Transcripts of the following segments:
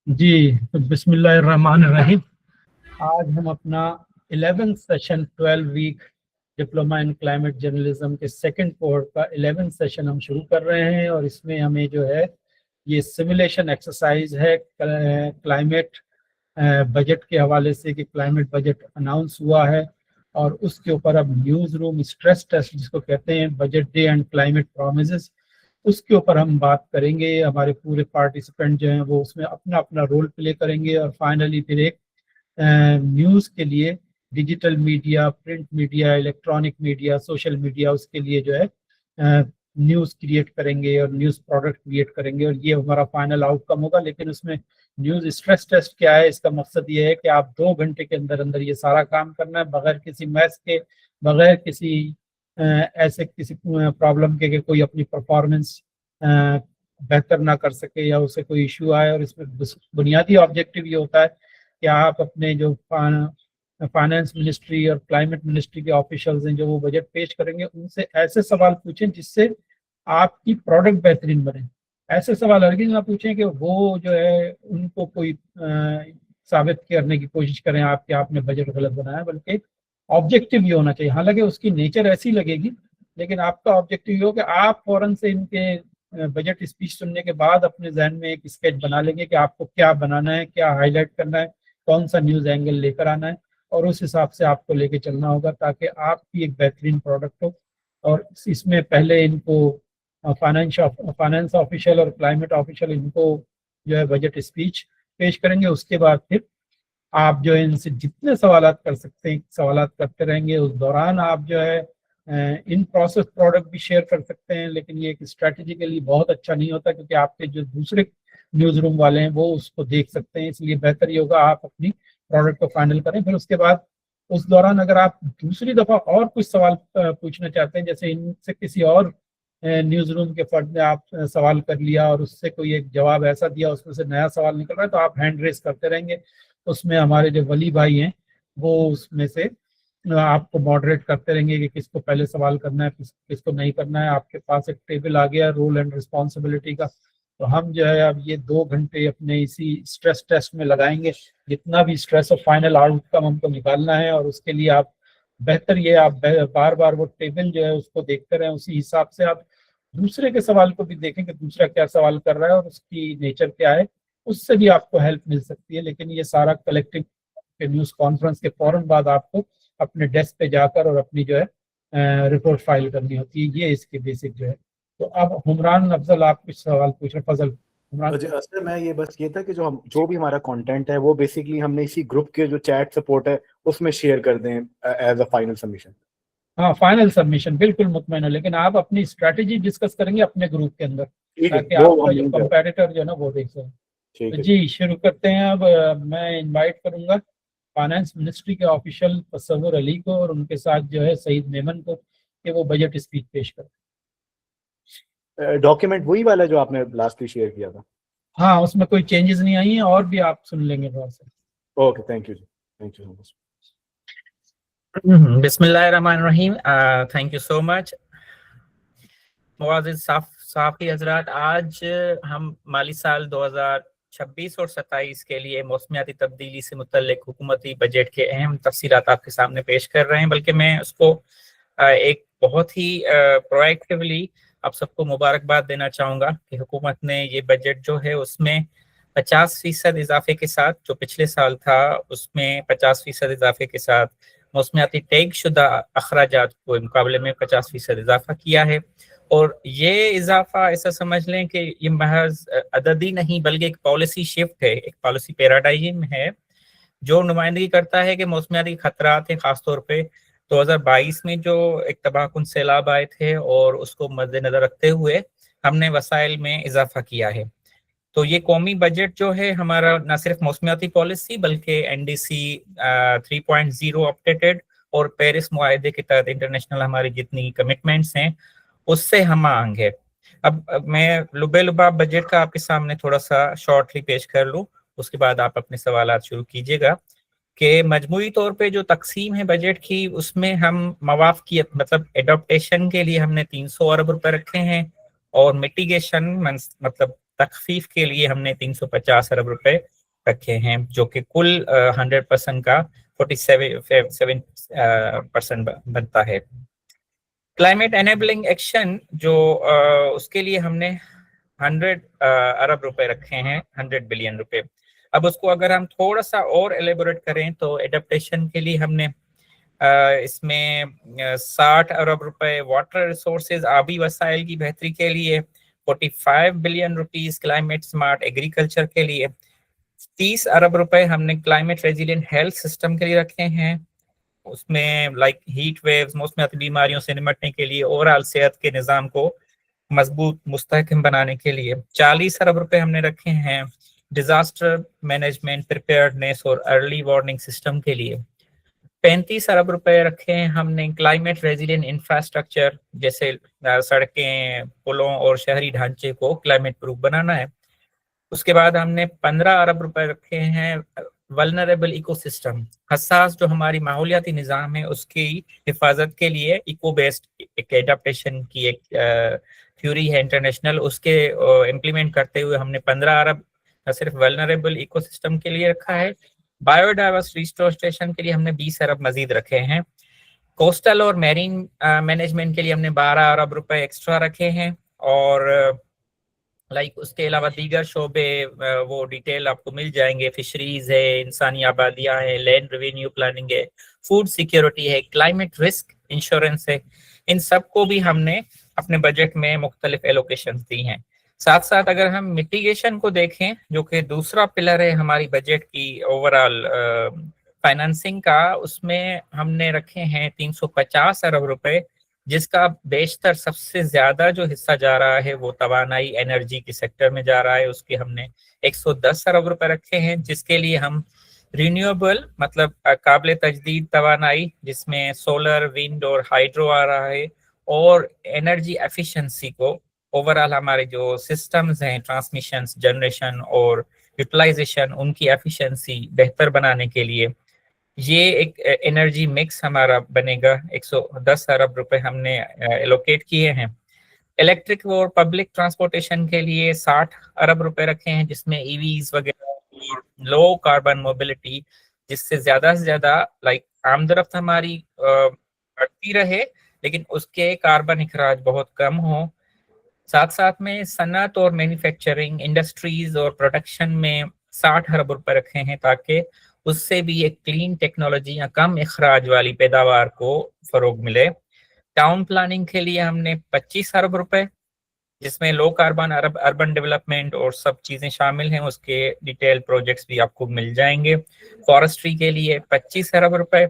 जी, तो बिस्मिल्लाहिर्रहमानिर्रहीम। आज हम अपना 11th session 12 week diploma in climate journalism के सेकंड कोर्स का 11th सेशन हम शुरू कर रहे हैं। और इसमें हमें जो है ये सिमुलेशन एक्सरसाइज है क्लाइमेट बजट के हवाले से कि क्लाइमेट बजट अनाउंस हुआ है और उसके ऊपर अब न्यूज़ रूम स्ट्रेस टेस्ट जिसको कहते हैं, budget day and climate promises, उसके ऊपर हम बात करेंगे। हमारे पूरे पार्टिसिपेंट जो हैं वो उसमें अपना अपना रोल प्ले करेंगे और फाइनली फिर एक न्यूज़ के लिए digital media, print media, electronic media, social media, उसके लिए जो है न्यूज़ क्रिएट करेंगे और न्यूज़ प्रोडक्ट क्रिएट करेंगे और ये हमारा फाइनल आउटकम होगा। लेकिन उसमें न्यूज़ स्ट्रेस टेस्ट क्या है, इसका मकसद ये है कि आप 2 घंटे के अंदर अंदर ये सारा काम करना है, बगैर किसी मैस के, बगैर किसी ऐसे किसी प्रॉब्लम के कि कोई अपनी परफॉर्मेंस बेहतर ना कर सके या उसे कोई इशू आए। और इसमें बुनियादी ऑब्जेक्टिव ये होता है कि आप अपने जो फाइनेंस मिनिस्ट्री और क्लाइमेट मिनिस्ट्री के ऑफिशियल्स हैं जो वो बजट पेश करेंगे, उनसे ऐसे सवाल पूछें जिससे आपकी प्रोडक्ट बेहतरीन बने। ऐसे सवाल हरगिज ना पूछें कि वो जो है उनको कोई साबित करने की कोशिश करें आपके आपने बजट गलत बनाया, बल्कि ऑब्जेक्टिव ये होना चाहिए। हालांकि उसकी नेचर ऐसी लगेगी, लेकिन आपका ऑब्जेक्टिव ये हो कि आप फौरन से इनके बजट स्पीच सुनने के बाद अपने जहन में एक स्केच बना लेंगे कि आपको क्या बनाना है, क्या हाईलाइट करना है, कौन सा न्यूज़ एंगल लेकर आना है, और उस हिसाब से आपको लेके चलना होगा ताकि आपकी एक बेहतरीन प्रोडक्ट हो। और इसमें पहले इनको फाइनेंस ऑफिशियल और क्लाइमेट ऑफिशियल इनको जो है बजट स्पीच पेश करेंगे। उसके बाद फिर आप जो है इनसे जितने सवालात कर सकते हैं सवालात करते रहेंगे। उस दौरान आप जो है इन प्रोसेस प्रोडक्ट भी शेयर कर सकते हैं, लेकिन ये एक स्ट्रैटेजिकली बहुत अच्छा नहीं होता क्योंकि आपके जो दूसरे न्यूज़ रूम वाले हैं वो उसको देख सकते हैं। इसलिए बेहतर ये होगा आप अपनी प्रोडक्ट को फाइनल करें। फिर उसके बाद उस दौरान अगर आप दूसरी दफ़ा और कुछ सवाल पूछना चाहते हैं, जैसे इनसे किसी और न्यूज़ रूम के फर्द ने आप सवाल कर लिया और उससे कोई एक जवाब ऐसा दिया उसमें से नया सवाल निकल रहा है, तो आप हैंड रेस करते रहेंगे। उसमें हमारे जो वली भाई हैं वो उसमें से आपको मॉडरेट करते रहेंगे कि किसको पहले सवाल करना है, किसको नहीं करना है। आपके पास एक टेबल आ गया रोल एंड रिस्पॉन्सिबिलिटी का। तो हम जो है अब ये 2 घंटे अपने इसी स्ट्रेस टेस्ट में लगाएंगे। जितना भी स्ट्रेस और फाइनल आउटकम हमको निकालना है, और उसके लिए आप बेहतर ये आप बार बार वो टेबल जो है उसको देखते रहें। उसी हिसाब से आप दूसरे के सवाल को भी देखें कि दूसरा क्या सवाल कर रहा है और उसकी नेचर क्या है, उससे भी आपको हेल्प मिल सकती है। लेकिन ये सारा कलेक्टिव न्यूज़ कॉन्फ्रेंस के फौरन बाद आपको अपने डेस्क पे जाकर और अपनी जो है रिपोर्ट फाइल करनी होती है। ये इसके बेसिक जो है। तो अब हुमरान अफजल आप कुछ सवाल पूछ रहे, फजल हुमरान। जी सर, मैं ये बस ये था कि जो भी हमारा कंटेंट है वो बेसिकली हमने इसी ग्रुप के जो चैट सपोर्ट है उसमें शेयर कर दें एज अ फाइनल सबमिशन। हाँ, फाइनल सबमिशन बिल्कुल मुतमईन हो, लेकिन आप अपनी स्ट्रैटेजी डिस्कस करेंगे अपने ग्रुप के अंदर ठीक है, ताकि वो आपका हम जो नहीं कर। कंपेटिटर जो है ना वो देख सके। ठीक तो है जी। जी शुरू करते हैं। अब मैं इनवाइट करूंगा फाइनेंस मिनिस्ट्री के ऑफिशियल तस्वुर अली को और उनके साथ जो है सईद मेमन को कि वो बजट स्पीच पेश करें। डॉक्यूमेंट वही वाला है जो आपने लास्ट में शेयर किया था? हाँ, उसमें कोई चेंजेस नहीं आई हैं और भी आप सुन लेंगे थोड़ा सा। ओके, थैंक यू जी, थैंक यू सो मच। बिस्मिल्लाहिर्रहमानिर्रहीम। Thank you so much. मुआज़िज़ साफ़ी हज़रात, आज हम माली साल 2026 और 27 के लिए मौसमियाती तब्दीली से मुतल्लिक हुकूमती बजट के अहम तफ़सीलात आपके सामने पेश कर रहे हैं। बल्कि मैं उसको एक बहुत ही प्रोएक्टिवली आप सबको मुबारकबाद देना चाहूँगा कि हुकूमत ने ये बजट जो है उसमें 50% इजाफे के साथ, जो पिछले साल था उसमें 50% इजाफे के साथ मौसमियाती टैग शुदा अखराजात के मुकाबले में 50% इजाफा किया है। और ये इजाफा ऐसा समझ लें कि ये महज अददी नहीं बल्कि एक पॉलिसी शिफ्ट है, एक पॉलिसी पैराडाइम है जो नुमाइंदगी करता है कि मौसमियाती खतरात हैं। खासतौर पे 2022 में जो एक तबाहकुन सैलाब आए थे और उसको मद्देनजर रखते हुए हमने वसाइल में इजाफा किया है। तो ये कौमी बजट जो है हमारा न सिर्फ मौसमियाती पॉलिसी बल्कि NDC 3.0 अपडेटेड और पेरिस मुआहदे के तहत इंटरनेशनल हमारी जितनी कमिटमेंट्स हैं उससे हम आंग है। अब मैं लुबे लुबाब बजट का आपके सामने थोड़ा सा शॉर्टली पेश कर लूँ, उसके बाद आप अपने सवाल शुरू कीजिएगा। कि मजमूई तौर पे जो तकसीम है बजट की उसमें हम मवाफकियत मतलब एडॉप्टेशन के लिए हमने 300 अरब रुपए रखे हैं और मिटिगेशन मतलब तखफीफ के लिए हमने 350 अरब रुपए रखे हैं, जो कि कुल 100% का 47% बनता है। क्लाइमेट एनेबलिंग एक्शन जो उसके लिए हमने 100 अरब रुपए रखे हैं, 100 बिलियन रुपए। अब उसको अगर हम थोड़ा सा और एलेबोरेट करें तो एडेप्टेशन के लिए हमने इसमें 60 अरब रुपए वाटर रिसोर्सेज, आबी वसाइल की बेहतरी के लिए, 45 billion rupees climate smart agriculture के लिए, 30 अरब रुपए हमने क्लाइमेट रेजिलिएंट हेल्थ सिस्टम के लिए रखे हैं, उसमें लाइक हीट वेव्स, मौसमियाती बीमारियों से निपटने के लिए, ओवरऑल सेहत के निज़ाम को मजबूत मुस्तहकम बनाने के लिए। 40 अरब रुपए हमने रखे हैं डिजास्टर मैनेजमेंट, प्रिपेयर्डनेस और अर्ली वार्निंग सिस्टम के लिए। 35 अरब रुपए रखे हैं हमने क्लाइमेट रेजिलिएंट इंफ्रास्ट्रक्चर, जैसे सड़कें, पुलों और शहरी ढांचे को क्लाइमेट प्रूफ बनाना है। उसके बाद हमने 15 अरब रुपए रखे हैं वल्नरेबल इकोसिस्टम, हसास जो हमारी माहौलियाती निज़ाम है उसकी हिफाजत के लिए इको बेस्ड एक एडाप्टेशन की एक थ्योरी है इंटरनेशनल, उसके इम्प्लीमेंट करते हुए हमने 15 अरब सिर्फ वल्नरेबल इकोसिस्टम के लिए रखा है। बायोडाइवर्सिटी रिस्टोरेशन के लिए हमने 20 अरब मजीद रखे हैं। कोस्टल और मैरीन मैनेजमेंट के लिए हमने 12 अरब रुपए एक्स्ट्रा रखे हैं। और उसके अलावा दीगर शोबे वो डिटेल आपको मिल जाएंगे, फिशरीज है, इंसानी आबादियां हैं, लैंड रेवेन्यू प्लानिंग है, फूड सिक्योरिटी है, क्लाइमेट रिस्क इंश्योरेंस है। इन सब को भी हमने अपने बजट में मुख्तलिफ एलोकेशन दी हैं। साथ साथ अगर हम मिटिगेशन को देखें, जो कि दूसरा पिलर है हमारी बजट की ओवरऑल फाइनेंसिंग का, उसमें हमने रखे हैं 350 अरब रुपए, जिसका बेशतर सबसे ज्यादा जो हिस्सा जा रहा है वो तवानाई एनर्जी के सेक्टर में जा रहा है। उसके हमने 110 अरब रुपए रखे हैं, जिसके लिए हम रिन्यूएबल मतलब काबिल तजदीद तवानाई, जिसमें सोलर, विंड और हाइड्रो आ रहा है, और एनर्जी एफिशिएंसी को ओवरऑल हमारे जो सिस्टम्स हैं, ट्रांसमिशन, जनरेशन और यूटिलाइजेशन, उनकी एफिशिएंसी बेहतर बनाने के लिए ये एक एनर्जी मिक्स हमारा बनेगा। 110 अरब रुपए हमने एलोकेट किए हैं। इलेक्ट्रिक और पब्लिक ट्रांसपोर्टेशन के लिए 60 अरब रुपए रखे हैं, जिसमें ईवीज वगैरह और लो कार्बन मोबिलिटी, जिससे से ज्यादा आमदरफ्त हमारी बढ़ती रहे लेकिन उसके कार्बन इखराज बहुत कम हो। साथ साथ में सनत और मैन्युफैक्चरिंग इंडस्ट्रीज और प्रोडक्शन में 60 अरब रुपए रखे हैं, ताकि उससे भी एक क्लीन टेक्नोलॉजी या कम इखराज वाली पैदावार को फरोग मिले। टाउन प्लानिंग के लिए हमने 25 अरब रुपए, जिसमें लो कार्बन अर्बन डेवलपमेंट और सब चीजें शामिल हैं, उसके डिटेल प्रोजेक्ट्स भी आपको मिल जाएंगे। फॉरेस्ट्री के लिए 25 अरब रुपए।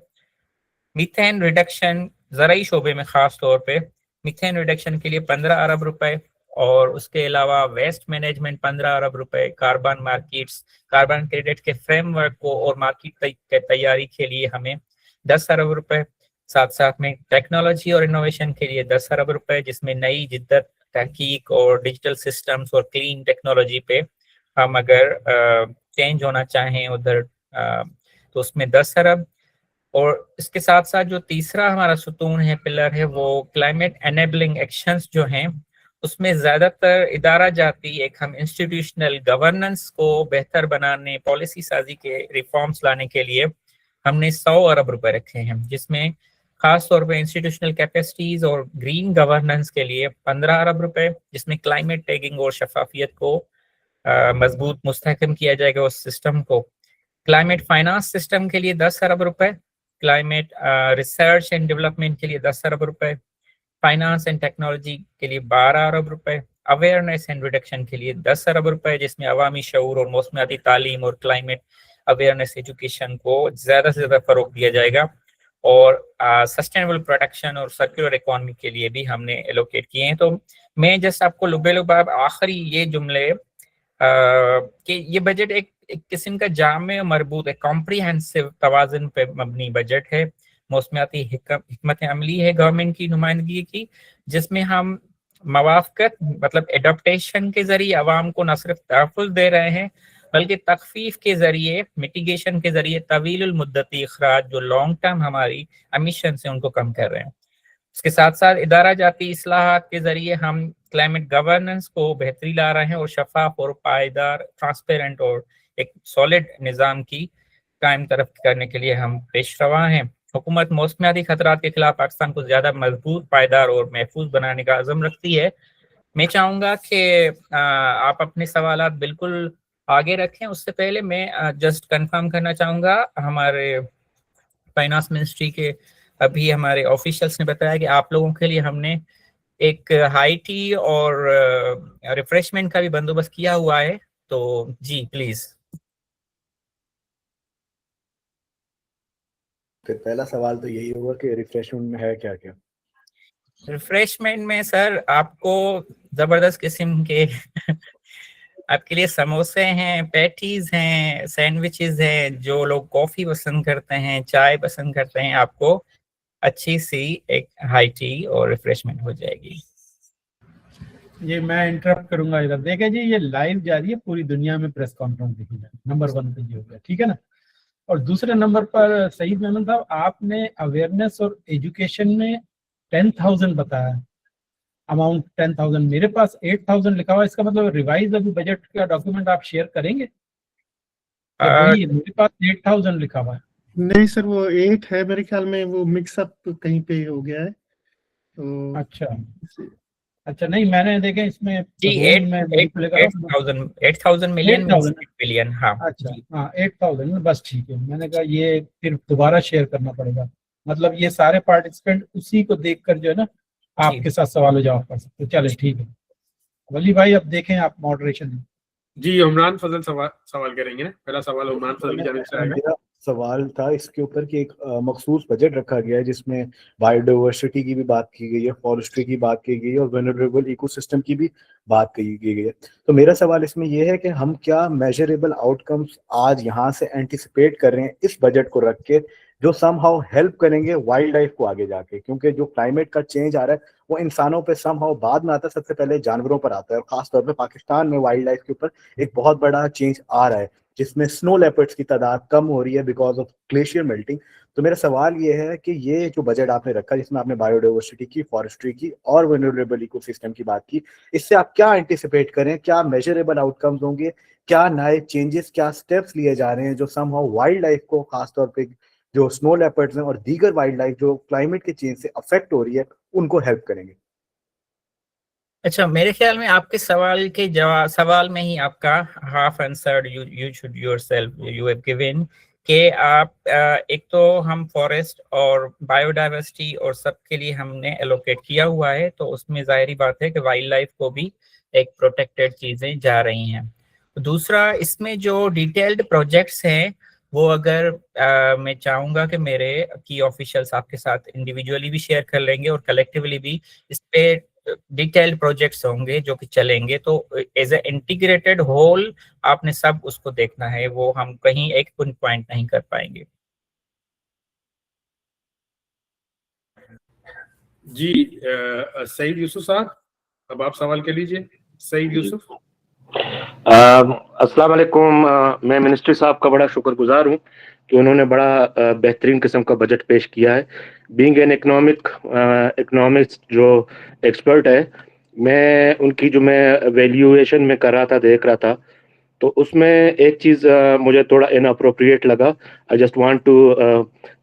मीथेन रिडक्शन, ज़राई शोबे में खास तौर पे मीथेन रिडक्शन के लिए 15 अरब रुपए, और उसके अलावा वेस्ट मैनेजमेंट 15 अरब रुपए। कार्बन मार्केट्स, कार्बन क्रेडिट के फ्रेमवर्क को और मार्केट के तैयारी के लिए हमें 10 अरब रुपए। साथ साथ में टेक्नोलॉजी और इनोवेशन के लिए 10 अरब रुपए, जिसमें नई जिद्दत, तहकीक और डिजिटल सिस्टम्स और क्लीन टेक्नोलॉजी पे हम अगर चेंज होना चाहें उधर तो उसमें 10 अरब। और इसके साथ साथ जो तीसरा हमारा सुतून है, पिलर है, वो क्लाइमेट एनेबलिंग एक्शंस जो हैं, उसमें ज्यादातर इदारा जाती एक हम इंस्टीट्यूशनल गवर्नेंस को बेहतर बनाने, पॉलिसी साजी के रिफॉर्म्स लाने के लिए हमने 100 अरब रुपए रखे हैं, जिसमें खास तौर पे इंस्टीट्यूशनल कैपेसिटीज और ग्रीन गवर्नेंस के लिए 15 अरब रुपए, जिसमें क्लाइमेट टैगिंग और शफाफियत को मजबूत मुस्तहकम किया जाएगा उस सिस्टम को। क्लाइमेट फाइनेंस सिस्टम के लिए 10 अरब रुपए, क्लाइमेट रिसर्च एंड डेवलपमेंट के लिए 10 अरब रुपए, फाइनेंस एंड टेक्नोलॉजी के लिए 12 अरब रुपए, अवेयरनेस एंड रिडक्शन के लिए 10 अरब रुपए, जिसमें अवामी शऊर और मौसमियाती तालीम और क्लाइमेट अवेयरनेस एजुकेशन को ज्यादा से ज्यादा फरोग दिया जाएगा। और सस्टेनेबल प्रोडक्शन और सर्कुलर इकोनॉमी के लिए भी हमने एलोकेट किए हैं। तो मैं जस्ट आपको लुबे-लुबाब आखिरी ये जुमले कि ये बजट एक किस्म का जामे मरबूत है, कॉम्प्रिहेंसिव तवाज़ुन पे मबनी बजट है, मौसमियाती हिकमत अमली है गवर्नमेंट की नुमाइंदगी की, जिसमें हम मवाफ़क़त मतलब एडप्टेशन के जरिए आवाम को न सिर्फ तहफ़्फ़ुज़ दे रहे हैं, बल्कि तखफीफ के जरिए, मिटिगेशन के जरिए तवीलुल मुद्दती इखराज जो लॉन्ग टर्म हमारी एमिशन से उनको कम कर रहे हैं। इसके साथ साथ इदारा जाती इस्लाहात के जरिए हम क्लाइमेट गवर्नेंस को बेहतरी ला रहे हैं और शफाफ और पायदार, ट्रांसपेरेंट और एक सॉलिड निज़ाम की कायम तरक्की करने के लिए हम पेश रवा हैं। हुकूमत मौसमियाती खतरात के खिलाफ पाकिस्तान को ज्यादा मजबूत, पायदार और महफूज बनाने का अज़म रखती है। मैं चाहूँगा कि आप अपने सवालात बिल्कुल आगे रखें। उससे पहले मैं जस्ट कंफर्म करना चाहूँगा, हमारे फाइनेंस मिनिस्ट्री के अभी हमारे ऑफिशियल्स ने बताया कि आप लोगों के लिए हमने एक हाई टी और रिफ्रेशमेंट का भी बंदोबस्त किया हुआ है। तो जी प्लीज। फिर पहला सवाल तो यही होगा कि रिफ्रेशमेंट में है क्या क्या। रिफ्रेशमेंट में सर आपको जबरदस्त किस्म के आपके लिए समोसे हैं, पैटीज हैं, सैंडविचेस हैं। जो लोग कॉफी पसंद करते हैं, चाय पसंद करते हैं, आपको अच्छी सी एक हाई टी और रिफ्रेशमेंट हो जाएगी। ये मैं इंटरप्ट करूंगा इधर। देखें जी, ये लाइव जा रही है पूरी दुनिया में, प्रेस कॉन्फ्रेंस देखी जाए। नंबर 1 पे ये हो गया, ठीक है ना। और दूसरे नंबर पर सईद मेमन साहब, आपने अवेयरनेस और एजुकेशन में 10,000 बताया, अमाउंट 10,000। मेरे पास 8,000 लिखा हुआ है। इसका मतलब रिवाइज अभी बजट का डॉक्यूमेंट आप शेयर करेंगे? वही है, मेरे पास 8,000 लिखा हुआ है। नहीं सर, वो 8 है मेरे ख्याल में, वो मिक्सअप कहीं पे हो गया है तो। अच्छा नहीं, मैंने देखे इसमें जी 8,000 मिलियन 8,000 बिलियन। हाँ अच्छा, हाँ 8,000 बस, ठीक है। मैंने कहा ये फिर दोबारा शेयर करना पड़ेगा। मतलब ये सारे पार्टिसिपेंट उसी को देखकर जो है ना आपके साथ सवाल जवाब कर सकते हैं। चले ठीक है, वली भाई अब देखें आप मॉडरेशन। जी उमरान फजल सवाल करेंगे ना। पहला सवाल उमरान फजल की जानिब से आएगा। मेरा सवाल था इसके ऊपर कि एक मखसूस बजट रखा गया है जिसमें बायोडाइवर्सिटी की भी बात की गई है, फॉरेस्ट्री की बात की गई है और वल्नरेबल इकोसिस्टम की भी बात की गई है। तो मेरा सवाल इसमें यह है कि हम क्या मेजरेबल आउटकम्स आज यहाँ से एंटिसिपेट कर रहे हैं इस बजट को रख के, जो समहाउ हेल्प करेंगे वाइल्ड लाइफ को आगे जाके। क्योंकि जो क्लाइमेट का चेंज आ रहा है वो इंसानों पे समहाउ बाद में आता है, सबसे पहले जानवरों पर आता है। और खासतौर पे पाकिस्तान में वाइल्ड लाइफ के ऊपर एक बहुत बड़ा चेंज आ रहा है जिसमें स्नो लेपर्ड्स की तादाद कम हो रही है बिकॉज ऑफ ग्लेशियर मेल्टिंग। तो मेरा सवाल ये है कि ये जो बजट आपने रखा जिसमें आपने बायोडाइवर्सिटी की, फॉरेस्ट्री की और वल्नरेबल इकोसिस्टम की बात की, इससे आप क्या एंटिसिपेट करें, क्या मेजरेबल आउटकम्स होंगे, क्या नए चेंजेस, क्या स्टेप्स लिए जा रहे हैं जो समहाउ वाइल्ड लाइफ को, खासतौर पे जो स्नो लेपर्ड्स हैं और दीगर वाइल्ड लाइफ जो क्लाइमेट के चेंज से अफेक्ट हो रही है, उनको हेल्प करेंगे। अच्छा, मेरे ख्याल में आपके सवाल के जवाब, सवाल में ही आपका half answer you should yourself you have given कि आप एक तो हम फॉरेस्ट और बायोडाइवर्सिटी और सब के लिए हमने एलोकेट किया हुआ है, तो उसमें जाहिर बात है कि वाइल्ड लाइफ को भी एक प्रोटेक्टेड चीजें जा रही हैं। दूसरा, इसमें जो डिटेल्ड प्रोजेक्ट्स हैं वो अगर मैं चाहूंगा कि मेरे की ऑफिशियल्स आपके साथ इंडिविजुअली भी शेयर कर लेंगे और कलेक्टिवली भी इस पे डिटेल्ड प्रोजेक्ट्स होंगे जो कि चलेंगे। तो एज ए इंटीग्रेटेड होल आपने सब उसको देखना है, वो हम कहीं एक पॉइंट नहीं कर पाएंगे। जी सईद यूसुफ साहब, अब आप सवाल कर लीजिए। सईद यूसुफ। अस्सलाम वालेकुम। मैं मिनिस्ट्री साहब का बड़ा शुक्रगुजार हूँ कि उन्होंने बड़ा बेहतरीन किस्म का बजट पेश किया है। बीइंग एन इकोनॉमिक्स जो एक्सपर्ट है, मैं उनकी जो मैं वैल्यूएशन में कर रहा था, देख रहा था, तो उसमें एक चीज़ मुझे थोड़ा इनअप्रोप्रिएट लगा। I just want to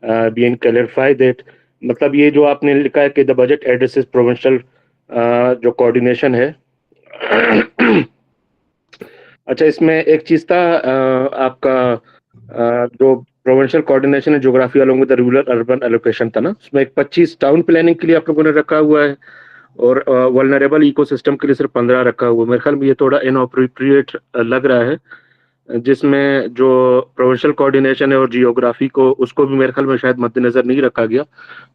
be in clarify that, मतलब ये जो आपने लिखा है कि द बजट एड्रेसेस प्रोविंशियल जो कोऑर्डिनेशन है। अच्छा, इसमें एक चीज था आपका जो प्रोविंशियल कोऑर्डिनेशन है geography along with the rural urban allocation था ना, उसमें एक 25 टाउन प्लानिंग के लिए आप लोगों ने रखा हुआ है और वल्नरेबल इकोसिस्टम के लिए सिर्फ 15 रखा हुआ है। मेरे ख्याल में ये थोड़ा इनअप्रोप्रिएट लग रहा है, जिसमें जो प्रोविंशियल कोऑर्डिनेशन है और जियोग्राफी को, उसको भी मेरे ख्याल में शायद मद्देनजर नहीं रखा गया,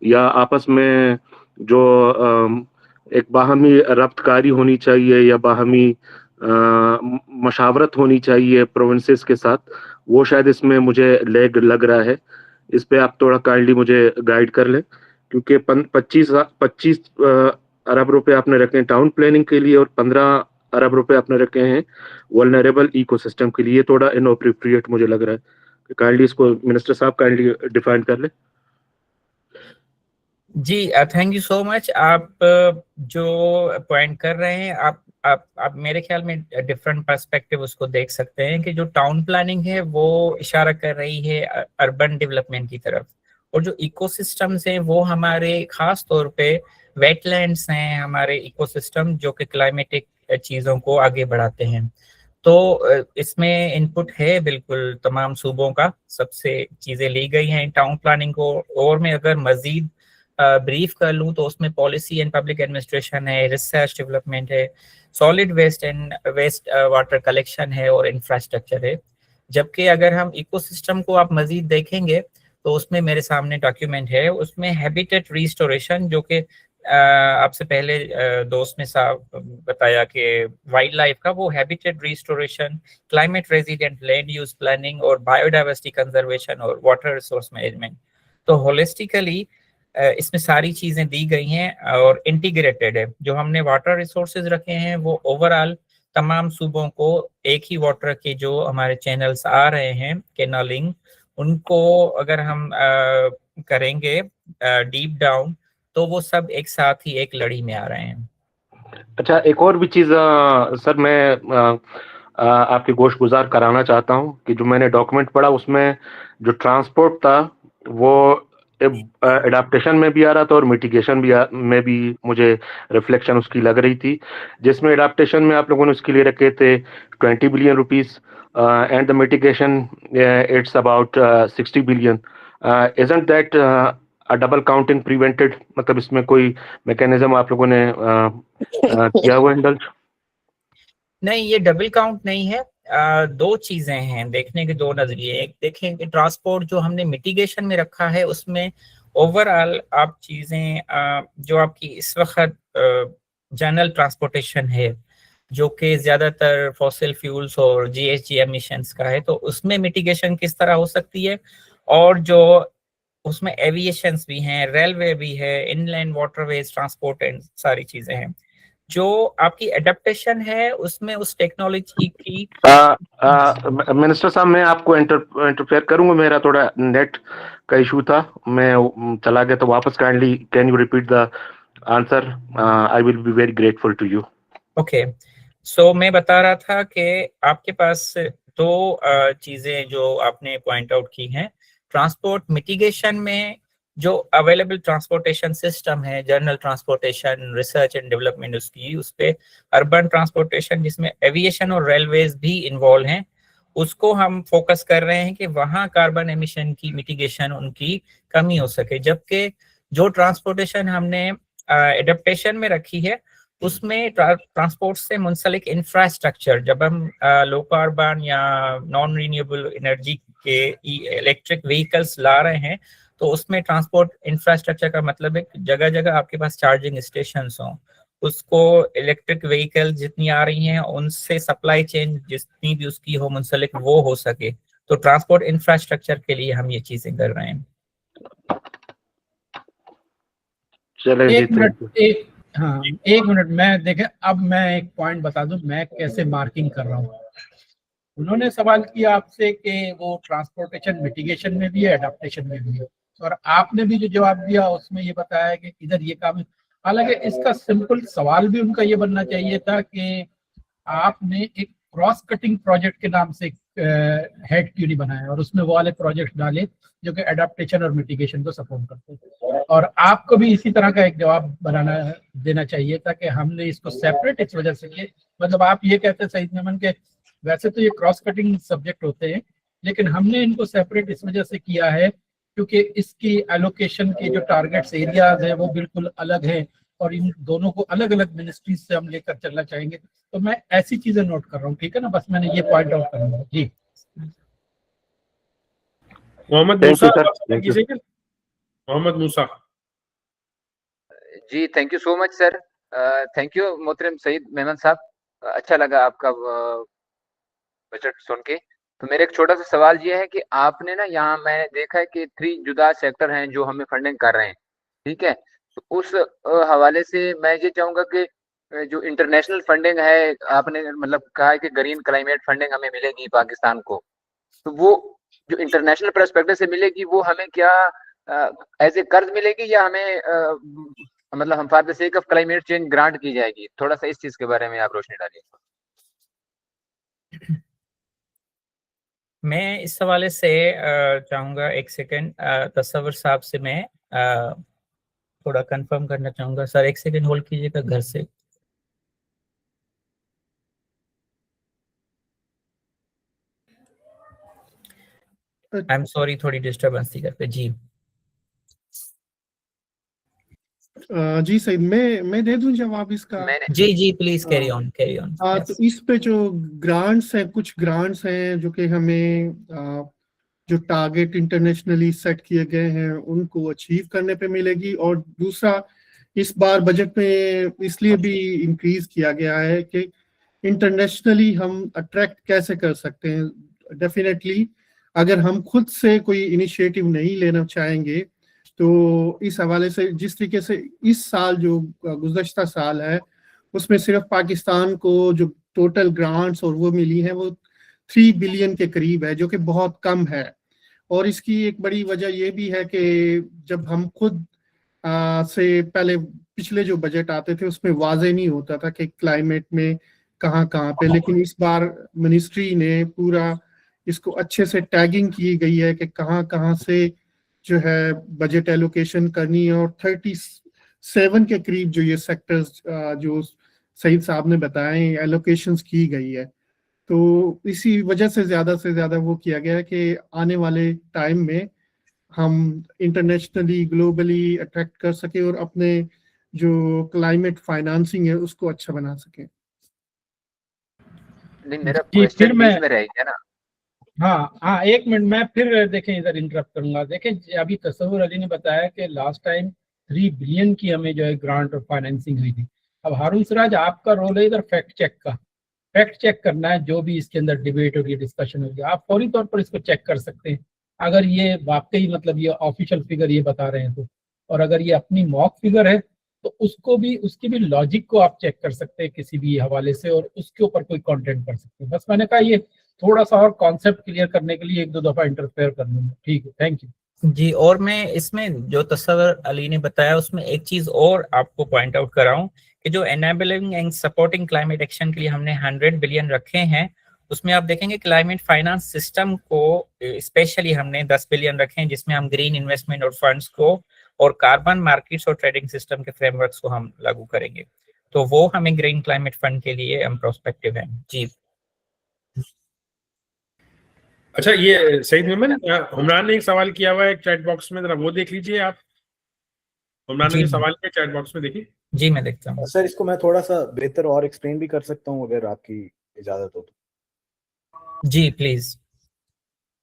या आपस में जो एक बाहमी रब्तकारी होनी चाहिए या बाहमी मशावरत होनी चाहिए प्रोविंसेस के साथ, वो शायद इसमें मुझे लैग लग रहा है। इस पे आप थोड़ा काइंडली मुझे गाइड कर लें, क्योंकि 25 अरब रुपए आपने रखे हैं टाउन प्लानिंग के लिए और 15 अरब रुपए आपने रखे हैं वल्नरेबल इकोसिस्टम के लिए। थोड़ा इनअप्रोप्रिएट मुझे लग रहा है। काइंडली इसको मिनिस्टर साहब काइंडली डिफाइन कर ले। जी, थैंक यू सो मच। आप जो पॉइंट कर रहे हैं, आप मेरे ख्याल में डिफरेंट पर्सपेक्टिव उसको देख सकते हैं कि जो टाउन प्लानिंग है वो इशारा कर रही है अर्बन डेवलपमेंट की तरफ, और जो इकोसिस्टम्स हैं वो हमारे खास तौर पे वेटलैंड्स हैं, हमारे इकोसिस्टम जो कि क्लाइमेटिक चीज़ों को आगे बढ़ाते हैं। तो इसमें इनपुट है बिल्कुल तमाम सूबों का, सबसे चीज़ें ली गई हैं टाउन प्लानिंग को। और मैं अगर मजीद ब्रीफ कर लूँ तो उसमें पॉलिसी एंड पब्लिक एडमिनिस्ट्रेशन है, रिसर्च डेवलपमेंट है, solid waste and waste water collection है, और इंफ्रास्ट्रक्चर है। जबकि अगर हम इकोसिस्टम को आप मजीद देखेंगे तो उसमें मेरे सामने डॉक्यूमेंट है, उसमें हैबिटेट रिस्टोरेशन, जो कि आपसे पहले दोस्त ने साहब बताया कि वाइल्ड लाइफ का, वो habitat restoration, climate resident land use planning, और बायोडाइवर्सिटी कंजर्वेशन, और वाटर रिसोर्स मैनेजमेंट। तो होलिस्टिकली इसमें सारी चीजें दी गई हैं और इंटीग्रेटेड है। जो हमने वाटर रिसोर्सेज रखे हैं वो ओवरऑल तमाम सूबों को एक ही वाटर के जो हमारे चैनल्स आ रहे हैं कैनालिंग, उनको अगर हम करेंगे डीप डाउन तो वो सब एक साथ ही एक लड़ी में आ रहे हैं। अच्छा, एक और भी चीज सर मैं आपके गोश गुजार कराना चाहता हूँ कि जो मैंने डॉक्यूमेंट पढ़ा उसमें जो ट्रांसपोर्ट था वो एडाप्टेशन में भी आ रहा था और मिटिगेशन में भी मुझे रिफ्लेक्शन उसकी लग रही थी, जिसमें एडाप्टेशन में आप लोगों ने उसके लिए रखे थे 20 billion rupees and the mitigation it's about 60 billion. Isn't that double counting prevented? मतलब इसमें कोई मैकेनिज्म आप लोगों ने किया हुआ इंडल्ज? नहीं, ये डबल काउंट नहीं है। दो चीजें हैं देखने के, दो नजरिए। एक देखें कि ट्रांसपोर्ट जो हमने मिटिगेशन में रखा है उसमें ओवरऑल आप चीजें जो आपकी इस वक्त जनरल ट्रांसपोर्टेशन है जो कि ज्यादातर फॉसिल फ्यूल्स और जीएचजी एमिशंस का है, तो उसमें मिटिगेशन किस तरह हो सकती है, और जो उसमें एविएशंस भी हैं, रेलवे भी है, इनलैंड वाटरवेज ट्रांसपोर्ट एंड सारी चीजें हैं। जो आपकी एडेप्टेशन है उसमें उस टेक्नोलॉजी की मिनिस्टर साहब, मैं आपको इंटरफेयर करूंगा, मेरा थोड़ा नेट का इशू था, मैं चला गया, तो वापस kindly can you repeat the answer? I will be very grateful to you. Okay, so मैं बता रहा था कि आपके पास दो चीजें जो आपने पॉइंट आउट की हैं। ट्रांसपोर्ट मिटिगेशन में जो अवेलेबल ट्रांसपोर्टेशन सिस्टम है, general transportation, research and development उसकी, उस पे अर्बन ट्रांसपोर्टेशन जिसमें एविएशन और रेलवेज भी इन्वॉल्व हैं, उसको हम फोकस कर रहे हैं कि वहाँ कार्बन एमिशन की मिटिगेशन उनकी कमी हो सके। जबकि जो ट्रांसपोर्टेशन हमने एडेप्टेशन में रखी है उसमें ट्रांसपोर्ट से मुंसलिक इंफ्रास्ट्रक्चर, जब हम लो कार्बन या नॉन रिन्यूएबल एनर्जी के इलेक्ट्रिक व्हीकल्स ला रहे हैं, तो उसमें ट्रांसपोर्ट इंफ्रास्ट्रक्चर का मतलब है जगह जगह आपके पास चार्जिंग स्टेशन हों, उसको इलेक्ट्रिक व्हीकल जितनी आ रही हैं उनसे सप्लाई चेन जितनी भी उसकी हो मुंसलिक वो हो सके। तो ट्रांसपोर्ट इंफ्रास्ट्रक्चर के लिए हम ये चीजें कर रहे हैं। चलें जी, एक मिनट मैं देखे, अब मैं एक पॉइंट बता दूं मैं कैसे मार्किंग कर रहा हूँ। उन्होंने सवाल किया आपसे कि वो ट्रांसपोर्टेशन मिटिगेशन में भी है, एडाप्टेशन में भी है, और आपने भी जो जवाब दिया उसमें ये बताया कि इधर ये काम है। हालांकि इसका सिंपल सवाल भी उनका ये बनना चाहिए था कि आपने एक क्रॉस कटिंग प्रोजेक्ट के नाम से हेड क्यों नहीं बनाया और उसमें वो वाले प्रोजेक्ट डाले जो कि एडाप्टेशन और मिटिगेशन को सपोर्ट करते हैं। और आपको भी इसी तरह का एक जवाब बनाना देना चाहिए था कि हमने इसको सेपरेट इस वजह से किए। मतलब आप ये कहते सईद मेमन के वैसे तो ये क्रॉस कटिंग सब्जेक्ट होते हैं, लेकिन हमने इनको सेपरेट इस वजह से किया है क्योंकि इसकी एलोकेशन के जो टारगेट्स एरियाज है वो बिल्कुल अलग है और इन दोनों को अलग अलग मिनिस्ट्रीज से हम लेकर चलना चाहेंगे। तो मैं ऐसी चीजें नोट कर रहा हूँ, ठीक है ना, बस मैंने ये पॉइंट आउट करना जी। Mohammad Musa, Mohammad Musa ji, thank you so much sir. Thank you मोहतरम सईद मेमन साहब, अच्छा लगा आपका बजट सुन के। तो मेरा एक छोटा सा सवाल ये है कि आपने ना यहाँ मैंने देखा है कि 3 जुदा सेक्टर हैं जो हमें फंडिंग कर रहे हैं, ठीक है? तो उस हवाले से मैं ये चाहूँगा कि जो इंटरनेशनल फंडिंग है, आपने मतलब कहा है कि ग्रीन क्लाइमेट फंडिंग हमें मिलेगी पाकिस्तान को, तो वो जो इंटरनेशनल पर्सपेक्टिव से मिलेगी वो हमें क्या एज ए कर्ज मिलेगी या हमें मतलब हम for the sake of climate change grant की जाएगी? थोड़ा सा इस चीज के बारे में आप रोशनी डालिए। मैं इस हवाले से चाहूँगा एक सेकंड तस्वर साहब से मैं थोड़ा कंफर्म करना चाहूँगा। सर एक सेकंड होल्ड कीजिएगा घर से। आई एम सॉरी, थोड़ी डिस्टर्बेंस थी घर पे। जी जी सही, मैं दे दूं जवाब इसका? जी जी please carry on carry on. हाँ, तो इस पे जो ग्रांट्स है, कुछ ग्रांट्स हैं जो कि हमें जो टारगेट इंटरनेशनली सेट किए गए हैं उनको अचीव करने पे मिलेगी। और दूसरा, इस बार बजट में इसलिए भी इंक्रीज किया गया है कि इंटरनेशनली हम अट्रैक्ट कैसे कर सकते हैं। डेफिनेटली अगर हम खुद से कोई इनिशिएटिव नहीं लेना चाहेंगे तो इस हवाले से जिस तरीके से इस साल जो गुज़श्ता साल है उसमें सिर्फ पाकिस्तान को जो टोटल ग्रांट्स और वो मिली है वो 3 बिलियन के करीब है, जो कि बहुत कम है। और इसकी एक बड़ी वजह ये भी है कि जब हम खुद से पहले पिछले जो बजट आते थे उसमें वाजे नहीं होता था कि क्लाइमेट में कहाँ कहाँ पे, लेकिन इस बार मिनिस्ट्री ने पूरा इसको अच्छे से टैगिंग की गई है कि कहाँ कहाँ से जो है बजट एलोकेशन करनी है। और 37 के करीब जो ये सेक्टर्स जो सईद साहब ने बताए एलोकेशंस की गई है। तो इसी वजह से ज्यादा वो किया गया है कि आने वाले टाइम में हम इंटरनेशनली ग्लोबली अट्रैक्ट कर सके और अपने जो क्लाइमेट फाइनेंसिंग है उसको अच्छा बना सके। नहीं, मेरा जी, फिर क्वेश्चन मैं बीच में रह गया ना। हाँ एक मिनट, मैं फिर देखें इधर इंटरप्ट करूंगा। देखें अभी तस्वुर अली ने बताया कि लास्ट टाइम 3 बिलियन की हमें जो है ग्रांट और फाइनेंसिंग हुई थी। अब हारून सिराज आपका रोल है इधर फैक्ट चेक का, फैक्ट चेक करना है जो भी इसके अंदर डिबेट होगी डिस्कशन होगी, आप फौरी तौर पर इसको चेक कर सकते हैं अगर ये वाकई मतलब ये ऑफिशियल फिगर ये बता रहे हैं तो। और अगर ये अपनी मॉक फिगर है तो उसको भी, उसकी भी लॉजिक को आप चेक कर सकते हैं किसी भी हवाले से और उसके ऊपर कोई कंटेंट कर सकते हैं। बस मैंने कहा ये थोड़ा सा और कॉन्सेप्ट क्लियर करने के लिए 1-2 दफा इंटरफेयर कर लूंगा। ठीक है, थैंक यू। जी, और मैं इसमें जो तस्वर अली ने बताया उसमें एक चीज और आपको पॉइंट आउट कराऊं कि जो enabling and supporting climate action के लिए हमने 100 बिलियन रखे हैं, उसमें आप देखेंगे क्लाइमेट फाइनेंस सिस्टम को स्पेशली हमने 10 बिलियन रखे हैं, जिसमें हम ग्रीन इन्वेस्टमेंट और फंड्स को और कार्बन मार्केट्स और ट्रेडिंग सिस्टम के फ्रेमवर्क्स को हम लागू करेंगे। तो वो हमें ग्रीन क्लाइमेट फंड के लिए हम प्रोस्पेक्टिव हैं। जी अच्छा, ये सईद मेमन, हुमरान ने एक सवाल किया हुआ है चैट बॉक्स में, जरा वो देख लीजिए आप। हुमरान ने जो सवाल किया चैट बॉक्स में देखिए। जी मैं देखता हूँ। सर इसको मैं थोड़ा सा बेहतर और एक्सप्लेन भी कर सकता हूँ अगर आपकी इजाजत हो तो। जी प्लीज।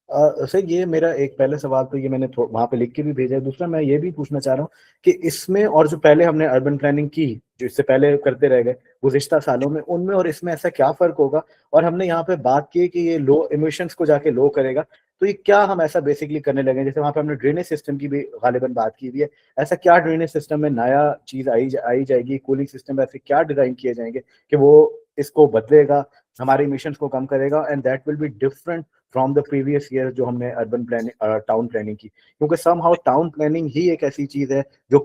सर ये मेरा एक पहले सवाल तो ये मैंने वहां पे लिख के भी भेजा है। दूसरा मैं ये भी पूछना चाह रहा हूँ कि इसमें और जो पहले हमने अर्बन प्लानिंग की, जो इससे पहले करते रह गए गुज़िश्ता सालों में, उनमें और इसमें ऐसा क्या फर्क होगा? और हमने यहाँ पे बात की कि ये लो इमिशंस को जाके लो करेगा, तो ये क्या हम ऐसा बेसिकली करने लगे? जैसे वहां पे हमने ड्रेनेज सिस्टम की भी गालिबन बात की हुई है, ऐसा क्या ड्रेनेज सिस्टम में नया चीज आई जाएगी? कूलिंग सिस्टम ऐसे क्या डिजाइन किए जाएंगे कि वो इसको बदलेगा, हमारे इमिशंस को कम करेगा, and that will be different from the previous year जो हमने अर्बन प्लानिंग टाउन प्लानिंग की? क्योंकि समहाउ टाउन प्लानिंग ही एक ऐसी चीज है जो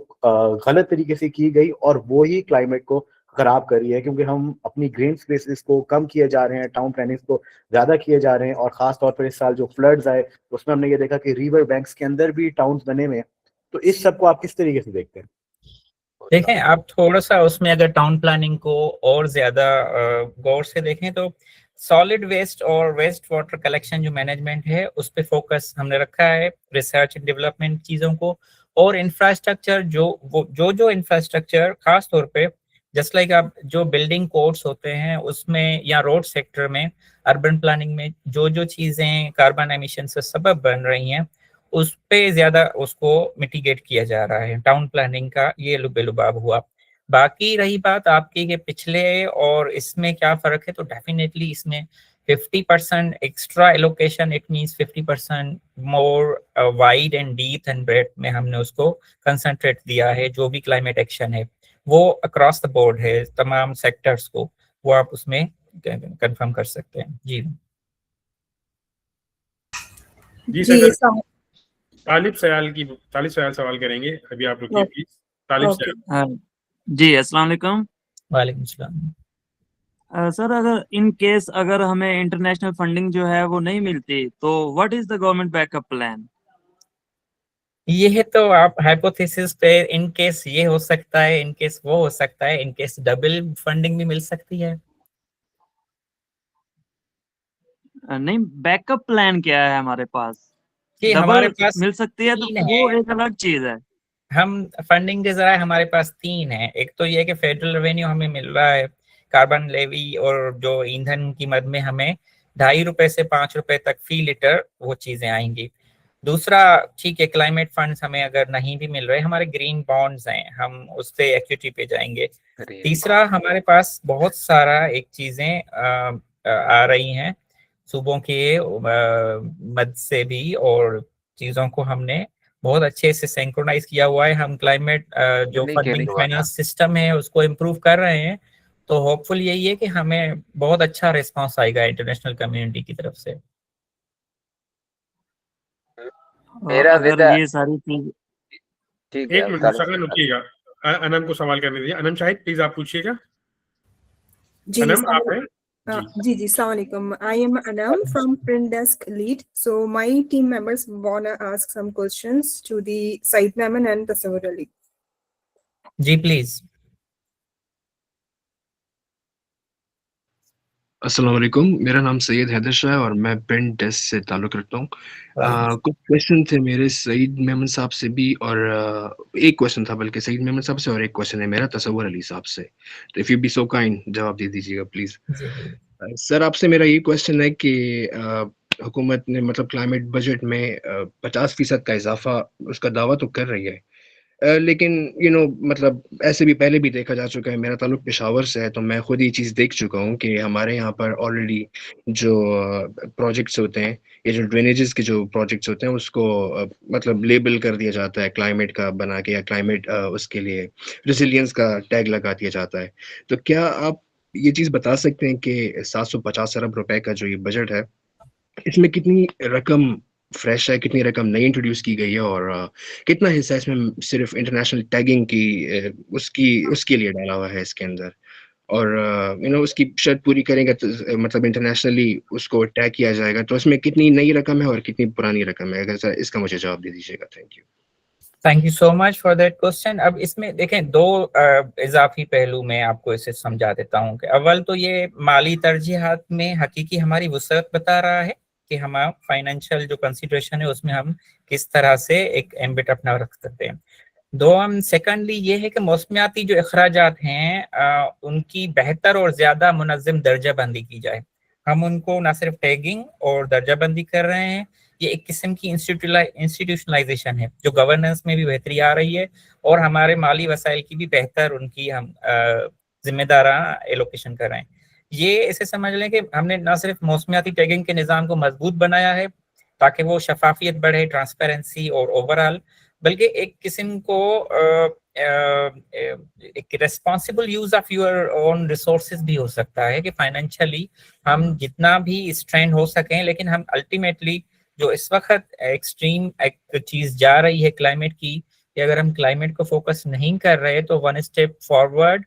गलत तरीके से की गई और वो ही क्लाइमेट को खराब कर रही है, क्योंकि हम अपनी ग्रीन स्पेसेस को कम किए जा रहे हैं, टाउन प्लानिंग को ज्यादा किए जा रहे हैं। और खास तौर पर इस साल जो फ्लड्स आए उसमें हमने ये देखा कि रिवर बैंक्स के अंदर भी टाउन्स बने हुए हैं। तो इस सब को आप किस तरीके से देखते हैं? देखें, आप थोड़ा सा उसमें अगर टाउन प्लानिंग को और ज्यादा गौर से देखें तो सॉलिड वेस्ट और वेस्ट वाटर कलेक्शन जो मैनेजमेंट है उस पे फोकस हमने रखा है, रिसर्च एंड डेवलपमेंट चीजों को, और इंफ्रास्ट्रक्चर जो इंफ्रास्ट्रक्चर खास तौर पे जस्ट लाइक आप जो बिल्डिंग कोड्स होते हैं उसमें या रोड सेक्टर में अर्बन प्लानिंग में जो चीजें कार्बन एमिशन से सबब बन रही हैं उस पे ज्यादा उसको मिटिगेट किया जा रहा है। टाउन प्लानिंग का ये लुबेलुबाब हुआ। बाकी रही बात आपकी के पिछले और इसमें क्या फर्क है, तो डेफिनेटली इसमें 50% extra allocation, it means 50% more wide and deep and bread में हमने उसको कंसंट्रेट दिया है। जो भी क्लाइमेट एक्शन है वो अक्रॉस द बोर्ड है, तमाम सेक्टर्स को, वो आप उसमें कंफर्म कर सकते हैं। जी जी सर। तालिब सयाल सवाल करेंगे। अभी आप रुकिए प्लीज। तालिब ओके। सयाल। जी अस्सलाम वालेकुम। वालेकुम सलाम। सर अगर इन केस अगर हमें इंटरनेशनल फंडिंग जो है वो नहीं मिलती तो what is the government backup plan? ये तो आप हाइपोथेसिस पे इन केस ये हो सकता है, इन केस वो हो सकता है, इन केस डबल फंडिंग भी मिल सकती है। नहीं, बैकअप प्लान क्या है हमारे पास? कि डबल हमारे पास मिल सकती है तो तीन वो है। एक अलग चीज है। हम फंडिंग के जराए हमारे पास तीन है। एक तो ये है कि फेडरल रेवेन्यू हमें मिल रहा है, कार्बन लेवी और जो ईंधन की मद में हमें 2.5 रुपए से 5 रुपए तक फी लीटर वो चीजें आएंगी। दूसरा, ठीक है, क्लाइमेट फंड्स हमें अगर नहीं भी मिल रहे, हमारे ग्रीन बॉन्ड्स हैं, हम उससे एक्विटी पे जाएंगे। तीसरा, हमारे पास बहुत सारा एक चीजें आ रही हैं सूबों के मद से भी, और चीजों को हमने बहुत अच्छे से सिंक्रोनाइज किया हुआ है। हम क्लाइमेट जो फंडिंग फाइनेंस सिस्टम है उसको इम्प्रूव कर रहे हैं। तो होपफुल यही है कि हमें बहुत अच्छा रिस्पांस आएगा इंटरनेशनल कम्युनिटी की तरफ से। मेरा अगर ये सारी चीज ठीक एक है। मिनट सगन रुकिएगा, अनम को सवाल करने दीजिए। अनम शाहिद प्लीज आप पूछिएगा। जी अनम आप हैं? जी अस्सलाम वालेकुम। I am Anam from Print Desk Lead. So my team members wanna ask some questions to the Said Maman and Tasawwur Ali. जी प्लीज। अस्सलाम वालेकुम, मेरा नाम सैयद हैदर शाह है और मैं प्रिंट डेस्क से ताल्लुक़ रखता हूँ। कुछ क्वेश्चन थे मेरे सईद मेमन साहब से भी, और एक क्वेश्चन था बल्कि सईद मेमन साहब से, और एक क्वेश्चन है मेरा तसव्वुर अली साहब से। तो if you be so kind जवाब दे दीजिएगा प्लीज़। सर आपसे मेरा ये क्वेश्चन है कि हुकूमत ने मतलब क्लाइमेट बजट में 50% का इज़ाफ़ा उसका दावा तो कर रही है, लेकिन मतलब ऐसे भी पहले भी देखा जा चुका है। मेरा ताल्लुक पेशावर से है तो मैं खुद ये चीज़ देख चुका हूँ कि हमारे यहाँ पर ऑलरेडी जो प्रोजेक्ट्स होते हैं, ये जो ड्रेनेजेस के जो प्रोजेक्ट्स होते हैं उसको मतलब लेबल कर दिया जाता है क्लाइमेट का बना के, या क्लाइमेट उसके लिए रेजिलियंस का टैग लगा दिया जाता है। तो क्या आप ये चीज़ बता सकते हैं कि 750 अरब रुपए का जो ये बजट है, इसमें कितनी रकम फ्रेश है, कितनी रकम नई इंट्रोड्यूस की गई है, और कितना हिस्सा इसमें सिर्फ इंटरनेशनल टैगिंग की उसके लिए डाला हुआ है इसके अंदर, और उसकी शर्त पूरी करेंगे तो मतलब इंटरनेशनली उसको टैग किया जाएगा, तो इसमें कितनी नई रकम है और कितनी पुरानी रकम है? अगर इसका मुझे जवाब दे दीजिएगा। Thank you so much for that question. अब इसमें देखें, दो इजाफी पहलू में आपको इसे समझा देता हूं कि अव्वल तो ये माली तरजीहात में हकीकी हमारी वसअत बता रहा है कि हम फाइनेंशियल जो कंसिडरेशन है उसमें हम किस तरह से एक एम्बिट अपना रख सकते हैं। दो, हम सेकेंडली ये है कि मौसमियाती जो अखराजात हैं उनकी बेहतर और ज्यादा मुनज़्ज़म दर्जा बंदी की जाए। हम उनको ना सिर्फ टैगिंग और दर्जा बंदी कर रहे हैं, ये एक किस्म की इंस्टीट्यूशनलाइजेशन है जो गवर्नेंस में भी बेहतरी आ रही है, और हमारे माली वसाइल की भी बेहतर उनकी हम जिम्मेदाराना एलोकेशन कर रहे हैं। ये इसे समझ लें कि हमने ना सिर्फ मौसमियाती टैगिंग के निज़ाम को मजबूत बनाया है ताकि वो शफाफियत बढ़े, ट्रांसपेरेंसी और ओवरऑल, बल्कि एक किस्म को एक responsible use of your own resources भी हो सकता है कि फाइनेंशियली हम जितना भी स्ट्रेन हो सकें, लेकिन हम अल्टीमेटली जो इस वक्त एक्सट्रीम एक चीज जा रही है क्लाइमेट की, कि अगर हम क्लाइमेट को फोकस नहीं कर रहे तो 1 स्टेप फॉरवर्ड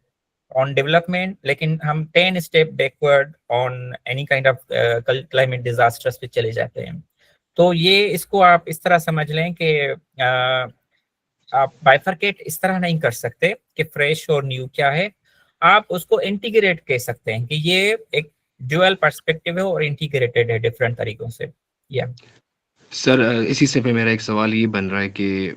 ऑन डेवलपमेंट, लेकिन हम 10 step backward on any kind of climate disasters पे चले जाते हैं। तो ये इसको आप इस तरह समझ लें कि आप बाइफरकेट इस तरह नहीं कर सकते कि फ्रेश और न्यू क्या है, आप उसको इंटीग्रेट कह सकते हैं कि ये एक ड्यूअल पर्सपेक्टिव है और इंटीग्रेटेड है डिफरेंट तरीकों से। या सर इसी से पे मेरा एक सवाल ये बन रहा है कि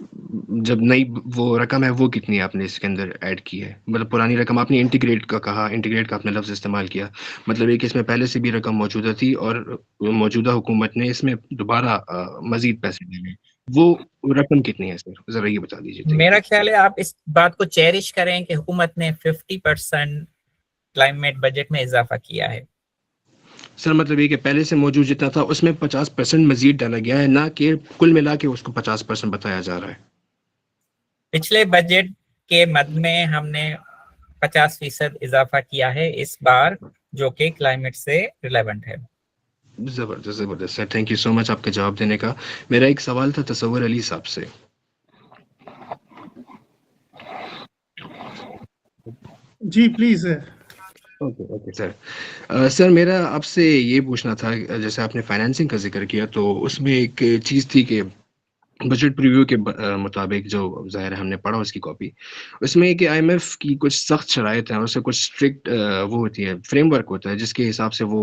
जब नई वो रकम है वो कितनी आपने इसके अंदर ऐड की है? मतलब पुरानी रकम आपने इंटीग्रेट का कहा, इंटीग्रेट का आपने लफ्ज़ इस्तेमाल किया, मतलब एक इसमें पहले से भी रकम मौजूदा थी और मौजूदा हुकूमत ने इसमें दोबारा मजीद पैसे डाले, वो रकम कितनी है सर? ज़रा ये बता दीजिए। मेरा ख्याल है आप इस बात को चेरिश करें कि हुकूमत ने 50% क्लाइमेट बजट में इजाफा किया है। सर मतलब ये कि पहले से मौजूद जितना था उसमें 50% मजीद डाला गया है, ना कि कुल मिला के उसको 50% बताया जा रहा है। पिछले बजट के मद में हमने 50% इजाफा किया है इस बार, जो कि क्लाइमेट से रिलेवेंट है। जबरदस्त जबरदस्त sir, thank you so much आपके जवाब देने का। मेरा एक सवाल था तसव्वुर अली साहब से। जी please. Okay okay sir. Sir मेरा आपसे ये पूछना था, जैसे आपने फाइनेंसिंग का जिक्र किया तो उसमें एक चीज़ थी कि बजट प्रीव्यू के मुताबिक, जो ज़ाहिर है हमने पढ़ा उसकी कॉपी, उसमें कि आईएमएफ की कुछ सख्त शराइत हैं और उससे कुछ स्ट्रिक्ट वो होती है, फ्रेमवर्क होता है जिसके हिसाब से वो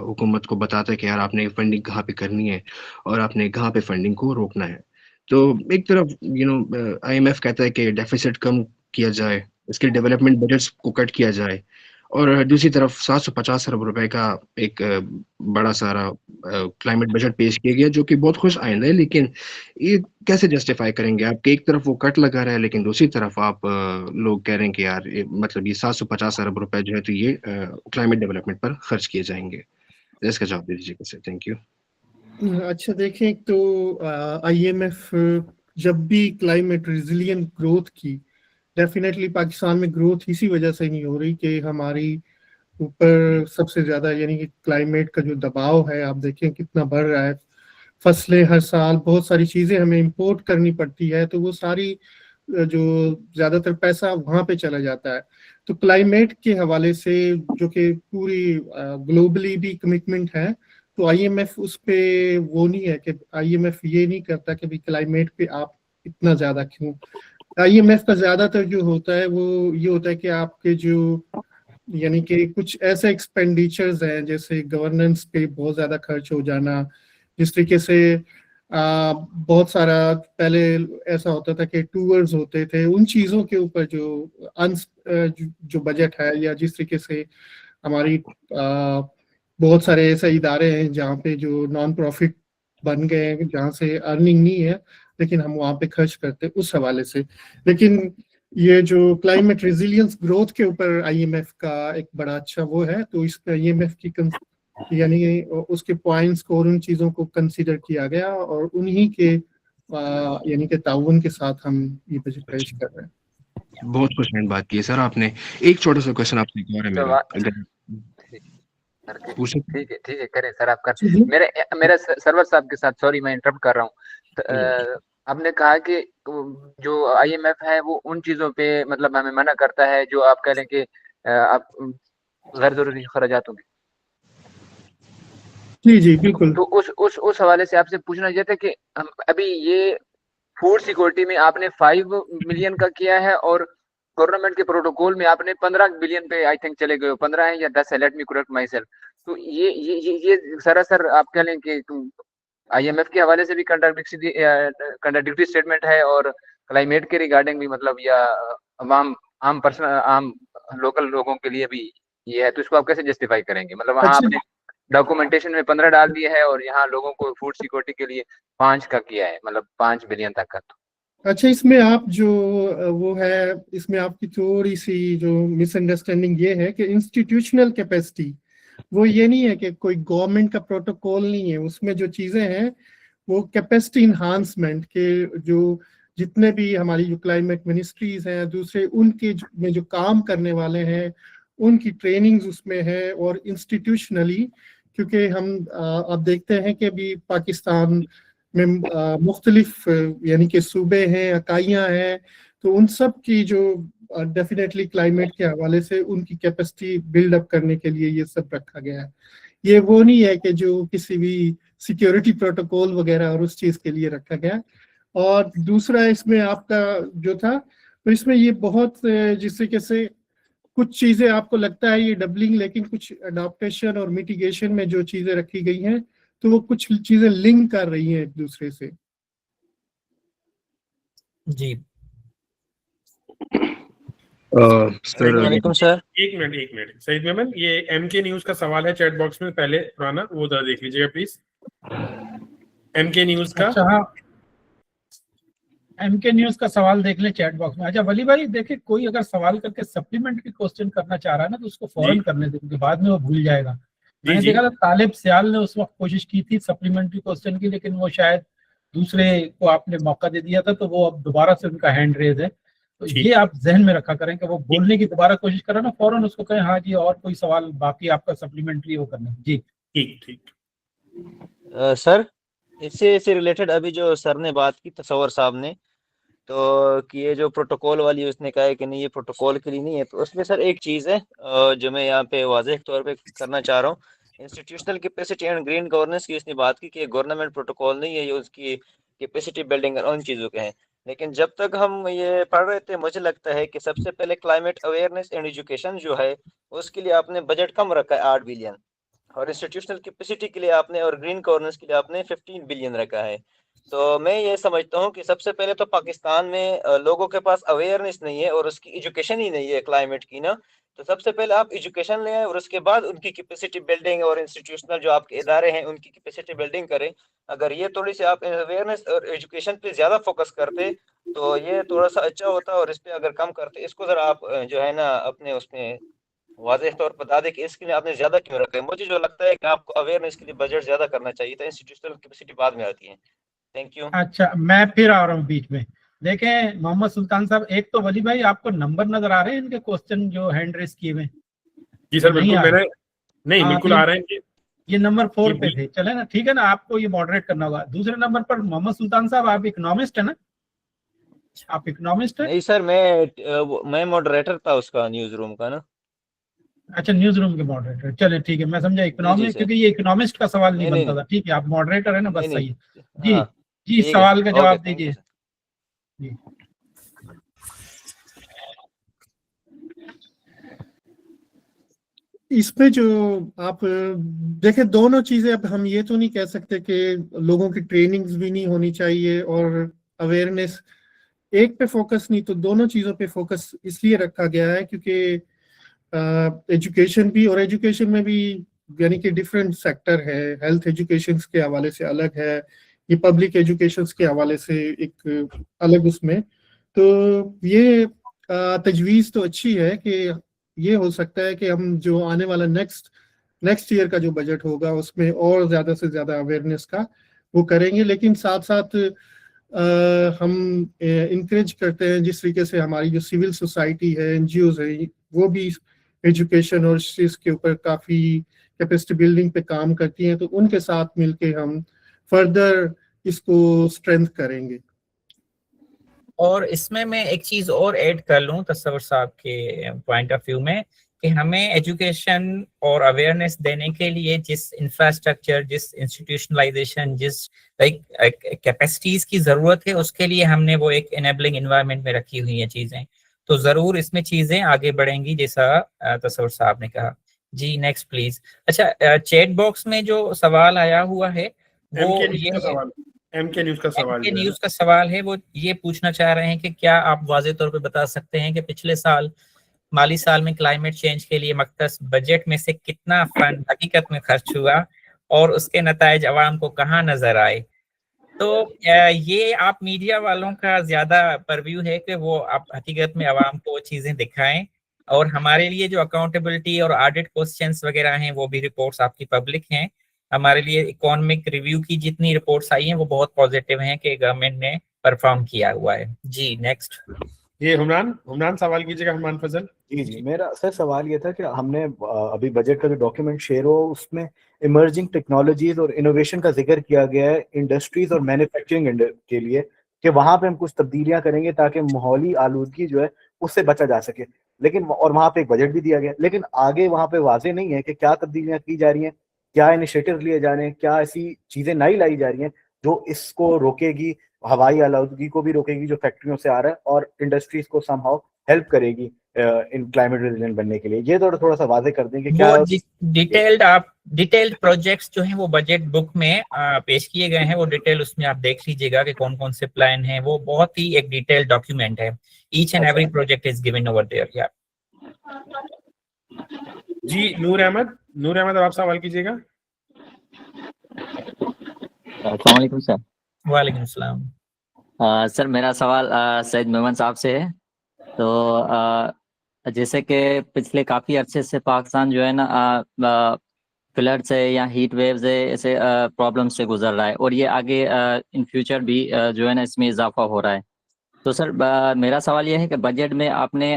हुकूमत को बताता है कि यार आपने फंडिंग कहाँ पे करनी है और आपने कहाँ पे फंडिंग को रोकना है। तो एक तरफ आईएमएफ कहता है कि डेफिसिट कम किया जाए, इसके डेवलपमेंट बजट्स को कट किया जाए, और दूसरी तरफ 750 अरब रुपए का एक बड़ा सारा क्लाइमेट बजट पेश किया गया जो कि बहुत खुश आइंदा है। लेकिन ये कैसे जस्टिफाई करेंगे आप कि एक तरफ वो कट लगा रहा है लेकिन दूसरी तरफ आप लोग कह रहे हैं कि यार मतलब ये 750 अरब रुपए जो है तो ये क्लाइमेट डेवलपमेंट पर खर्च किए जाएंगे। इसका जवाब दे दीजिएगा सर, थैंक यू। अच्छा देखें तो आईएमएफ जब भी क्लाइमेट रिजिलियंट ग्रोथ की, डेफिनेटली पाकिस्तान में ग्रोथ इसी वजह से नहीं हो रही कि हमारी ऊपर सबसे ज्यादा यानी कि क्लाइमेट का जो दबाव है आप देखें कितना बढ़ रहा है। फसलें हर साल, बहुत सारी चीजें हमें इंपोर्ट करनी पड़ती है, तो वो सारी जो ज्यादातर पैसा वहां पे चला जाता है। तो क्लाइमेट के हवाले से जो कि पूरी ग्लोबली भी कमिटमेंट है, तो आईएमएफ उस पे वो नहीं है कि आईएमएफ ये नहीं करता कि भाई क्लाइमेट पे आप इतना ज्यादा क्यों। आईएमएफ का ज्यादातर जो होता है वो ये होता है कि आपके जो यानी कि कुछ ऐसे एक्सपेंडिचर्स हैं जैसे गवर्नेंस पे बहुत ज्यादा खर्च हो जाना, जिस तरीके से बहुत सारा पहले ऐसा होता था कि टूर्स होते थे, उन चीजों के ऊपर जो बजट है, या जिस तरीके से हमारी बहुत सारे ऐसे इदारे हैं जहाँ पे जो नॉन प्रॉफिट बन गए हैं, जहाँ से अर्निंग नहीं है लेकिन हम वहाँ पे खर्च करते हैं, उस हवाले से। लेकिन ये जो क्लाइमेट रेजिलियंस ग्रोथ के ऊपर आईएमएफ का एक बड़ा अच्छा वो है, तो इस पे आईएमएफ की यानी उसके पॉइंट्स को और उन चीजों को कंसीडर किया गया और उन्हीं के यानी कि ताउन के साथ हम ये बजट पेश कर रहे हैं। बहुत खुश बात की है सर आपने। एक छोटा सा क्वेश्चन आपसे और है मेरा, अगर ठीक है करें सर आप कर। मेरा सरवर साहब के साथ, सॉरी मैं इंटरप्ट कर रहा हूँ। आपने कहा कि जो आईएमएफ है वो उन चीजों पे मतलब हमें मना करता है जो आप कह रहे हैं कि आप गैर जरूरी खर्चातों में। जी बिल्कुल। तो उस हवाले से आपसे पूछना चाहते कि हम अभी ये फूड सिक्योरिटी में आपने 5 मिलियन का किया है और गवर्नमेंट के प्रोटोकॉल में आपने 15 बिलियन पे आई थिंक चले गए हो, 15 है या 10 है, let me correct my self. तो ये सरासर आप कह लें कि आईएमएफ के हवाले से भी कंट्राडिक्टरी स्टेटमेंट है और क्लाइमेट के रिगार्डिंग भी, मतलब या आम लोकल लोगों के लिए भी ये है, तो इसको आप कैसे जस्टिफाई करेंगे? मतलब वहाँ आपने डॉक्यूमेंटेशन में 15 डाल दिया है और यहाँ लोगों को फूड सिक्योरिटी के लिए 5 का किया है, मतलब 5 बिलियन तक का। तो अच्छा, इसमें आप जो वो है, इसमें आपकी थोड़ी सी जो मिसअंडरस्टैंडिंग ये है कि इंस्टीट्यूशनल कैपेसिटी वो ये नहीं है कि कोई गवर्नमेंट का प्रोटोकॉल नहीं है, उसमें जो चीजें हैं वो कैपेसिटी इन्हांसमेंट के जो जितने भी हमारी जो क्लाइमेट मिनिस्ट्रीज हैं दूसरे उनके में जो काम करने वाले हैं उनकी ट्रेनिंग्स उसमें है। और इंस्टीट्यूशनली क्योंकि हम आप देखते हैं कि अभी पाकिस्तान में मुख्तलिफ यानी कि सूबे हैं, इकाइयाँ हैं, तो उन सब की जो डेफिनेटली क्लाइमेट के हवाले से उनकी कैपेसिटी बिल्डअप करने के लिए ये सब रखा गया है। ये वो नहीं है कि जो किसी भी सिक्योरिटी प्रोटोकॉल वगैरह और उस चीज के लिए रखा गया। और दूसरा इसमें आपका जो था, तो इसमें ये बहुत जिस तरीके से कुछ चीजें आपको लगता है ये डबलिंग, लेकिन कुछ अडॉप्टेशन और मिटिगेशन में जो चीजें रखी गई हैं तो वो कुछ चीजें लिंक कर रही हैं एक दूसरे से। जी सर एक मिनट सईद मेमन, ये एमके न्यूज का सवाल है चैट बॉक्स में, पहले पुराना वो देख लीजिएगा प्लीज। एमके न्यूज का। अच्छा हाँ, एमके न्यूज का सवाल देख ले चैट बॉक्स में। अच्छा वली भाई देखे, कोई अगर सवाल करके सप्लीमेंट्री क्वेश्चन करना चाह रहा है ना तो उसको फौरन करने दे, क्योंकि बाद में वो भूल जाएगा। मैंने देखा था तालिब सियाल ने उस वक्त कोशिश की थी सप्लीमेंट्री क्वेश्चन की, लेकिन वो शायद दूसरे को आपने मौका दे दिया था, तो वो अब दोबारा से उनका हैंड रेज है। तो ये आप जहन में रखा करें कि वो बोलने की दोबारा कोशिश करें ना, फौरन उसको कहें हाँ जी और कोई सवाल बाकी आपका सप्लीमेंट्री वो करना। जी ठीक। सर, इससे रिलेटेड अभी जो सर ने बात की तसव्वुर साहब ने, तो कि ये जो प्रोटोकॉल वाली उसने कहा है कि नहीं ये प्रोटोकॉल के लिए नहीं है, तो उसमें सर एक चीज़ है जो मैं यहाँ पे वाज़ेह तौर पे करना चाह रहा हूँ। Institutional capacity and green governance की उसने बात की कि गवर्नमेंट प्रोटोकॉल नहीं है, ये उसकी कैपेसिटी बिल्डिंग और उन चीज़ों के हैं। लेकिन जब तक हम ये पढ़ रहे थे मुझे लगता है कि सबसे पहले क्लाइमेट अवेयरनेस एंड एजुकेशन जो है उसके लिए आपने बजट कम रखा है 8 बिलियन, और इंस्टीट्यूशनल कैपेसिटी के लिए आपने और ग्रीन गवर्नेंस के लिए आपने 15 बिलियन रखा है। तो मैं ये समझता हूँ कि सबसे पहले तो पाकिस्तान में लोगों के पास अवेयरनेस नहीं है और उसकी एजुकेशन ही नहीं है क्लाइमेट की ना। तो सबसे पहले आप एजुकेशन लें और उसके बाद उनकी कैपेसिटी बिल्डिंग और इंस्टीट्यूशनल जो आपके इदारे हैं उनकी कैपेसिटी बिल्डिंग करें। अगर ये थोड़ी सी आप अवेयरनेस और एजुकेशन पे ज़्यादा फोकस करते तो ये थोड़ा सा अच्छा होता, और इस पे अगर कम करते इसको ज़रा आप जो है ना अपने उसमें वाज़ेह तौर पर बता दें कि इसके लिए आपने ज़्यादा क्यों रखा है। मुझे जो लगता है कि आपको अवेयरनेस के लिए बजट ज़्यादा करना चाहिए था, इंस्टीट्यूशनल कैपेसिटी बाद में आती है। Thank you. अच्छा, मैं फिर आ रहा हूँ बीच में। देखें मोहम्मद सुल्तान साहब, एक तो वली भाई आपको नंबर नजर आ रहे हैं इनके क्वेश्चन जो हैंड रेस किए हुए? जी सर, नहीं बिल्कुल आ रहे? मैंने नहीं हाँ, बिल्कुल आ रहे हैं ये नंबर 4 जी, पे थे, चले ना, ठीक है ना, आपको ये मॉडरेट करना होगा। दूसरे नंबर पर मोहम्मद सुल्तान साहब, आप इकोनॉमिस्ट है ना? आप इकोनॉमिस्ट है? नहीं सर, मैं मॉडरेटर था उसका, न्यूज रूम का ना। अच्छा, न्यूज रूम के मॉडरेटर, चले ठीक है, मैं समझा जी इकोनॉमिक, सर। क्योंकि ये इकोनॉमिस्ट का सवाल नहीं नहीं नहीं बनता नहीं था। ठीक है, आप मॉडरेटर है ना, नहीं बस सही नहीं। है। जी हाँ जी, ठीक है सवाल सर, का ओके जवाब थैंक यू दीजिए सर। जी। इसमें जो आप देखें, दोनों चीजें, अब हम ये तो नहीं कह सकते कि लोगों की ट्रेनिंग्स भी नहीं होनी चाहिए और अवेयरनेस, एक पे फोकस नहीं, तो दोनों चीजों पे फोकस इसलिए रखा गया है क्योंकि एजुकेशन भी, और एजुकेशन में भी यानी कि डिफरेंट सेक्टर है। हेल्थ एजुकेशन के हवाले से अलग है, ये पब्लिक एजुकेशन के हवाले से एक अलग उसमें। तो ये तजवीज़ तो अच्छी है कि ये हो सकता है कि हम जो आने वाला नेक्स्ट ईयर का जो बजट होगा उसमें और ज्यादा से ज्यादा अवेयरनेस का वो करेंगे। लेकिन साथ साथ हम इंकरेज करते हैं जिस तरीके से हमारी जो सिविल सोसाइटी है, एनजीओज है, वो भी एजुकेशन और इस चीज के ऊपर काफी कैपेसिटी बिल्डिंग पे काम करती हैं, तो उनके साथ मिलके हम फर्दर इसको स्ट्रेंथ करेंगे। और इसमें मैं एक चीज और ऐड कर लूं तस्वर साहब के पॉइंट ऑफ व्यू में, कि हमें एजुकेशन और अवेयरनेस देने के लिए जिस इंफ्रास्ट्रक्चर, जिस इंस्टीट्यूशनलाइजेशन, जिस कैपेसिटीज की जरूरत है, उसके लिए हमने वो एक एनेबलिंग एनवायरनमेंट में रखी हुई है चीजें। तो जरूर इसमें चीजें आगे बढ़ेंगी जैसा तस्वर साहब ने कहा। जी नेक्स्ट प्लीज। अच्छा, चैट बॉक्स में जो सवाल आया हुआ है वो ये एमके न्यूज का सवाल एमके न्यूज का सवाल है। वो ये पूछना चाह रहे हैं कि क्या आप वाज़ेह तौर पे बता सकते हैं कि पिछले साल माली साल में क्लाइमेट चेंज के लिए मख्तस बजट में से कितना फंड हकीकत में खर्च हुआ और उसके नतायज अवाम को कहाँ नजर आए। तो ये आप मीडिया वालों का ज्यादा परव्यू है कि वो आप हकीकत में अवाम को चीजें दिखाएं, और हमारे लिए जो अकाउंटेबिलिटी और ऑडिट क्वेश्चंस वगैरह हैं वो भी रिपोर्ट्स आपकी पब्लिक हैं। हमारे लिए इकोनॉमिक रिव्यू की जितनी रिपोर्ट्स आई हैं वो बहुत पॉजिटिव हैं कि गवर्नमेंट ने परफॉर्म किया हुआ है। जी नेक्स्ट। ये हुमरान सवाल कीजिएगा, हुमरान फजल। जी, मेरा सर सवाल ये था कि हमने अभी बजट का जो डॉक्यूमेंट शेयर हो उसमें इमर्जिंग टेक्नोलॉजीज और इनोवेशन का जिक्र किया गया है इंडस्ट्रीज और मैन्युफैक्चरिंग के लिए, कि वहां पे हम कुछ तब्दीलियां करेंगे ताकि माहौली आलूदगी जो है उससे बचा जा सके। लेकिन और वहां पे एक बजट भी दिया गया, लेकिन आगे वहां पे वाजे नहीं है कि क्या तब्दीलियां की जा रही हैं, क्या इनिशिएटिव लिए जा रहे हैं, क्या ऐसी चीजें नई लाई जा रही हैं जो इसको रोकेगी, हवाई आलूदगी को भी रोकेगी जो फैक्ट्रियों से आ रहा है, और इंडस्ट्रीज को समहाउ हेल्प करेगी इन क्लाइमेट रेजिलिएंट बनने के लिए। ये थोड़ा सा वाजे कर दें कि क्या डिटेल्ड प्रोजेक्ट्स जो हैं वो बजट बुक में पेश किए गए हैं। वो डिटेल उसमें आप देख लीजिएगा कि कौन कौन से प्लान हैं। वो बहुत ही एक डिटेल्ड डॉक्यूमेंट है। Each and every project is given over there. या जी नूर अहमद आप सवाल कीजिएगा। अस्सलाम वालेकुम सर। वालेकुम सलाम। सर मेरा सवाल सैयद मेमन साहब से है। तो जैसे कि पिछले काफ़ी अरसे से पाकिस्तान जो है ना फ्लड से या हीट वेव से ऐसे प्रॉब्लम से गुजर रहा है, और ये आगे इन फ्यूचर भी जो है ना इसमें इजाफा हो रहा है। तो सर मेरा सवाल ये है कि बजट में आपने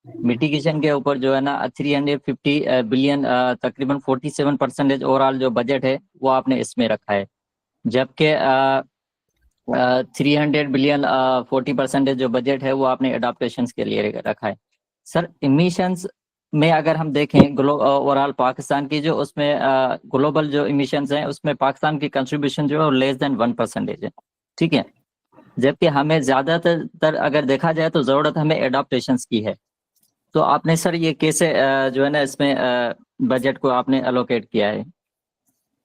मिटिगेशन के ऊपर जो है ना 350 बिलियन तकरीबन 47% ओवरऑल जो बजट है वो आपने इसमें रखा है, जबकि 300 बिलियन 40% जो बजट है वो आपने एडाप्टेशन के लिए रखा है। सर इमिशंस में अगर हम देखें ओवरऑल पाकिस्तान की जो उसमें ग्लोबल जो इमिशंस हैं उसमें पाकिस्तान की कंट्रीब्यूशन जो है लेस देन 1% है, ठीक है, जबकि हमें ज्यादातर अगर देखा जाए तो जरूरत हमें एडाप्टेशन की है। तो आपने सर ये कैसे जो है ना इसमें बजट को आपने एलोकेट किया है?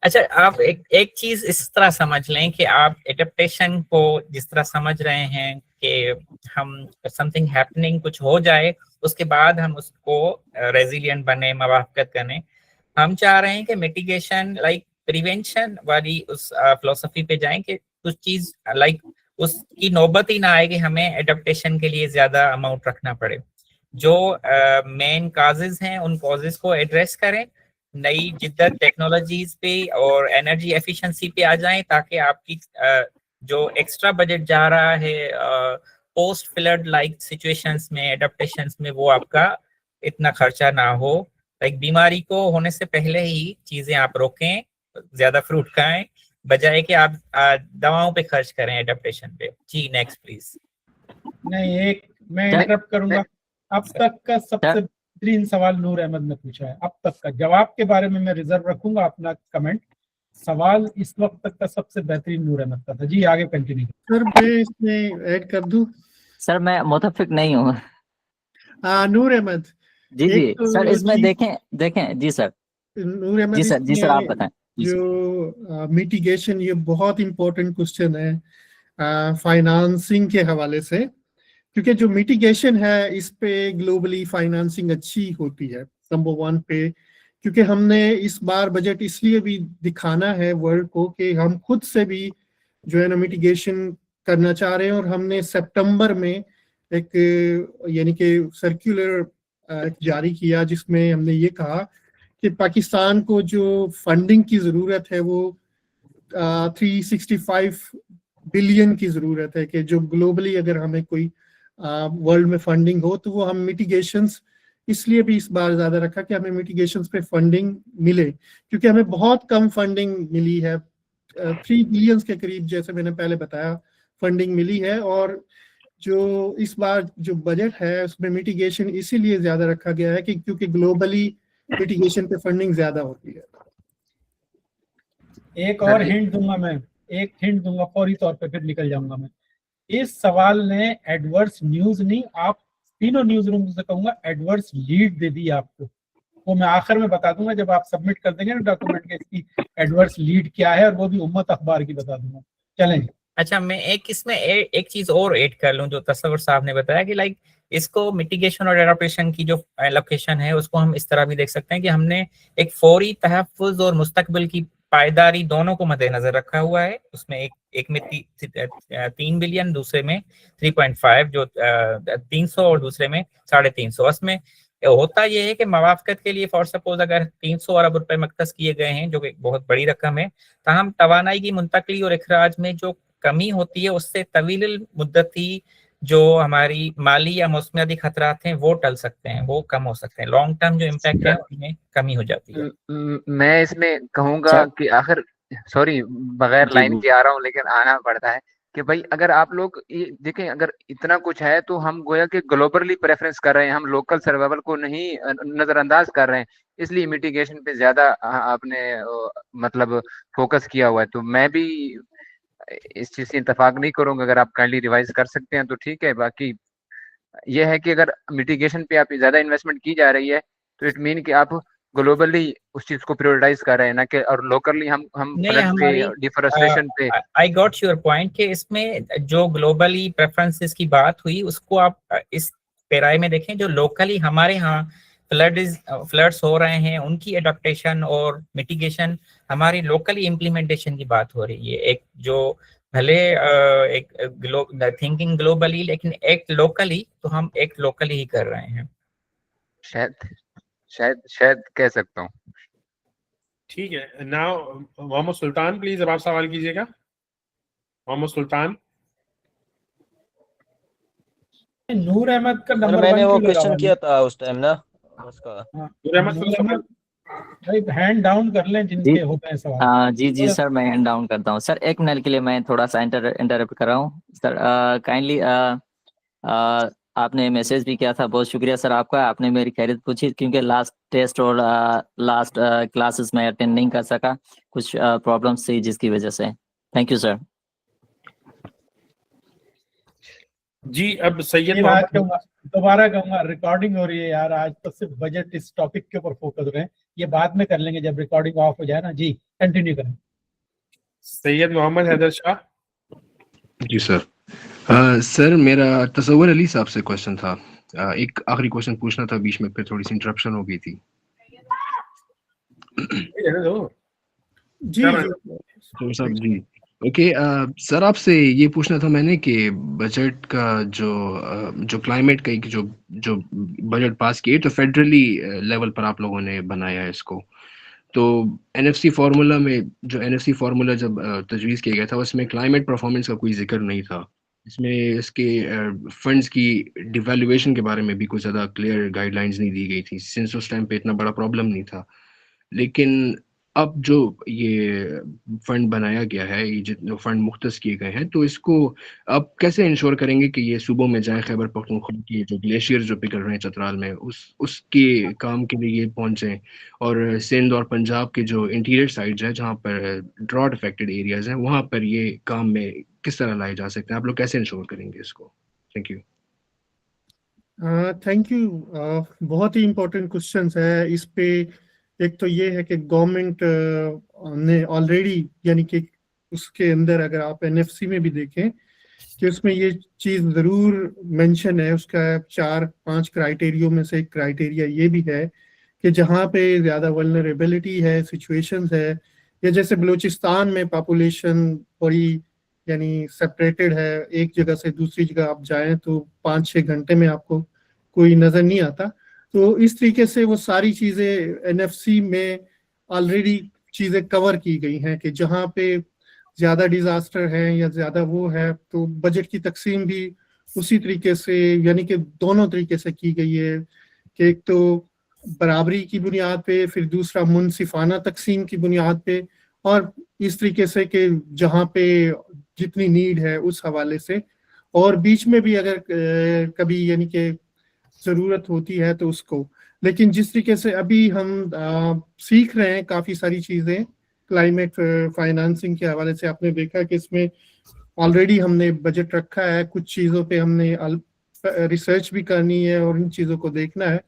अच्छा, आप एक चीज इस तरह समझ लें कि आप एडेप्टेशन को जिस तरह समझ रहे हैं कि हम समथिंग हैपनिंग कुछ हो जाए उसके बाद हम उसको रेजिलिएंट बने, मवाफकत करें। हम चाह रहे हैं कि मिटिगेशन लाइक प्रिवेंशन वाली उस फिलोसफी पे जाएं कि कुछ चीज लाइक उसकी नौबत ही ना आए कि हमें एडेप्टेशन के लिए ज्यादा अमाउंट रखना पड़े। जो मेन काजेज हैं उन कॉजेज को एड्रेस करें, नई जिद्दत टेक्नोलॉजीज पे और एनर्जी एफिशिएंसी पे आ जाएं, ताकि आपकी जो एक्स्ट्रा बजट जा रहा है पोस्ट फ्लड लाइक सिचुएशंस में, एडेप्टेशंस में, वो आपका इतना खर्चा ना हो। लाइक बीमारी को होने से पहले ही चीजें आप रोकें, ज्यादा फ्रूट खाएं, बजाय कि आप दवाओं पे खर्च करें एडेप्टेशन पे। जी नेक्स्ट प्लीज। नहीं, एक मैं इंटरप्ट करूंगा। अब तक का सबसे बेहतरीन सवाल नूर अहमद ने पूछा है, अब तक का। जवाब के बारे में मैं रिजर्व रखूंगा अपना कमेंट। सवाल इस वक्त तक का सबसे बेहतरीन नूर अहमद का था। जी आगे कंटिन्यू। सर मैं इसमें ऐड कर दूं? सर मैं मुतफिक नहीं हूँ। नूर अहमद जी तो सर इसमें देखें जी सर। नूर अहमद जी सर आप बताएं। जो मिटिगेशन, ये बहुत इंपॉर्टेंट क्वेश्चन है फाइनेंसिंग के हवाले से, क्योंकि जो मिटिगेशन है इस पे ग्लोबली फाइनेंसिंग अच्छी होती है नंबर 1 पे, क्योंकि हमने इस बार बजट इसलिए भी दिखाना है वर्ल्ड को कि हम खुद से भी जो है ना मिटिगेशन करना चाह रहे हैं। और हमने सितंबर में एक यानी कि सर्कुलर जारी किया जिसमें हमने ये कहा कि पाकिस्तान को जो फंडिंग की ज़रूरत है वो 365 बिलियन की ज़रूरत है, कि जो ग्लोबली अगर हमें कोई वर्ल्ड में फंडिंग हो तो वो हम मिटिगेशंस इसलिए भी इस बार ज़्यादा रखा कि हमें मिटिगेशंस पे फंडिंग मिले, क्योंकि हमें बहुत कम फंडिंग मिली है। 3 बिलियन के करीब, जैसे मैंने पहले बताया, फंडिंग मिली है। और जो इस बार जो बजट है उसमें मिटिगेशन इसीलिए ज़्यादा रखा गया है कि क्योंकि ग्लोबली मिटिगेशन पे फंडिंग ज़्यादा होती है। एक और हिंट दूंगा मैं, एक हिंट दूंगा फौरी तौर पे, फिर निकल जाऊंगा मैं। इस सवाल ने एडवर्स न्यूज नहीं, आप तीनों न्यूज रूम से कहूंगा एडवर्स लीड दे दी आपको। वो मैं आखिर में बता दूंगा जब आप सबमिट कर देंगे ना डॉक्यूमेंट के, इसकी एडवर्स लीड क्या है, और वो भी उम्मत अखबार की बता दूंगा। चलें। अच्छा, मैं इसमें एक चीज और ऐड कर लूं जो तसव्वुर साहब ने बताया कि लाइक इसको मिटिगेशन और एडाप्टेशन की जो एलोकेशन है उसको हम इस तरह भी देख सकते हैं कि हमने एक फौरी तहफ़्फ़ुज़ और मुस्तकबिल की पायदारी दोनों को मद्देनजर रखा हुआ है। उसमें एक में 3 बिलियन, दूसरे में 3.5, जो 300, और दूसरे में 350। उसमें होता यह है कि मवाफ़कत के लिए फॉर सपोज अगर 300 अरब रुपए मख्तस किए गए हैं, जो कि बहुत बड़ी रकम है, ताहम तवानाई की मुंतकली और इखराज में जो कमी होती है उससे तवील मुद्दती जो हमारी माली या मौसमियाती खतरात हैं वो टल सकते हैं, वो कम हो सकते हैं। लॉन्ग टर्म जो इम्पैक्ट है उनमें कमी हो जाती है। मैं इसमें कहूंगा कि आखिर, सॉरी बगैर लाइन के आ रहा हूँ लेकिन आना पड़ता है कि भाई अगर आप लोग ये देखें, अगर इतना कुछ है तो हम गोया कि ग्लोबली प्रेफरेंस कर रहे हैं, हम लोकल सर्वाइवल को नहीं नजरअंदाज कर रहे हैं, इसलिए मिटिगेशन पे ज्यादा आपने मतलब फोकस किया हुआ है। तो मैं भी इस चीज से इत्तेफाक नहीं करूंगा। अगर आप काइंडली रिवाइज कर सकते हैं तो ठीक है। बाकी यह है कि अगर मिटिगेशन पे आप ज्यादा इन्वेस्टमेंट की जा रही है तो इट मीन कि आप ग्लोबली उस चीज को प्रायोरिटाइज कर रहे हैं ना, कि और लोकली हम फ्लड पे, डिफोरेस्टेशन पे। आई गॉट योर पॉइंट कि इसमें जो ग्लोबली प्रेफरेंसेस की बात हुई उसको आप इस पैराए में देखें। जो लोकली हमारे यहाँ फ्लड्स हो रहे हैं उनकी एडाप्टेशन और मिटिगेशन हमारी लोकली इम्प्लीमेंटेशन की बात हो रही है। एक जो भले एक थिंकिंग ग्लोबली लेकिन एक लोकली, तो हम एक लोकली ही कर रहे हैं। शायद कह सकता हूँ। ठीक है। नाउ मोहम्मद सुल्तान प्लीज, अब आप सवाल कीजिएगा। मोहम्मद सुल्तान। नूर अहमद का सर नंबर मैंने 1 वो क्यों लगा क्वेश्चन हुआ किया था उस टाइम ना उसका। हाँ, नूर अहमद नूर सवाल अहमद भाई हैंड डाउन कर लें जी जिनके होते हैं सवाल। जी सर, मैं हैंड डाउन करता हूँ सर। 1 मिनट के लिए मैं थोड़ा सा इंटरप्ट कर रहा हूँ सर। काइंडली आपने मैसेज भी किया था, बहुत शुक्रिया सर आपका। आपने मेरी खैरियत पूछी, क्योंकि लास्ट टेस्ट और लास्ट क्लासेस में अटेंड नहीं कर सका, कुछ प्रॉब्लम्स थी जिसकी वजह से। Thank you sir. जी अब सैयद फिर आज मोहम्मद कहूंगा, दोबारा कहूंगा, रिकॉर्डिंग हो रही है यार, आज तो सिर्फ बजट इस टॉपिक के ऊपर फोकस रहे, ये बाद में कर लेंगे जब रिकॉर्डिंग ऑफ हो जाए ना। जी कंटिन्यू करें। सैयद मोहम्मद हैदर शाह। जी सर। सर मेरा तसव्वुर अली साहब से क्वेश्चन था। एक आखिरी क्वेश्चन पूछना था, बीच में फिर थोड़ी सी इंटरप्शन हो गई थी। जी तो साहब जी ओके। सर आपसे ये पूछना था मैंने कि बजट का जो क्लाइमेट का जो बजट पास किए, तो फेडरली लेवल पर आप लोगों ने बनाया है इसको। तो एनएफसी फार्मूला में, जो एनएफसी फार्मूला जब तजवीज़ किया गया था, उसमें क्लाइमेट परफॉर्मेंस का कोई जिक्र नहीं था। इसमें इसके फंड्स की डिवैल्यूएशन के बारे में भी कुछ ज़्यादा क्लियर गाइडलाइंस नहीं दी गई थी, सिंस उस टाइम पे इतना बड़ा प्रॉब्लम नहीं था। लेकिन अब जो ये फंड बनाया गया है, ये जितने फंड मुख्तस किए गए हैं, तो इसको अब कैसे इंश्योर करेंगे कि ये सूबों में जाए, खैबर पख्तूनख्वा की जो ग्लेशियर जो पिघल रहे हैं चतराल में, उसके काम के लिए ये पहुंचे, और सिंध और पंजाब के जो इंटीरियर साइड्स हैं जहाँ पर ड्रॉट अफेक्टेड एरियाज हैं, वहाँ पर ये काम में किस तरह लाए जा सकते हैं? आप लोग कैसे इंश्योर करेंगे इसको? Thank you. Thank you. बहुत ही इम्पोर्टेंट क्वेश्चंस है इस पे। एक तो ये है कि गवर्नमेंट ने ऑलरेडी, यानी कि उसके अंदर अगर आप एनएफसी में भी देखें कि उसमें ये चीज जरूर मेंशन है, उसका 4-5 क्राइटेरियो में से एक क्राइटेरिया ये भी है कि जहाँ पे ज्यादा वल्नरेबिलिटी है, सिचुएशंस है, या जैसे बलूचिस्तान में पॉपुलेशन बड़ी यानी सेपरेटेड है, एक जगह से दूसरी जगह आप जाएं तो 5-6 घंटे में आपको कोई नजर नहीं आता। तो इस तरीके से वो सारी चीजें एनएफसी में ऑलरेडी चीजें कवर की गई हैं कि जहाँ पे ज्यादा डिजास्टर है या ज्यादा वो है, तो बजट की तकसीम भी उसी तरीके से, यानी कि दोनों तरीके से की गई है कि एक तो बराबरी की बुनियाद पे, फिर दूसरा मुनसिफाना तकसीम की बुनियाद पे, और इस तरीके से कि जहाँ पे जितनी नीड है उस हवाले से, और बीच में भी अगर कभी यानी कि जरूरत होती है तो उसको। लेकिन जिस तरीके से अभी हम सीख रहे हैं काफी सारी चीजें क्लाइमेट फाइनेंसिंग के हवाले से, आपने देखा कि इसमें ऑलरेडी हमने बजट रखा है, कुछ चीजों पे हमने रिसर्च भी करनी है और इन चीजों को देखना है।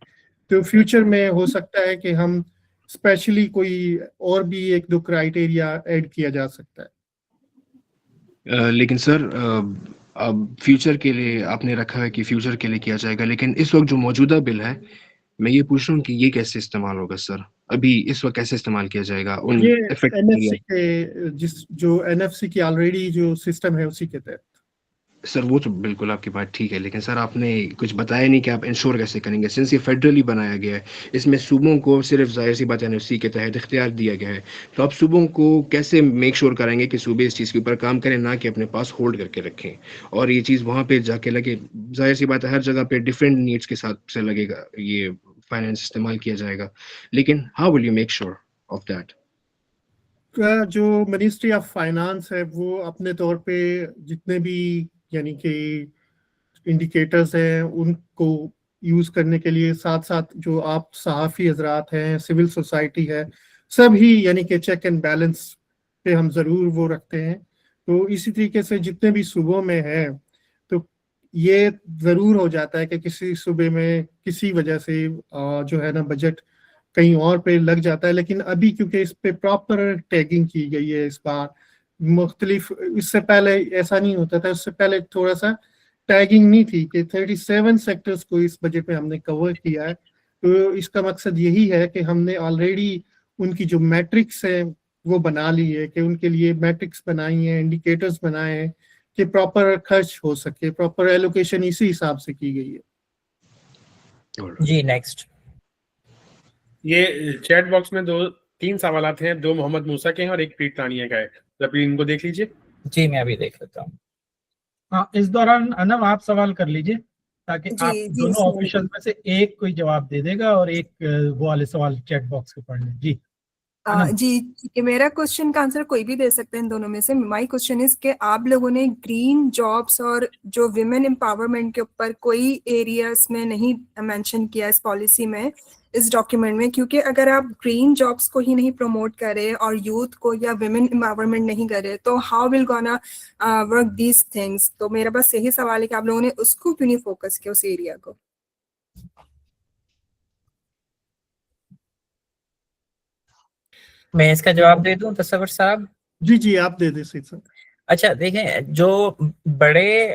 तो फ्यूचर में हो सकता है कि हम स्पेशली कोई और भी 1-2 क्राइटेरिया ऐड किया जा सकता है। लेकिन सर अब फ्यूचर के लिए आपने रखा है कि फ्यूचर के लिए किया जाएगा, लेकिन इस वक्त जो मौजूदा बिल है, मैं ये पूछ रहा हूँ कि ये कैसे इस्तेमाल होगा सर? अभी इस वक्त कैसे इस्तेमाल किया जाएगा उन ये इफेक्ट एनएफसी के जो एनएफसी की ऑलरेडी जो सिस्टम है उसी के तहत। सर वो तो बिल्कुल आपकी बात ठीक है, लेकिन सर आपने कुछ बताया नहीं कि आप इंश्योर कैसे करेंगे, सिंस ये फेडरली बनाया गया है, इसमें सूबों को सिर्फ जाहिर सी बात एनएफसी के तहत इख्तियार दिया गया है, तो आप सूबों को कैसे मेक श्योर करेंगे कि सूबे इस चीज़ के ऊपर काम करें, ना कि अपने पास होल्ड करके रखें, और ये चीज़ वहाँ पे जाके लगे? जाहिर सी बात है हर जगह पे डिफरेंट नीड्स के साथ से लगेगा ये फाइनेंस इस्तेमाल किया जाएगा, लेकिन how will you make sure of that? जो मिनिस्ट्री ऑफ फाइनेंस है वो अपने तौर पे जितने भी यानी कि इंडिकेटर्स हैं उनको यूज करने के लिए, साथ साथ जो आप सहाफ़ी हजरात हैं, सिविल सोसाइटी है, सब ही यानी कि चेक एंड बैलेंस पे हम जरूर वो रखते हैं। तो इसी तरीके से जितने भी सूबों में है, तो ये जरूर हो जाता है कि किसी सूबे में किसी वजह से जो है ना बजट कहीं और पे लग जाता है। लेकिन अभी क्योंकि इस पे प्रॉपर टैगिंग की गई है इस बार मुख्तलिफ, इससे पहले ऐसा नहीं होता था, उससे पहले थोड़ा सा टैगिंग नहीं थी कि 37 सेक्टर्स को इस बजट में हमने कवर किया है। तो इसका मकसद यही है कि हमने ऑलरेडी उनकी जो मैट्रिक्स है वो बना ली है, कि उनके लिए मैट्रिक्स बनाई है, इंडिकेटर्स बनाए हैं कि प्रॉपर खर्च हो सके, प्रॉपर एलोकेशन इसी हिसाब से की गई है। जी नेक्स्ट। ये चैट बॉक्स में 2-3 सवाल आते हैं, 2 मोहम्मद मूसा के हैं और एक प्रीत तानिया का है, प्लीज इनको देख लीजिए। जी मैं अभी देख लेता हूँ। हाँ, इस दौरान अनम आप सवाल कर लीजिए। ताकि जी, आप जी, दोनों सर। ऑफिशियल में से एक कोई जवाब दे देगा और एक वो वाले सवाल चैट बॉक्स के पढ़ लें। जी अनंत। जी ठीक है, मेरा क्वेश्चन का आंसर कोई भी दे सकते हैं इन दोनों में से। माय क्वेश्चन इज कि आप लोगों ने ग्रीन जॉब्स और जो विमेन एम्पावरमेंट के ऊपर कोई एरियाज में नहीं मेंशन किया इस पॉलिसी में, इस डॉक्यूमेंट में, क्योंकि अगर आप ग्रीन जॉब्स को ही नहीं प्रमोट करें और यूथ को या विमेन एम्पावरमेंट नहीं करें तो how will gonna work these things. तो मेरा बस यही सवाल है कि आप लोगों ने उसको क्यों नहीं फोकस किया, उस एरिया को। मैं इसका जवाब दे दूं तसव्वुर साहब? जी जी, आप दे दे सर। अच्छा देखें, जो बड़े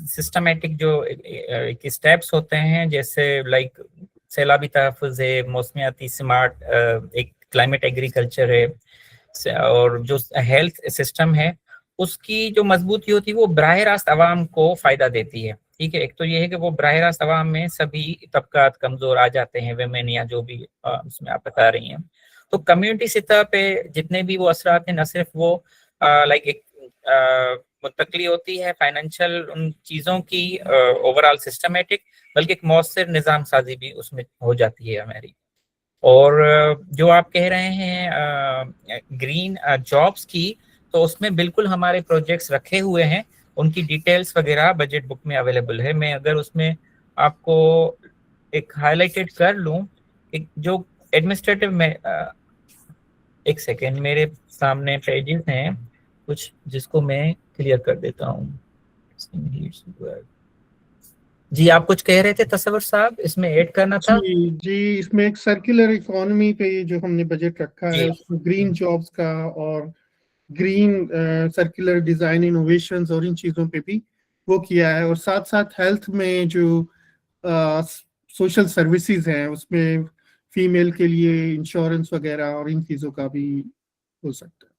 सिस्टमेटिक जो स्टेप्स होते हैं, जैसे लाइक सैलाबी तहफ़्फ़ुज़ है, मौसमियाती स्मार्ट एक क्लाइमेट एग्रीकल्चर है, और जो हेल्थ सिस्टम है उसकी जो मजबूती होती है वो बराह रास्त आवाम को फायदा देती है। ठीक है, एक तो ये है कि वो बराह रास्त आवाम में सभी तबकात कमजोर आ जाते हैं, वेमेन या जो भी उसमें आप बता रही हैं। तो कम्युनिटी सतह पे जितने भी वो असरात हैं, न सिर्फ वो लाइक एक मुंतकली होती है फाइनेंशियल उन चीज़ों की ओवरऑल सिस्टमेटिक, बल्कि एक मौसर निज़ाम साजी भी उसमें हो जाती है हमारी। और जो आप कह रहे हैं ग्रीन जॉब्स की, तो उसमें बिल्कुल हमारे प्रोजेक्ट्स रखे हुए हैं, उनकी डिटेल्स वगैरह बजट बुक में अवेलेबल है। मैं अगर उसमें आपको एक हाईलाइटेड कर लूँ, एक जो एडमिनिस्ट्रेटिव में एक सेकेंड, मेरे सामने पेजेस हैं कुछ जिसको मैं क्लियर कर देता हूँ। जी आप कुछ कह रहे थे तसव्वुर साहब, इसमें ऐड करना था? जी जी, इसमें एक सर्कुलर इकोनॉमी पे जो हमने बजट रखा है, उसमें ग्रीन जॉब्स का और ग्रीन सर्कुलर डिजाइन इनोवेशंस और इन चीज़ों पे भी वो किया है। और साथ साथ हेल्थ में जो सोशल सर्विसेज हैं उसमें फीमेल के लिए इंश्योरेंस वगैरह और इन चीज़ों का भी हो सकता है।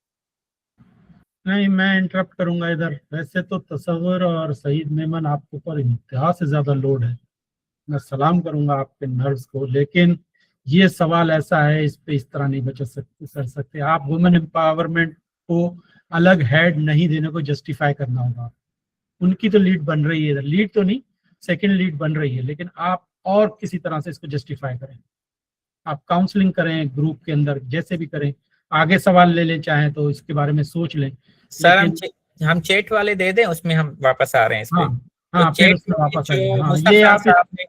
नहीं, मैं इंटरप्ट करूंगा इधर। वैसे तो तसव्वुर और सईद मेमन आपके ऊपर इंतहा से ज्यादा लोड है, मैं सलाम करूंगा आपके नर्व्स को, लेकिन ये सवाल ऐसा है, इस पे इस तरह नहीं कर सकते आप। वुमेन एम्पावरमेंट को अलग हेड नहीं देने को जस्टिफाई करना होगा। उनकी तो लीड बन रही है, लीड तो नहीं, सेकंड लीड बन रही है, लेकिन आप और किसी तरह से इसको जस्टिफाई करें। आप काउंसलिंग करें ग्रुप के अंदर, जैसे भी करें, आगे सवाल ले लें चाहें तो इसके बारे में सोच लें। सर लेकिन हम चैट वाले दे दें, उसमें हम वापस आ रहे हैं इस पे। हाँ, तो फिर चैट उसमें वापस आइए। जो हाँ, मुस्तफा ये आप साहब ने,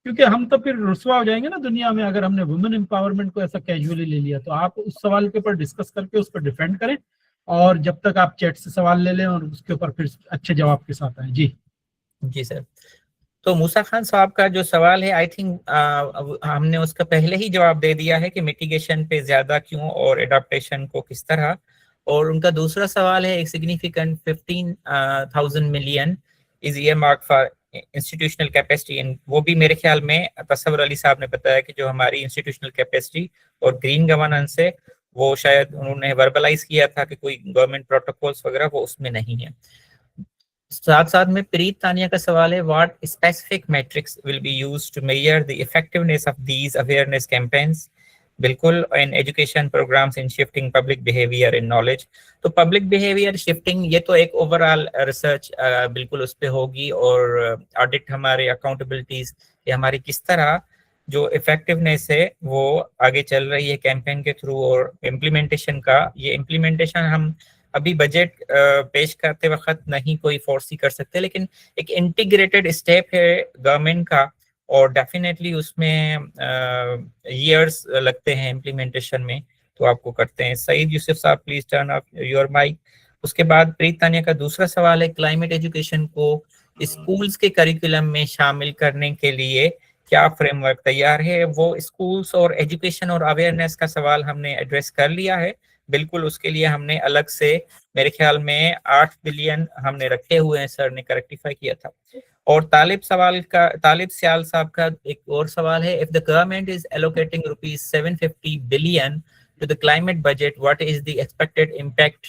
क्योंकि हम तो फिर रुस्वा हो जाएंगे ना दुनिया में अगर हमने वुमेन एम्पावरमेंट को ऐसा कैजुअली ले लिया। तो आप उस सवाल के ऊपर डिस्कस करके उस पर डिफेंड करें, और जब तक आप चैट से सवाल ले लें और उसके ऊपर फिर अच्छे जवाब के साथ आए। जी सर। तो मूसा खान साहब का जो सवाल है, आई थिंक हमने उसका पहले ही जवाब दे दिया है कि मिटिगेशन पे ज्यादा क्यों और एडाप्टेशन को किस तरह। और उनका दूसरा सवाल है, एक significant 15,000 million is earmark for institutional capacity, and वो भी मेरे ख्याल में तसव्वुर अली साहब ने बताया कि जो हमारी इंस्टीट्यूशनल कैपेसिटी और ग्रीन गवर्नेंस है, वो शायद उन्होंने वर्बलाइज किया था कि कोई गवर्नमेंट प्रोटोकॉल्स वगैरह वो उसमें नहीं है। साथ साथ में प्रीत तानिया का सवाल है, what specific metrics will be used to measure the effectiveness of these awareness campaigns. बिल्कुल, in education programmes in shifting public behaviour in knowledge. तो पब्लिक बिहेवियर शिफ्टिंग, ये तो एक ओवरऑल रिसर्च बिल्कुल उस पर होगी, और ऑडिट हमारे अकाउंटेबिलिटीज ये हमारी किस तरह जो इफेक्टिवनेस है वो आगे चल रही है कैंपेन के थ्रू, और इम्प्लीमेंटेशन का, ये इम्प्लीमेंटेशन हम अभी बजट पेश करते वक्त नहीं कोई फोर्सी कर सकते, लेकिन एक इंटीग्रेटेड स्टेप है गवर्नमेंट का, और डेफिनेटली उसमें ईयर्स लगते हैं इम्प्लीमेंटेशन में, तो आपको करते हैं। सईद यूसुफ साहब, please turn off your mic. उसके बाद प्रीत तानिया का दूसरा सवाल है, क्लाइमेट एजुकेशन को स्कूल्स के करिकुलम में शामिल करने के लिए क्या फ्रेमवर्क तैयार है। वो स्कूल्स और एजुकेशन और अवेयरनेस का सवाल हमने एड्रेस कर लिया है, बिल्कुल उसके लिए हमने अलग से मेरे ख्याल में 8 बिलियन हमने रखे हुए हैं, सर ने करेक्टिफाई किया था। और तालिब सियाल साहब का एक और सवाल है, if the government is allocating ₹750 billion to the climate budget, what is the expected impact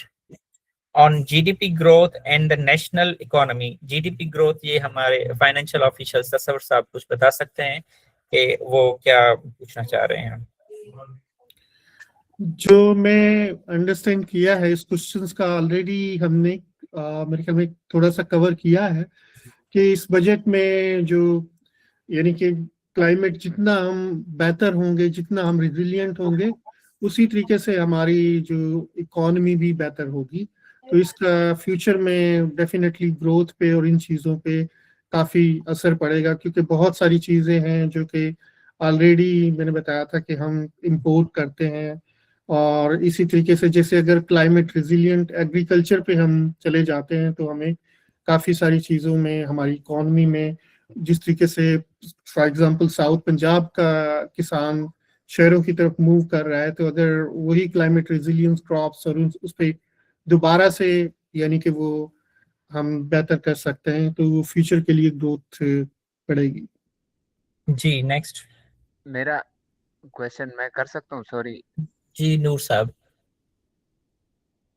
on GDP growth and the national economy. GDP growth, ये हमारे फाइनेंशियल ऑफिशियल्स तसव्वुर साहब कुछ बता सकते हैं कि वो क्या पूछना चाह रहे हैं। जो मैं अंडरस्टैंड किया है इस क्वेश्चंस का, ऑलरेडी हमने मेरे ख्याल में थोड़ा सा कवर किया है कि इस बजट में जो यानी कि क्लाइमेट जितना हम बेहतर होंगे, जितना हम रिजिलियंट होंगे, उसी तरीके से हमारी जो इकोनॉमी भी बेहतर होगी। तो इसका फ्यूचर में डेफिनेटली ग्रोथ पे और इन चीज़ों पे काफ़ी असर पड़ेगा, क्योंकि बहुत सारी चीज़ें हैं जो कि ऑलरेडी मैंने बताया था कि हम इंपोर्ट करते हैं। और इसी तरीके से जैसे अगर क्लाइमेट रिजिलियंट एग्रीकल्चर पे हम चले जाते हैं तो हमें काफ़ी सारी चीज़ों में, हमारी इकोनॉमी में, जिस तरीके से फॉर एग्जांपल साउथ पंजाब का किसान शहरों की तरफ मूव कर रहा है, तो अगर वही क्लाइमेट रेजिलियंस क्रॉप्स और उस पे दोबारा से यानी कि वो हम बेहतर कर सकते हैं, तो वो फ्यूचर के लिए ग्रोथ बढ़ेगी। जी नेक्स्ट। मेरा क्वेश्चन मैं कर सकता हूँ? सॉरी जी नूर साहब।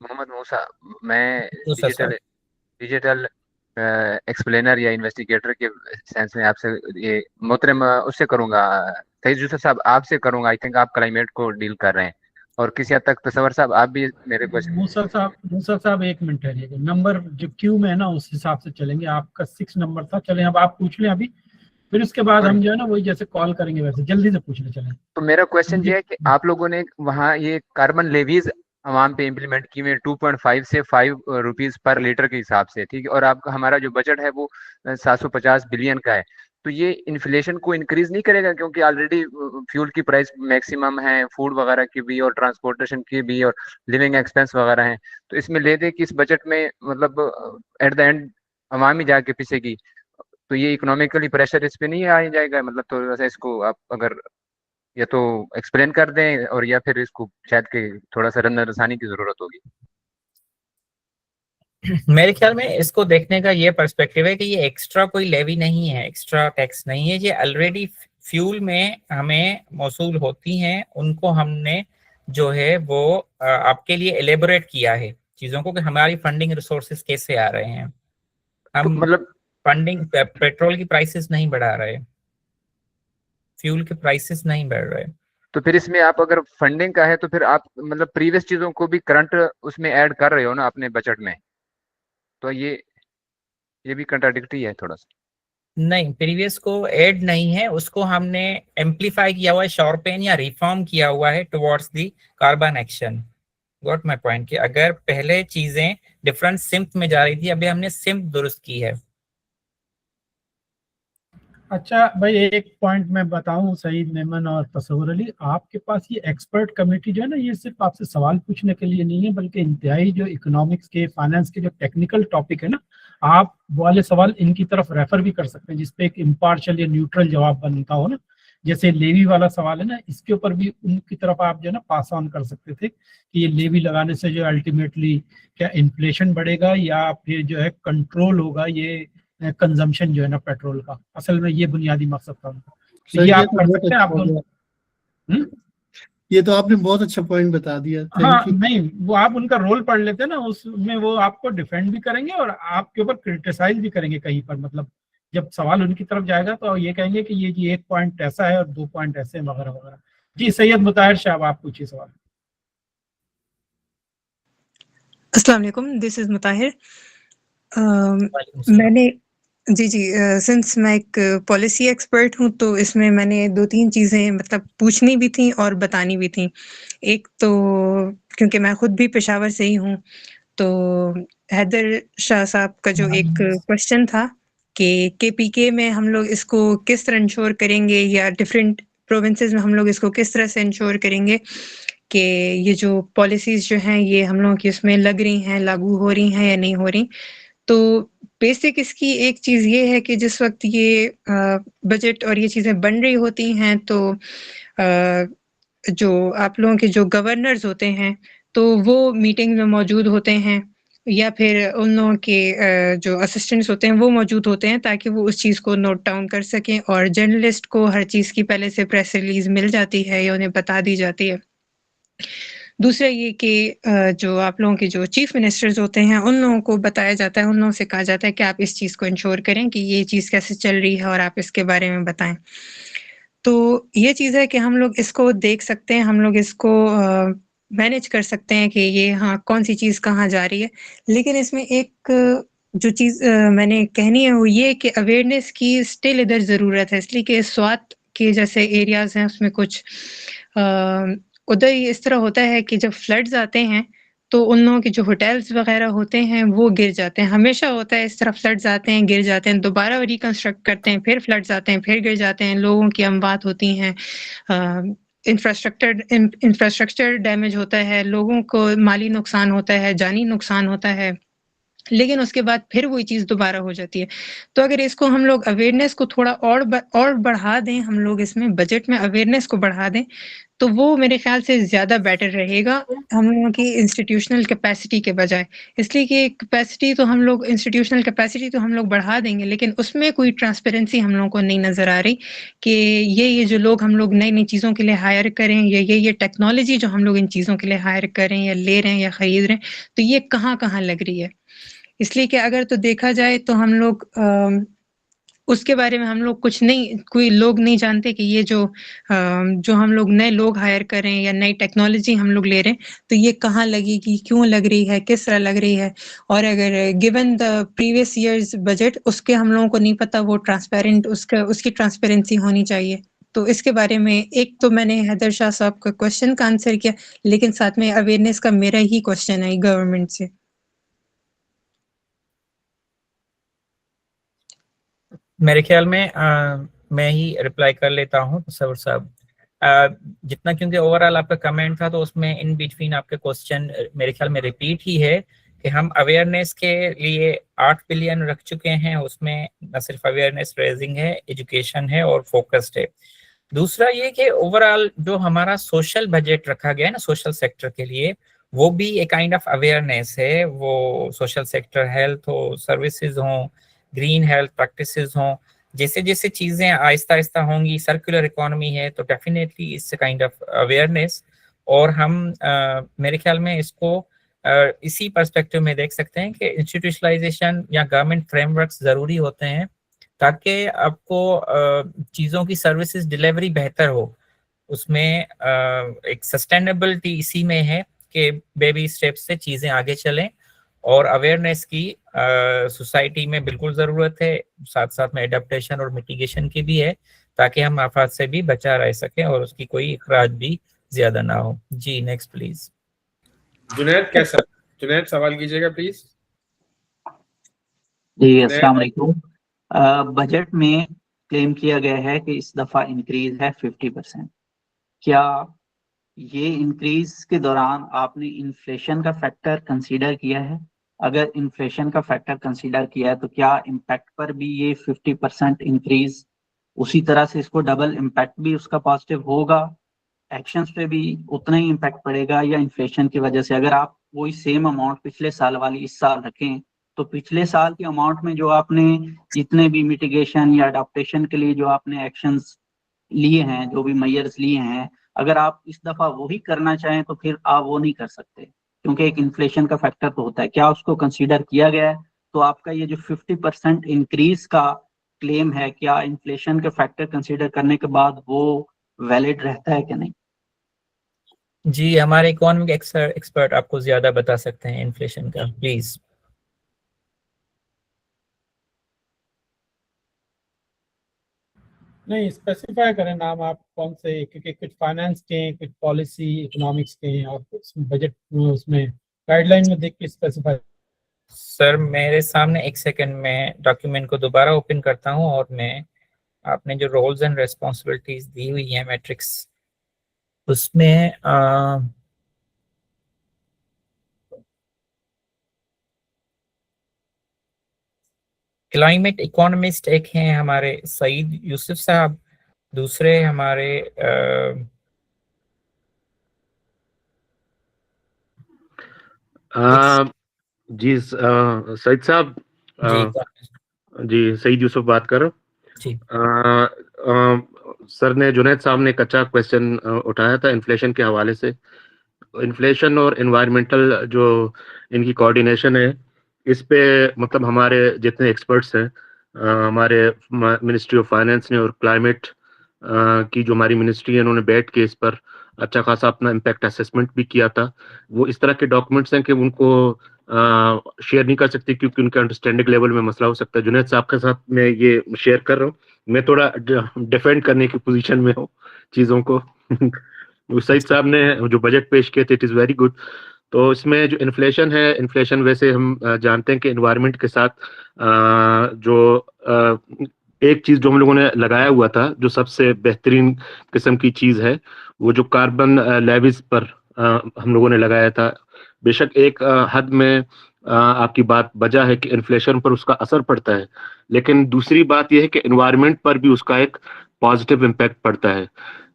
मोहम्मद मूसा, मैं मूसा साहब। डिजिटल एक्सप्लेनर या इन्वेस्टिगेटर के सेंस में आपसे ये मोहतरम उससे करूंगा, सईद यूसुफ साहब आपसे करूंगा। आई थिंक आप क्लाइमेट को डील कर रहे हैं और किसी हद तक तसव्वुर साहब आप भी मेरे क्वेश्चन। मूसा साहब 1 मिनट ठहरिएगा, नंबर जो क्यू में है ना उस हिसाब से चलेंगे। आपका 6 नंबर था, चलें अब आप पूछ लें अभी, फिर उसके बाद हम जो है ना वही जैसे कॉल करेंगे वैसे जल्दी से पूछ ले चलें। तो मेरा क्वेश्चन ये है कि आप लोगों ने वहाँ ये कार्बन लेवीज आवाम पे इम्प्लीमेंट की हुई 2.5 से 5 रुपीज पर लीटर के हिसाब से, ठीक है, और आपका हमारा जो बजट है वो 750 बिलियन का है। तो ये इन्फ्लेशन को इंक्रीज नहीं करेगा? क्योंकि ऑलरेडी फ्यूल की प्राइस मैक्सिमम है, फूड वगैरह की भी और ट्रांसपोर्टेशन की भी और लिविंग एक्सपेंस वगैरह हैं। तो इसमें ले दे कि इस बजट में मतलब एट द एंड आवाम ही जाके पिसेगी, तो ये इकोनॉमिकली प्रेशर इस पे नहीं आ जाएगा? मतलब तो वैसे इसको आप अगर या तो एक्सप्लेन कर दें और या फिर इसको शायद के थोड़ा सा रसानी की जरूरत होगी। मेरे ख्याल में इसको देखने का ये पर्सपेक्टिव है कि ये एक्स्ट्रा कोई लेवी नहीं है, एक्स्ट्रा टैक्स नहीं है, ये ऑलरेडी फ्यूल में हमें मौसूल होती हैं, उनको हमने जो है वो आपके लिए एलेबोरेट किया है चीजों को कि हमारी फंडिंग रिसोर्सेज कैसे आ रहे हैं। हम तो मतलब फंडिंग पेट्रोल की प्राइसेस नहीं बढ़ा रहे, फ्यूल के प्राइसेस नहीं बढ़ रहे। तो फिर इसमें आप अगर फंडिंग का है तो फिर आप मतलब प्रीवियस चीजों को भी करंट उसमें ऐड कर रहे हो ना अपने बजट में, तो ये भी कंट्राडिक्टरी है थोड़ा सा। नहीं, प्रीवियस को ऐड नहीं है, उसको हमने एम्पलीफाई किया हुआ है, शॉर्पेन या रिफॉर्म किया हुआ है towards the carbon action. Got my point कि अगर पहले चीजें डिफरेंट सिम्प में जा रही थी, अभी हमने सिम्प दुरुस्त की है। अच्छा भाई, एक पॉइंट मैं बताऊं सईद मेमन और तसव्वुर अली, आपके पास ये एक्सपर्ट कमेटी जो है ना, ये सिर्फ आपसे सवाल पूछने के लिए नहीं है, बल्कि इंतहाई जो इकोनॉमिक्स के, फाइनेंस के जो टेक्निकल टॉपिक है ना, आप वो वाले सवाल इनकी तरफ रेफर भी कर सकते हैं, जिसपे एक इम्पार्शियल या न्यूट्रल जवाब बनता हो ना। जैसे लेवी वाला सवाल है ना, इसके ऊपर भी उनकी तरफ आप जो है ना पास ऑन कर सकते थे कि ये लेवी लगाने से जो अल्टीमेटली क्या इन्फ्लेशन बढ़ेगा या फिर जो है कंट्रोल होगा ये कंजम्पशन जो है ना पेट्रोल का। असल में ये बुनियादी मकसद था उनका। तो ये आप कर सकते हैं आप दोनों। ये तो आपने बहुत अच्छा पॉइंट बता दिया। हाँ नहीं, वो आप उनका रोल पढ़ लेते ना, उसमें वो आपको डिफेंड भी करेंगे और आपके ऊपर क्रिटिसाइज भी करेंगे कहीं पर। मतलब जब सवाल उनकी तरफ जाएगा तो ये कहेंगे कि ये जी 1 पॉइंट ऐसा है और 2 पॉइंट ऐसे हैं वगैरह वगैरह। जी सैयद मुताहिर साहब आप पूछिए सवाल। अस्सलाम वालेकुम, दिस इज मुताहिर। मैंने जी सिंस मैं एक पॉलिसी एक्सपर्ट हूँ तो इसमें मैंने 2-3 चीज़ें मतलब पूछनी भी थी और बतानी भी थी। एक तो क्योंकि मैं खुद भी पेशावर से ही हूँ, तो हैदर शाह साहब का जो एक क्वेश्चन था कि केपीके में हम लोग इसको किस तरह इंश्योर करेंगे या डिफरेंट प्रोविंसेस में हम लोग इसको किस तरह से इंश्योर करेंगे कि ये जो पॉलिसीज जो हैं ये हम लोगों की उसमें लग रही हैं, लागू हो रही हैं या नहीं हो रही। तो बेसिक इसकी एक चीज़ ये है कि जिस वक्त ये बजट और ये चीज़ें बन रही होती हैं तो जो आप लोगों के जो गवर्नर्स होते हैं तो वो मीटिंग में मौजूद होते हैं या फिर उन लोगों के जो असिस्टेंट्स होते हैं वो मौजूद होते हैं ताकि वो उस चीज़ को नोट डाउन कर सकें, और जर्नलिस्ट को हर चीज़ की पहले से प्रेस रिलीज मिल जाती है या उन्हें बता दी जाती है। दूसरा ये कि जो आप लोगों के जो चीफ मिनिस्टर्स होते हैं उन लोगों को बताया जाता है, उन लोगों से कहा जाता है कि आप इस चीज़ को इंश्योर करें कि ये चीज़ कैसे चल रही है और आप इसके बारे में बताएं। तो ये चीज़ है कि हम लोग इसको देख सकते हैं, हम लोग इसको मैनेज कर सकते हैं कि ये हाँ कौन सी चीज़ कहाँ जा रही है। लेकिन इसमें एक जो चीज़ मैंने कहनी है वो ये कि अवेयरनेस की स्टिल इधर ज़रूरत है, इसलिए कि स्वात के जैसे एरियाज़ हैं उसमें कुछ उधर इस तरह होता है कि जब फ्लड्स आते हैं तो उन लोगों के जो होटल्स वगैरह होते हैं वो गिर जाते हैं। हमेशा होता है इस तरह, फ्लड्स आते हैं, गिर जाते हैं, दोबारा रिकंस्ट्रक्ट करते हैं, फिर फ्लड्स आते हैं, फिर गिर जाते हैं, लोगों की अमवात होती हैं, इंफ्रास्ट्रक्चर डैमेज होता है, लोगों को माली नुकसान होता है, जानी नुकसान होता है, लेकिन उसके बाद फिर वही चीज़ दोबारा हो जाती है। तो अगर इसको हम लोग अवेयरनेस को थोड़ा और बढ़ा दें, हम लोग इसमें बजट में अवेयरनेस को बढ़ा दें, तो वो मेरे ख्याल से ज़्यादा बेटर रहेगा हम लोगों की इंस्टीट्यूशनल कैपेसिटी के बजाय। इसलिए कि इंस्टीट्यूशनल कैपेसिटी तो हम लोग बढ़ा देंगे, लेकिन उसमें कोई ट्रांसपेरेंसी हम लोगों को नहीं नज़र आ रही कि ये जो लोग हम लोग नई-नई चीज़ों के लिए हायर करें, या ये टेक्नोलॉजी जो हम लोग इन चीज़ों के लिए हायर कर रहे हैं या ले रहे हैं या खरीद रहे हैं, तो ये कहाँ-कहाँ लग रही है। इसलिए कि अगर तो देखा जाए तो हम लोग उसके बारे में हम लोग कोई लोग नहीं जानते कि ये जो हम लोग नए लोग हायर कर रहे हैं या नई टेक्नोलॉजी हम लोग ले रहे हैं, तो ये कहाँ लगेगी, क्यों लग रही है, किस तरह लग रही है। और अगर given the previous years budget, उसके हम लोगों को नहीं पता, वो ट्रांसपेरेंट उसकी ट्रांसपेरेंसी होनी चाहिए। तो इसके बारे में एक तो मैंने हैदर शाह साहब का क्वेश्चन का आंसर किया, लेकिन साथ में अवेयरनेस का मेरा ही क्वेश्चन है गवर्नमेंट से। मेरे ख्याल में मैं ही रिप्लाई कर लेता हूँ तसव्वुर साहब। जितना, क्योंकि ओवरऑल आपका कमेंट था तो उसमें इन बिटवीन आपके क्वेश्चन मेरे ख्याल में रिपीट ही है कि हम अवेयरनेस के लिए 8 बिलियन रख चुके हैं। उसमें न सिर्फ अवेयरनेस रेजिंग है, एजुकेशन है और फोकस्ड है। दूसरा ये कि ओवरऑल जो हमारा सोशल बजट रखा गया है ना सोशल सेक्टर के लिए, वो भी एक काइंड ऑफ अवेयरनेस है। वो सोशल सेक्टर, हेल्थ हो, सर्विसेज हो, ग्रीन हेल्थ प्रैक्टिसेस हों, जैसे जैसे चीजें आहिस्ता आहिस्ता होंगी, सर्कुलर इकोनॉमी है, तो definitely it's kind of awareness. और हम मेरे ख्याल में इसको इसी पर्सपेक्टिव में देख सकते हैं कि इंस्टीट्यूशनलाइजेशन या गवर्नमेंट फ्रेमवर्क्स जरूरी होते हैं ताकि आपको चीज़ों की सर्विसेज डिलीवरी बेहतर हो। उसमें एक सस्टेनेबिलिटी इसी में है कि बेबी स्टेप्स से चीज़ें आगे चलें, और अवेयरनेस की सोसाइटी में बिल्कुल ज़रूरत है। साथ साथ में एडेप्टेशन और मिटिगेशन की भी है, ताकि हम आफत से भी बचा रह सकें और उसकी कोई अखराज भी ज़्यादा ना हो। जी नेक्स्ट प्लीज़। जुनैद कैसा? जुनैद सवाल कीजिएगा प्लीज। जी अस्सलाम वालेकुम। बजट में क्लेम किया गया है कि इस दफा इंक्रीज है 50%। क्या ये इंक्रीज के दौरान आपने इन्फ्लेशन का फैक्टर कंसीडर किया है? अगर इन्फ्लेशन का फैक्टर कंसीडर किया है तो क्या इम्पैक्ट पर भी ये 50% इंक्रीज उसी तरह से इसको डबल इम्पैक्ट भी उसका पॉजिटिव होगा, एक्शंस पे भी उतना ही इम्पैक्ट पड़ेगा, या इन्फ्लेशन की वजह से अगर आप वही सेम अमाउंट पिछले साल वाली इस साल रखें तो पिछले साल के अमाउंट में जो आपने जितने भी मिटिगेशन या अडॉप्टेशन के लिए जो आपने एक्शंस लिए हैं, जो भी मेजर्स लिए हैं, अगर आप इस दफा वही करना चाहें तो फिर आप वो नहीं कर सकते, क्योंकि एक इन्फ्लेशन का फैक्टर तो होता है। क्या उसको कंसीडर किया गया है? तो आपका ये जो 50% इंक्रीज का क्लेम है, क्या इन्फ्लेशन के फैक्टर कंसीडर करने के बाद वो वैलिड रहता है कि नहीं? जी, हमारे इकोनॉमिक एक्सपर्ट आपको ज्यादा बता सकते हैं इन्फ्लेशन का, प्लीज। नहीं, स्पेसिफाई करें नाम आप कौन से, क्योंकि कुछ फाइनेंस के हैं, कुछ पॉलिसी इकोनॉमिक्स के हैं, और बजट में उसमें गाइडलाइन में देख के स्पेसिफाई। सर मेरे सामने एक सेकंड में डॉक्यूमेंट को दोबारा ओपन करता हूं, और मैं आपने जो रोल्स एंड रेस्पॉन्सिबिलिटीज दी हुई है मैट्रिक्स, उसमें क्लाइमेट इकोनॉमिस्ट एक हैं हमारे सईद यूसुफ साहब, दूसरे हमारे जी सईद साहब, जी सईद यूसुफ बात कर रहा हूँ। सर ने, जुनैद साहब ने कच्चा क्वेश्चन उठाया था इन्फ्लेशन के हवाले से। इन्फ्लेशन और एनवायरमेंटल जो इनकी कोऑर्डिनेशन है, इस पे मतलब हमारे जितने एक्सपर्ट्स हैं, हमारे मिनिस्ट्री ऑफ फाइनेंस ने और क्लाइमेट की जो हमारी मिनिस्ट्री है, उन्होंने बैठ के इस पर अच्छा खासा अपना इम्पैक्ट असेसमेंट भी किया था। वो इस तरह के डॉक्यूमेंट्स हैं कि उनको शेयर नहीं कर सकते क्योंकि उनके अंडरस्टैंडिंग लेवल में मसला हो सकता है। जुनैद साहब के साथ मैं ये शेयर कर रहा हूँ, मैं थोड़ा डिफेंड करने की पोजीशन में हूँ चीज़ों को। सईद साहब ने जो बजट पेश किए थे, इट इज़ वेरी गुड। तो इसमें जो इन्फ्लेशन है, इन्फ्लेशन वैसे हम जानते हैं कि एनवायरनमेंट के साथ एक चीज़ जो हम लोगों ने लगाया हुआ था, जो सबसे बेहतरीन किस्म की चीज़ है, वो जो कार्बन लेविस पर हम लोगों ने लगाया था। बेशक एक हद में आपकी बात बजा है कि इन्फ्लेशन पर उसका असर पड़ता है, लेकिन दूसरी बात यह है कि एनवायरनमेंट पर भी उसका एक पॉजिटिव इम्पैक्ट पड़ता है,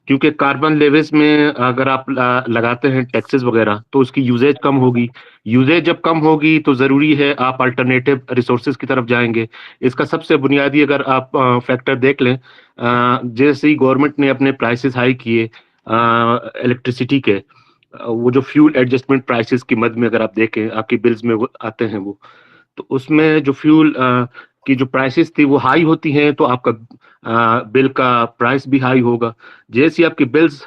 क्योंकि कार्बन लेविस में अगर आप लगाते हैं टैक्सेस वगैरह तो उसकी यूजेज कम होगी। यूजेज जब कम होगी तो ज़रूरी है आप अल्टरनेटिव रिसोर्सेज की तरफ जाएंगे। इसका सबसे बुनियादी अगर आप फैक्टर देख लें, जैसे ही गवर्नमेंट ने अपने प्राइसेस हाई किए इलेक्ट्रिसिटी के, वो जो फ्यूल एडजस्टमेंट प्राइसेस की मद में अगर आप देखें, आपके बिल्स में वो आते हैं, वो तो उसमें जो फ्यूल की जो प्राइसेस थी वो हाई होती हैं तो आपका बिल का प्राइस भी हाई होगा। जैसे ही आपके बिल्स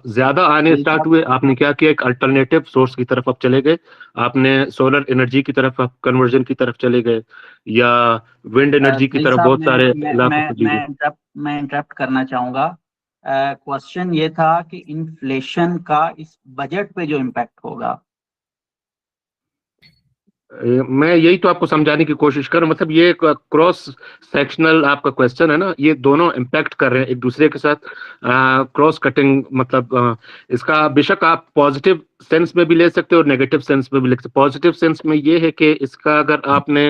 ज्यादा आने स्टार्ट हुए, आपने क्या किया, एक अल्टरनेटिव सोर्स की तरफ आप चले गए, आपने सोलर एनर्जी की तरफ आप कन्वर्जन की तरफ चले गए, या विंड एनर्जी की तरफ बहुत सारे इलाकों। मैं इंटरप्ट करना चाहूंगा। क्वेश्चन ये था कि इन्फ्लेशन का इस बजट पे जो इम्पैक्ट होगा, मैं यही तो आपको समझाने की कोशिश कर रहा हूं। मतलब ये क्रॉस सेक्शनल आपका क्वेश्चन है ना, ये दोनों इम्पैक्ट कर रहे हैं एक दूसरे के साथ, क्रॉस कटिंग। मतलब इसका बेशक आप पॉजिटिव सेंस में भी ले सकते हो और नेगेटिव सेंस में भी ले सकते हो। पॉजिटिव सेंस में ये है कि इसका अगर आपने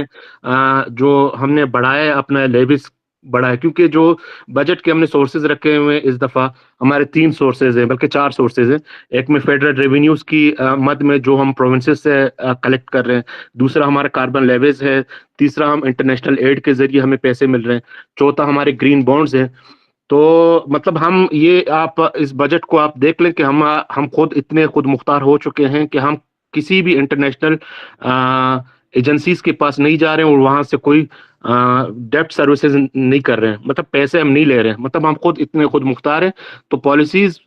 जो हमने बढ़ाया है अपना लेविस बढ़ा है, क्योंकि जो बजट के हमने सोर्सेज रखे हुए हैं इस दफा, हमारे 3 सोर्सेज हैं, बल्कि 4 सोर्सेज हैं। एक में फेडरल रेवेन्यूज की मद में जो हम प्रोविंसेस से कलेक्ट कर रहे हैं, दूसरा हमारा कार्बन लेवेज है, तीसरा हम इंटरनेशनल एड के जरिए हमें पैसे मिल रहे हैं, चौथा हमारे ग्रीन बॉन्ड्स हैं। तो मतलब हम ये, आप इस बजट को आप देख लें कि हम खुद इतने खुद मुख्तार हो चुके हैं कि हम किसी भी इंटरनेशनल एजेंसीज के पास नहीं जा रहे हैं और वहां से कोई डेप्ट सर्विसेज नहीं कर रहे हैं, मतलब पैसे हम नहीं ले रहे हैं, मतलब हम खुद इतने खुद मुख्तार हैं। तो पॉलिसीज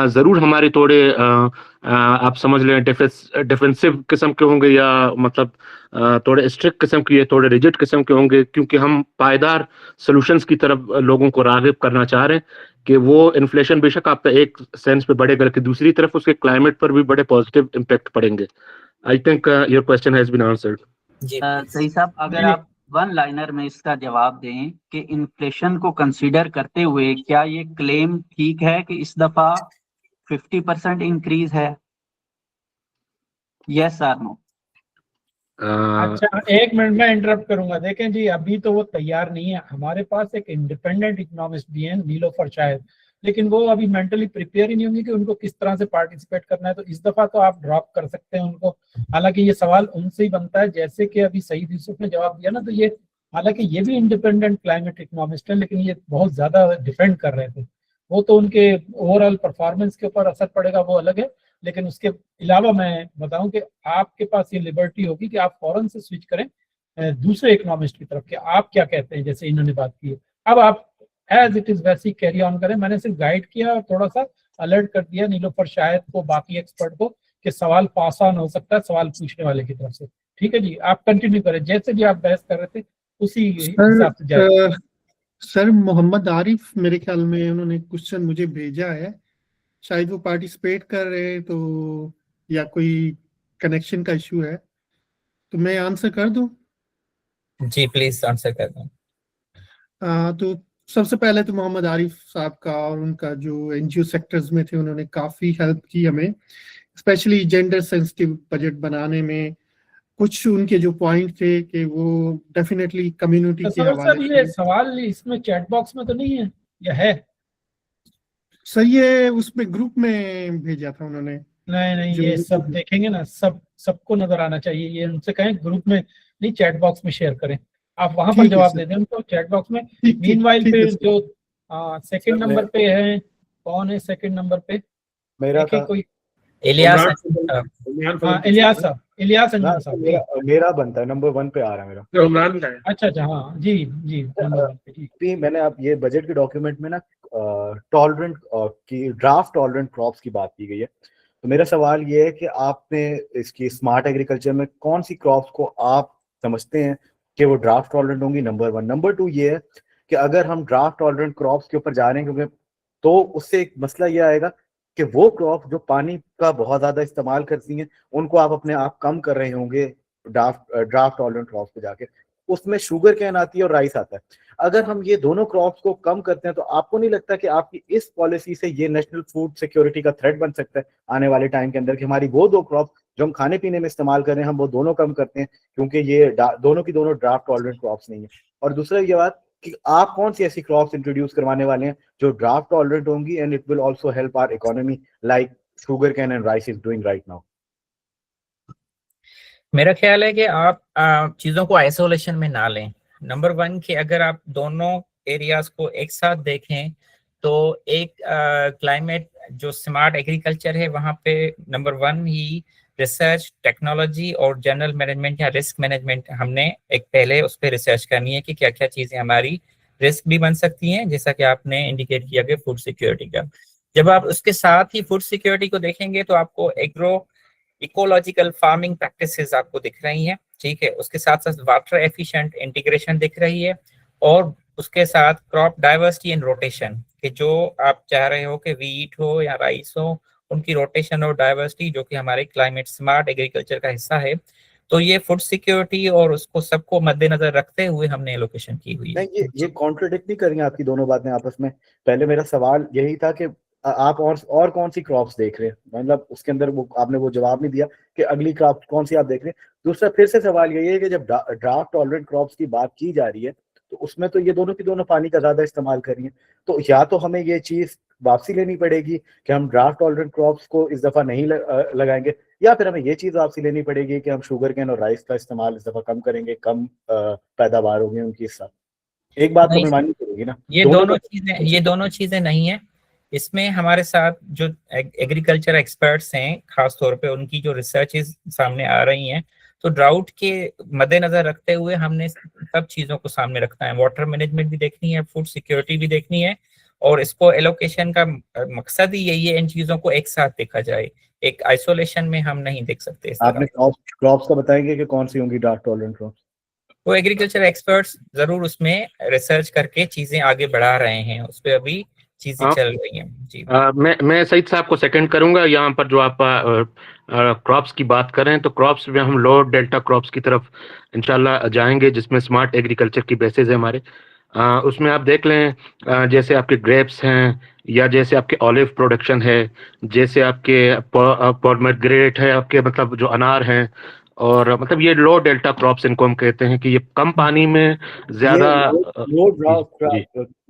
जरूर हमारे थोड़े आप समझ लें डिफेंसिव किस्म के होंगे, या मतलब थोड़े स्ट्रिक्ट किस्म के, थोड़े रिजिड किस्म के होंगे, क्योंकि हम पायदार सॉल्यूशंस की तरफ लोगों को राग़िब करना चाह रहे हैं कि वो इन्फ्लेशन बेशक आपका एक सेंस पे बढ़ेगा, लेकिन दूसरी तरफ उसके क्लाइमेट पर भी बड़े पॉजिटिव इम्पैक्ट पड़ेंगे। I think your question has been answered. सही साहब, अगर आप वन लाइनर में इसका जवाब दें कि इन्फ्लेशन को कंसीडर करते हुए क्या ये क्लेम ठीक है कि इस दफा 50% इंक्रीज है? यस और नो? अच्छा, एक मिनट में इंटरप्ट करूंगा। देखें जी, अभी तो वो तैयार नहीं है। हमारे पास एक इंडिपेंडेंट इकोनॉमिस्ट भी हैं, नीलोफर शायद, लेकिन वो अभी मेंटली प्रिपेयर ही नहीं होंगे कि उनको किस तरह से पार्टिसिपेट करना है। तो इस दफा तो आप ड्रॉप कर सकते हैं उनको। हालांकि ये सवाल उनसे ही बनता है, जैसे कि अभी सईद यूसुफ ने जवाब दिया ना, तो ये हालांकि ये भी इंडिपेंडेंट क्लाइमेट इकोनॉमिस्ट है, लेकिन ये बहुत ज्यादा डिफेंड कर रहे थे। वो तो उनके ओवरऑल परफॉर्मेंस के ऊपर असर पड़ेगा, वो अलग है। लेकिन उसके अलावा मैं बताऊं कि आपके पास ये लिबर्टी होगी कि आप फौरन से स्विच करें दूसरे इकोनॉमिस्ट की तरफ के आप क्या कहते हैं, जैसे इन्होंने बात की है। अब आप एज इट इज वैसे ही कैरी ऑन करें। मैंने सिर्फ गाइड किया और थोड़ा सा अलर्ट कर दिया नीलोफर शायद को, बाकी एक्सपर्ट को, कि सवाल पास ऑन हो सकता है सवाल पूछने वाले की तरफ से। ठीक है जी, आप कंटिन्यू करें, जैसे भी आप बहस कर रहे थे उसी हिसाब से जाए। सर मोहम्मद आरिफ, मेरे ख्याल में उन्होंने क्वेश्चन मुझे भेजा है, शायद वो पार्टिसिपेट कर रहे हैं तो, या कोई कनेक्शन का इशू है, तो मैं आंसर कर दूं? जी प्लीज आंसर कर दूं। तो सबसे पहले तो मोहम्मद आरिफ साहब का और उनका जो एनजीओ सेक्टर्स में थे, उन्होंने काफी हेल्प की हमें, स्पेशली जेंडर सेंसिटिव बजट बनाने में। कुछ उनके जो पॉइंट थे कि वो डेफिनेटली कम्युनिटी के हवाले सर ये सवाल इसमें चैट बॉक्स में तो नहीं है या है? सर ये उसमें ग्रुप में भेजा था उन्होंने। नहीं, ये सब देखेंगे ना, सबको नजर आना चाहिए। ये उनसे कहें ग्रुप में नहीं, चैट बॉक्स में शेयर करें। आप वहां पर जवाब दे दें उनको चैट बॉक्स में। मीनवाइल पे जो सेकंड नंबर पे है, कौन है सेकंड नंबर पे? मेरा था कोई इलियास। इलियास साहब, इलियास अंजुम साहब जी। मेरा बनता है नंबर 1 पे आ रहा है मेरा। तो इमरान का है। अच्छा हाँ जी जी नंबर 1 पे ठीक। भी मैंने अब ये बजट के डॉक्यूमेंट में ना टॉलरेंट की ड्राफ्ट टॉलरेंट क्रॉप्स की बात की गई है। तो मेरा सवाल ये है कि आपने इसकी स्मार्ट एग्रीकल्चर में कौन सी क्रॉप्स को आप समझते हैं कि वो ड्राफ्ट टॉलरेंट होंगी, नंबर 1। नंबर 2 ये है कि अगर हम ड्राफ्ट टॉलरेंट क्रॉप्स के ऊपर जा रहे हैं, क्योंकि तो उससे एक मसला ये आएगा कि वो क्रॉप जो पानी का बहुत ज्यादा इस्तेमाल करती हैं उनको आप अपने आप कम कर रहे होंगे ड्राफ्ट टॉलरेंट क्रॉप्स पे जाके। उसमें शुगर कैन आती है और राइस आता है। अगर हम ये दोनों क्रॉप्स को कम करते हैं तो आपको नहीं लगता कि आपकी इस पॉलिसी से ये नेशनल फूड सिक्योरिटी का थ्रेट बन सकता है आने वाले टाइम के अंदर, कि हमारी वो दो क्रॉप जो हम खाने पीने में इस्तेमाल कर रहे हैं हम वो दोनों कम करते हैं, क्योंकि ये दोनों की दोनों ड्राफ्ट टॉलरेंट क्रॉप्स नहीं है। और दूसरा ये बात कि आप कौन सी ऐसी क्रॉप्स इंट्रोड्यूस करवाने वाले हैं जो ड्राफ्ट टॉलरेंट होंगी and it will also help our economy like sugar cane and rice is doing right now. मेरा ख्याल है कि आप चीजों को आइसोलेशन में ना लें। नंबर 1 कि अगर आप दोनों एरियाज को एक साथ देखें तो एक क्लाइमेट जो स्मार्ट एग्रीकल्चर है वहाँ पे नंबर 1 ही रिसर्च, टेक्नोलॉजी और जनरल मैनेजमेंट या रिस्क मैनेजमेंट हमने एक पहले उस पर रिसर्च करनी है कि क्या क्या चीजें हमारी रिस्क भी बन सकती हैं, जैसा कि आपने इंडिकेट किया कि फूड सिक्योरिटी का। जब आप उसके साथ ही फूड सिक्योरिटी को देखेंगे तो आपको एग्रो इकोलॉजिकल फार्मिंग प्रैक्टिसेस आपको दिख रही हैं, ठीक है। उसके साथ साथ वाटर एफिशिएंट इंटीग्रेशन दिख रही है और उसके साथ क्रॉप डाइवर्सिटी एंड रोटेशन, कि जो आप चाह रहे हो कि वीट हो या राइस हो उनकी रोटेशन और डाइवर्सिटी जो कि हमारे क्लाइमेट स्मार्ट एग्रीकल्चर का हिस्सा है। तो ये फूड सिक्योरिटी और उसको सबको मद्देनजर रखते हुए हमने एलोकेशन की हुई है। नहीं, ये कॉन्ट्रडिक्ट नहीं कर रही आपकी दोनों बातें आपस में। पहले मेरा सवाल यही था कि आप और कौन सी क्रॉप्स देख रहे हैं, मतलब उसके अंदर वो आपने वो जवाब नहीं दिया कि अगली क्रॉप कौन सी आप देख रहे हैं। दूसरा फिर से सवाल यही है कि जब ड्राफ्ट टॉलरेंट क्रॉप्स की बात की जा रही है तो उसमें तो ये दोनों की दोनों पानी का ज्यादा इस्तेमाल कर रही है। तो या तो हमें ये चीज वापसी लेनी पड़ेगी कि हम ड्राफ्ट टॉलरेंट क्रॉप्स को इस दफा नहीं लगाएंगे, या फिर हमें ये चीज वापसी लेनी पड़ेगी कि हम शुगर कैन और राइस का इस्तेमाल इस दफा कम करेंगे, कम पैदावार होगी उनकी इस साल। एक बात तो हमें माननी पड़ेगी ना, ये दोनों चीजें नहीं है। इसमें हमारे साथ जो एग्रीकल्चर एक्सपर्ट्स हैं खास तौर पे उनकी जो रिसर्चेस सामने आ रही हैं, तो ड्राउट के मद्देनजर रखते हुए हमने सब चीजों को सामने रखना है। वाटर मैनेजमेंट भी देखनी है, फूड सिक्योरिटी भी देखनी है, और इसको एलोकेशन का मकसद ही यही है इन चीजों को एक साथ देखा जाए, एक आइसोलेशन में हम नहीं देख सकते। आपने क्रॉप्स का बताएंगे कि कौन सी होंगी ड्राफ्ट टॉलरेंट क्रॉप्स? वो एग्रीकल्चर एक्सपर्ट्स जरूर उसमें रिसर्च करके चीजें आगे बढ़ा रहे हैं, उस पर अभी चीजें चल रही हैं। जी मैं सईद साहब को सेकंड करूंगा। यहाँ पर जो आप क्रॉप्स की बात कर रहे हैं तो क्रॉप्स में हम लो डेल्टा क्रॉप्स की तरफ इंशाल्लाह जाएंगे, जिसमें स्मार्ट एग्रीकल्चर की बेसिस है हमारे। उसमें आप देख लें जैसे आपके ग्रेप्स हैं, या जैसे आपके ऑलिव प्रोडक्शन है, जैसे आपके पोमेग्रेनेट है, आपके मतलब जो अनार हैं, और मतलब ये लो डेल्टा क्रॉप्स इनको हम कहते हैं कि ये कम पानी में ज्यादा लो ड्राफ्ट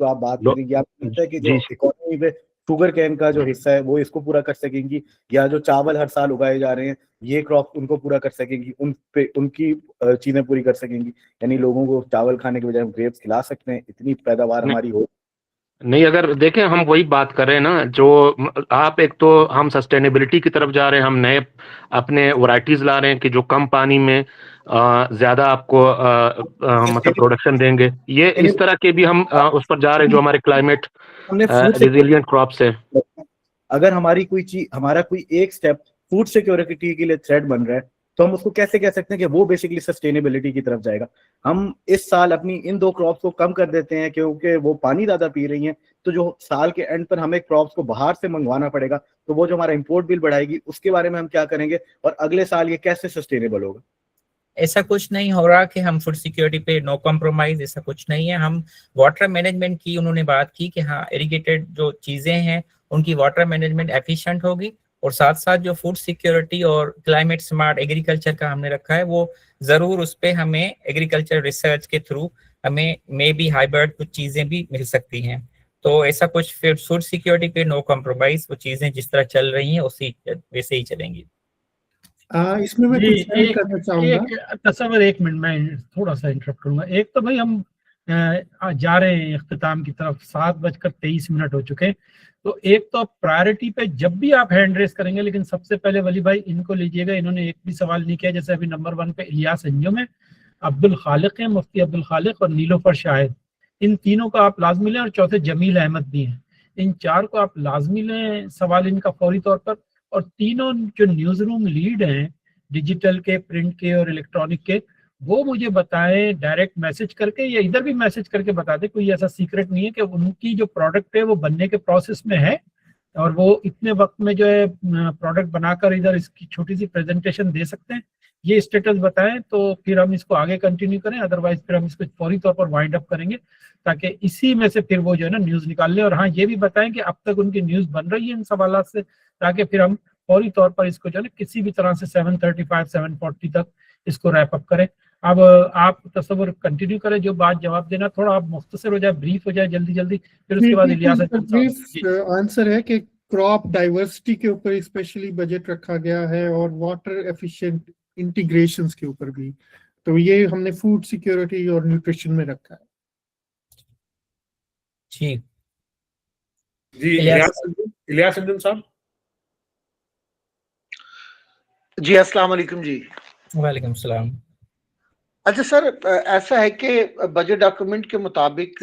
आप बात करेंगे। आपको लगता है कि जो इकोनॉमी पे शुगर कैन का जो हिस्सा है वो इसको पूरा कर सकेंगी, या जो चावल हर साल उगाए जा रहे हैं ये क्रॉप उनको पूरा कर सकेंगी, उन पे उनकी चीजें पूरी कर सकेंगी? यानी लोगों को चावल खाने के बजाय हम ग्रेप्स खिला सकते हैं, इतनी पैदावार हमारी हो? नहीं, अगर देखें हम वही बात कर रहे हैं ना, जो आप एक तो हम सस्टेनेबिलिटी की तरफ जा रहे हैं, हम नए अपने वैरायटीज ला रहे हैं कि जो कम पानी में ज्यादा आपको मतलब प्रोडक्शन देंगे। ये इस तरह के भी हम उस पर जा रहे हैं जो हमारे क्लाइमेट रेजिलिएंट क्रॉप्स है। अगर हमारी हमारा कोई एक स्टेप फूड सिक्योरिटी के लिए थ्रेट बन रहा है तो हम उसको कैसे कह सकते हैं कि वो बेसिकली सस्टेनेबिलिटी की तरफ जाएगा? हम इस साल अपनी इन दो क्रॉप्स को कम कर देते हैं क्योंकि वो पानी ज्यादा पी रही हैं, तो जो साल के एंड पर हमें क्रॉप्स को बाहर से मंगवाना पड़ेगा, तो वो जो हमारा इंपोर्ट बिल बढ़ाएगी उसके बारे में हम क्या करेंगे, और अगले साल ये कैसे सस्टेनेबल होगा? ऐसा कुछ नहीं हो रहा कि हम फूड सिक्योरिटी पे नो कॉम्प्रोमाइज, ऐसा कुछ नहीं है। हम वाटर मैनेजमेंट की उन्होंने बात की कि हाँ इरिगेटेड जो चीजें हैं उनकी वाटर मैनेजमेंट एफिशिएंट होगी, और साथ साथ जो फूड सिक्योरिटी और क्लाइमेट स्मार्ट एग्रीकल्चर का हमने रखा है वो जरूर उस पे हमें एग्रीकल्चर रिसर्च के थ्रू हमें मे बी हाइब्रिड कुछ चीजें भी मिल सकती हैं। तो ऐसा कुछ फिर फूड सिक्योरिटी पे नो कॉम्प्रोमाइज, वो चीजें जिस तरह चल रही हैं उसी वैसे ही चलेंगी। इसमें मैं कुछ ऐड करना चाहूंगा। तस्वर एक मिनट मैं थोड़ा सा इंटरप्ट करूंगा। एक तो भाई हम जा रहे हैं इख्तिताम की तरफ, 7:23 हो चुके, तो एक तो प्रायोरिटी पे जब भी आप हैंड रेस करेंगे, लेकिन सबसे पहले वली भाई इनको लीजिएगा, इन्होंने एक भी सवाल नहीं किया। जैसे अभी नंबर 1 पे इलियास अंजुम है, अब्दुल खालिक है, मुफ्ती अब्दुल खालिक और नीलोफर शाहिद, इन तीनों को आप लाजमी लें, और चौथे जमील अहमद भी हैं। इन 4 को आप लाजमी लें सवाल इनका फौरी तौर पर। और तीनों जो न्यूज रूम लीड हैं, डिजिटल के, प्रिंट के और इलेक्ट्रॉनिक के, वो मुझे बताएं डायरेक्ट मैसेज करके या इधर भी मैसेज करके बता दें। कोई ऐसा सीक्रेट नहीं है कि उनकी जो प्रोडक्ट है वो बनने के प्रोसेस में है और वो इतने वक्त में जो है प्रोडक्ट बनाकर इधर इसकी छोटी सी प्रेजेंटेशन दे सकते हैं। ये स्टेटस बताएं तो फिर हम इसको आगे कंटिन्यू करें, अदरवाइज फिर हम इसको फौरी तौर पर वाइंड अप करेंगे, ताकि इसी में से फिर वो जो है ना न्यूज निकाल लें। और हाँ, ये भी बताएं कि अब तक उनकी न्यूज बन रही है इन सवालात से, ताकि फिर हम फौरी तौर पर इसको जो है ना किसी भी तरह से 7:35 7:40 तक इसको रैप अप करें। अब आप तस्वर कंटिन्यू करें, जो बात जवाब देना थोड़ा आप मुख्तसर हो जाए, ब्रीफ हो जाए जल्दी जल्दी, फिर उसके बाद इलियास आंसर है कि क्रॉप डाइवर्सिटी के ऊपर स्पेशली बजट रखा गया है और वाटर एफिशिएंट इंटीग्रेशंस के ऊपर भी, तो ये हमने फूड सिक्योरिटी और न्यूट्रिशन में रखा है। जी जी इलियास अंजुम साहब। जी अस्सलाम वालेकुम जी। वालेकुम सलाम। अच्छा सर, ऐसा है कि बजट डॉक्यूमेंट के मुताबिक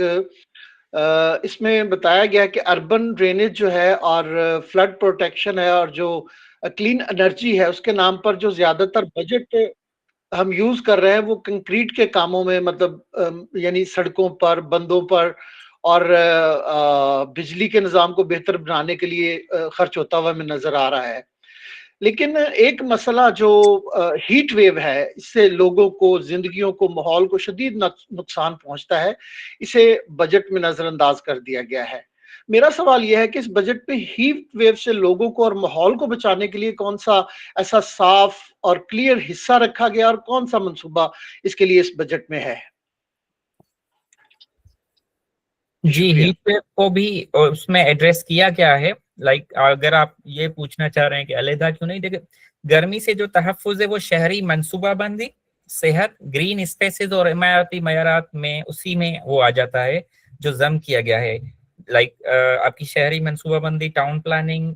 इसमें बताया गया कि अर्बन ड्रेनेज जो है और फ्लड प्रोटेक्शन है और जो क्लीन एनर्जी है, उसके नाम पर जो ज्यादातर बजट हम यूज कर रहे हैं वो कंक्रीट के कामों में, मतलब यानी सड़कों पर, बंदों पर और बिजली के निज़ाम को बेहतर बनाने के लिए खर्च होता हुआ हमें नजर आ रहा है। लेकिन एक मसला जो हीट वेव है, इससे लोगों को, जिंदगियों को, माहौल को शदीद नुकसान पहुंचता है, इसे बजट में नजरअंदाज कर दिया गया है। मेरा सवाल यह है कि इस बजट में हीट वेव से लोगों को और माहौल को बचाने के लिए कौन सा ऐसा साफ और क्लियर हिस्सा रखा गया और कौन सा मंसूबा इसके लिए इस बजट में है? जी, हीट वेव को भी उसमें एड्रेस किया गया है। लाइक अगर आप ये पूछना चाह रहे हैं कि अलहदा क्यों नहीं, देखिए गर्मी से जो तहफ़्फ़ुज़ है वो शहरी मनसूबाबंदी, सेहत, ग्रीन स्पेसेस और इमारती मयारात में, उसी में वो आ जाता है जो जम किया गया है। लाइक आपकी शहरी मनसूबाबंदी, town planning,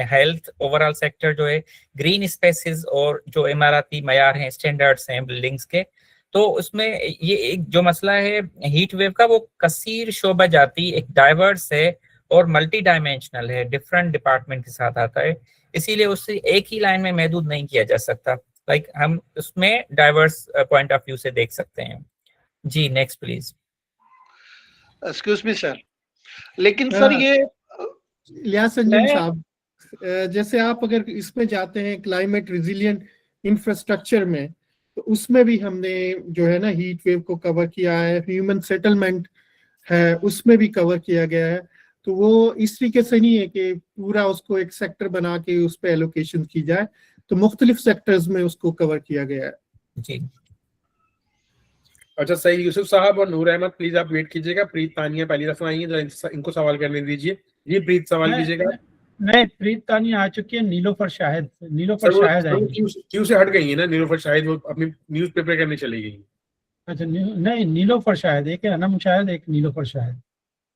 health, overall sector जो है, ग्रीन स्पेसेस और जो इमारती मयार हैं, स्टैंडर्ड्स हैं बिल्डिंग्स के। तो उसमें ये एक जो मसला है हीट वेव का, वो कसीर शोबा जाती, एक डाइवर्स है और मल्टी डायमेंशनल है, डिफरेंट डिपार्टमेंट के साथ आता है, इसीलिए उसे एक ही लाइन में महदूद नहीं किया जा सकता। लाइक हम उसमें डाइवर्स पॉइंट ऑफ व्यू से देख सकते हैं। जी next please. Excuse me sir, लेकिन सर ये इलियास अंजुम साहब, जैसे आप अगर इसमें जाते हैं क्लाइमेट रिजिलियंट इंफ्रास्ट्रक्चर में, तो उसमें भी हमने जो है ना हीट वेव को कवर किया है, ह्यूमन सेटलमेंट है उसमें भी कवर किया गया है। तो वो इस तरीके से नहीं है कि पूरा उसको एक सेक्टर बना के उस पर एलोकेशन की जाए, तो मुख्तलिफ सेक्टर्स में उसको कवर किया गया है। जी अच्छा सही, यूसुफ साहब और नूर अहमद प्लीज आप वेट कीजिएगा। प्रीत तानिया पहली दफा आई है, इनको सवाल करने दीजिए। जी प्रीत सवाल कीजिएगा। नहीं, प्रीत तानिया आ चुकी है, नीलोफर शाहिद, नीलोफर शाहिद आएगी। क्यों से हट गई है ना नीलोफर शाहिद, वो अपनी न्यूज पेपर करने चली गई। अच्छा नहीं, नीलोफर शाहिद, एक है अनम शाहिद, एक नीलोफर शाहिद।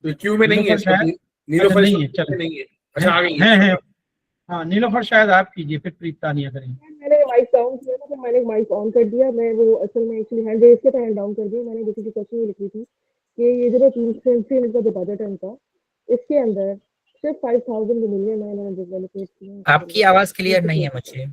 तो क्यों में नहीं है नीलोफर? नहीं है, चलो नहीं है। अच्छा आ गई है। हाँ नीलोफर शाहिद आप कीजिए, फिर प्रीत तानिया करेंगे। मैंने माइक डाउन किया था, तो मैंने माइक ऑन कर दिया। मैं वो असल में एक्चुअली हैंड रेज के पे हैंड डाउन कर दिया। मैंने बेसिकली क्वेश्चन ये लिखी थी कि ये जो 3 मिनट का जो बजट है इनका, इसके अंदर सिर्फ 5000 मिलियन है इन्होंने डेवलप किया। आपकी आवाज क्लियर नहीं है मुझे।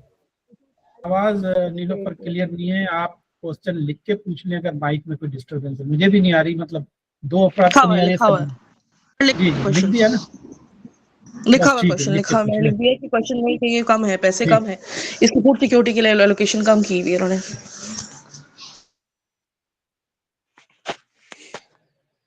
आवाज नीलोफर क्लियर नहीं है, आप क्वेश्चन लिख के पूछ लें अगर माइक में कोई डिस्टरबेंस है। मुझे भी नहीं आ रही, मतलब 2 अफराद को नहीं आ रही। लिख दिया ना, लिखा हुआ क्वेश्चन, लिखा हुआ मैंने लिख दिया कि क्वेश्चन में कि ये कम है, पैसे कम है, इसकी फूड सिक्योरिटी के लिए एलोकेशन कम की हुई है उन्होंने।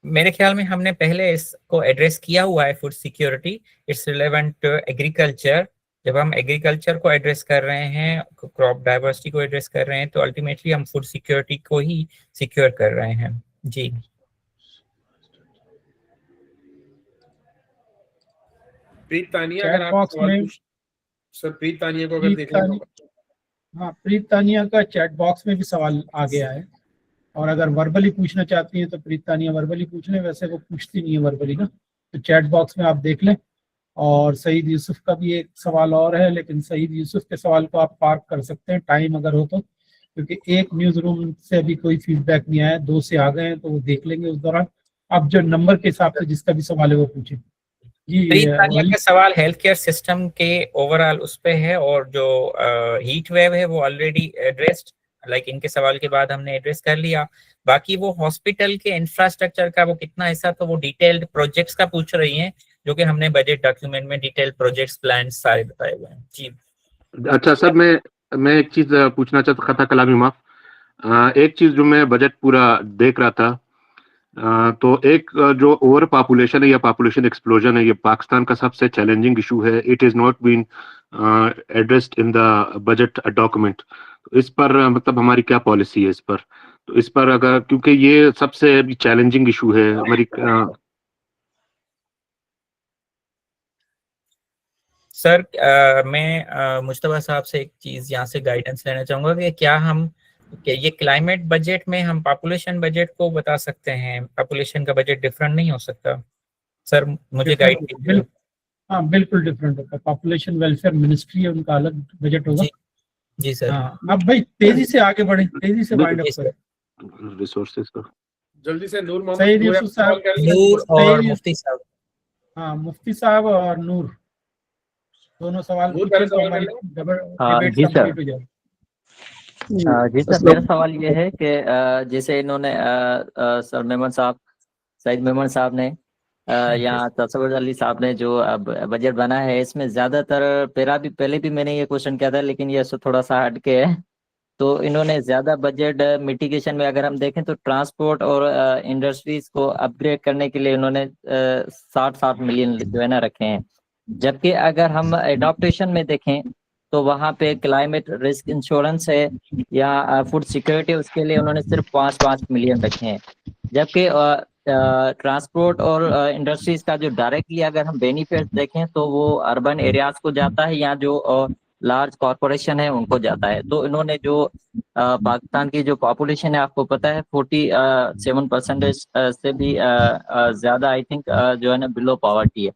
मेरे ख्याल में हमने पहले इसको एड्रेस किया हुआ है, food security, it's relevant to agriculture. जब हम एग्रीकल्चर को एड्रेस कर रहे हैं, क्रॉप डाइवर्सिटी को एड्रेस कर रहे हैं, तो अल्टीमेटली हम फूड सिक्योरिटी को ही सिक्योर कर रहे हैं। जी प्रीत तानिया, अगर आप सर प्रीत तानिया को अगर देखना तो, हाँ प्रीत तानिया का चैट बॉक्स में भी सवाल आ गया है, और अगर वर्बली पूछना चाहती हैं तो प्रीत तानिया वर्बली पूछ लें, वैसे वो पूछती नहीं है वर्बली ना, तो चैट बॉक्स में आप देख लें। और सईद यूसुफ का भी एक सवाल और है, लेकिन सईद यूसुफ के सवाल को आप पार्क कर सकते हैं टाइम अगर हो तो, क्योंकि एक न्यूज रूम से अभी कोई फीडबैक नहीं आया, 2 से आ गए हैं तो वो देख लेंगे उस दौरान। आप जो नंबर के हिसाब से जिसका भी सवाल है वो पूछे। प्रीत तानिया का सवाल हेल्थ केयर सिस्टम के ओवरऑल उस पे है, और जो हीट वेव है वो ऑलरेडी एड्रेस्ड, लाइक इनके सवाल के बाद हमने एड्रेस कर लिया। बाकी वो हॉस्पिटल के इंफ्रास्ट्रक्चर का वो कितना हिस्सा, तो वो डिटेल्ड प्रोजेक्ट्स का पूछ रही हैं, जो कि हमने बजट डॉक्यूमेंट में डिटेल्ड प्रोजेक्ट्स प्लान सारे बताए हुए हैं। जी अच्छा सर, मैं एक चीज पूछना चाहता था, कलामी माफ। एक चीज जो मैं बजट पूरा देख रहा था, तो एक जो ओवर पॉपुलेशन है या पॉपुलेशन एक्सप्लोजन है, ये पाकिस्तान का सबसे चैलेंजिंग इशू है। It is not been addressed in the budget document. इस पर मतलब हमारी क्या पॉलिसी है इस पर? तो इस पर अगर, क्योंकि ये सबसे चैलेंजिंग इशू है हमारी। सर मैं मुश्तबा साहब से एक चीज यहाँ से गाइडेंस लेना चाहूंगा कि क्या हम ये क्लाइमेट बजट में हम पॉपुलेशन बजट को बता सकते हैं? पॉपुलेशन का बजट डिफरेंट नहीं हो सकता? सर मुझे गाइड कीजिए। हाँ बिल्कुल डिफरेंट होता है। पॉपुलेशन वेलफेयर मिनिस्ट्री है, उनका अलग बजट होगा। जी सर। हाँ अब भाई तेजी से आगे बढ़े, तेजी से वाइंड अप करें रिसोर्सेज का। जल्दी से नूर सईद मोहम्मद यूसुफ साहब, नूर और मुफ्ती साहब। हाँ मुफ्ती साहब और नूर दोनों सवाल पूछे तो हमारी डिबेट जी सर। कंप्लीट हो जाए। जी सर, मेरा सवाल ये है कि जैसे इन्होंने सर मेमन साहब, सईद मेमन साहब ने या तसव्वुर अली साहब ने जो बजट बना है, इसमें ज्यादातर पहले भी मैंने ये क्वेश्चन किया था, लेकिन ये थोड़ा सा हट के है। तो इन्होंने ज्यादा बजट मिटिगेशन में अगर हम देखें तो ट्रांसपोर्ट और इंडस्ट्रीज को अपग्रेड करने के लिए इन्होंने 60 मिलियन जो है ना रखे हैं। जबकि अगर हम एडॉप्टेशन में देखें तो वहाँ पे क्लाइमेट रिस्क इंश्योरेंस है या फूड सिक्योरिटी, उसके लिए उन्होंने सिर्फ 5 मिलियन रखे हैं। जबकि ट्रांसपोर्ट और इंडस्ट्रीज का जो डायरेक्टली अगर हम बेनिफिट देखें तो वो अर्बन एरियाज को जाता है या जो लार्ज कॉरपोरेशन है उनको जाता है। तो इन्होंने जो पाकिस्तान की जो पॉपुलेशन है, आपको पता है 47% से भी ज्यादा आई थिंक जो है ना बिलो पॉवर्टी है।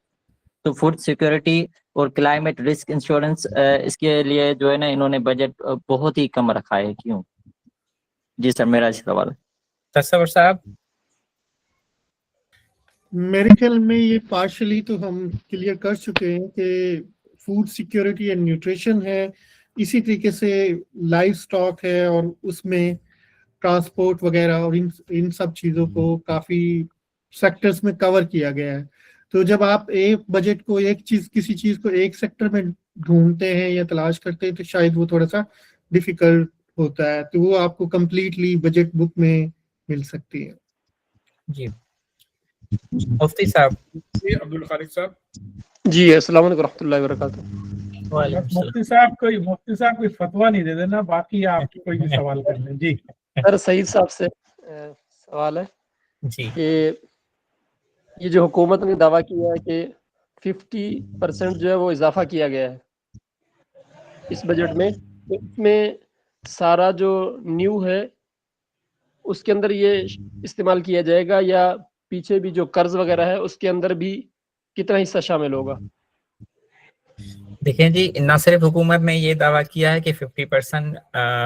तो फूड सिक्योरिटी और क्लाइमेट रिस्क इंश्योरेंस इसके लिए जो है ना इन्होंने बजट बहुत ही कम रखा है, क्यों? जी सर, मेरा सवाल है। तसव्वुर साहब। मेरे ख्याल में ये पार्शली तो हम क्लियर कर चुके हैं कि फूड सिक्योरिटी एंड न्यूट्रिशन है, इसी तरीके से लाइव स्टॉक है, और उसमें ट्रांसपोर्ट वगैरह और इन सब चीज़ों को काफ़ी सेक्टर्स में कवर किया गया है। तो जब आप एक बजट को किसी चीज़ को एक सेक्टर में ढूंढते हैं या तलाश करते हैं तो शायद वो थोड़ा सा डिफिकल्ट होता है, तो वो आपको कंप्लीटली बजट बुक में मिल सकती है। जी मुफ्ती साहब। जी अब्दुल खालिक साहब। जी अस्सलाम वालेकुम रहमतुल्लाहि व बरकातहू। मुफ्ती साहब कोई फतवा नहीं दे देना, बाकी आप कोई भी सवाल कर लें। जी सर सईद साहब से सवाल है जी कि ये जो हुकूमत ने दावा किया है कि 50% जो है वो इजाफा किया गया है इस बजट में, तो इसमें सारा जो न्यू है उसके अंदर ये इस्तेमाल किया जाएगा या पीछे भी जो कर्ज वगैरह है उसके अंदर भी कितना हिस्सा शामिल होगा? देखिए जी, न सिर्फ हुकूमत ने ये दावा किया है कि 50%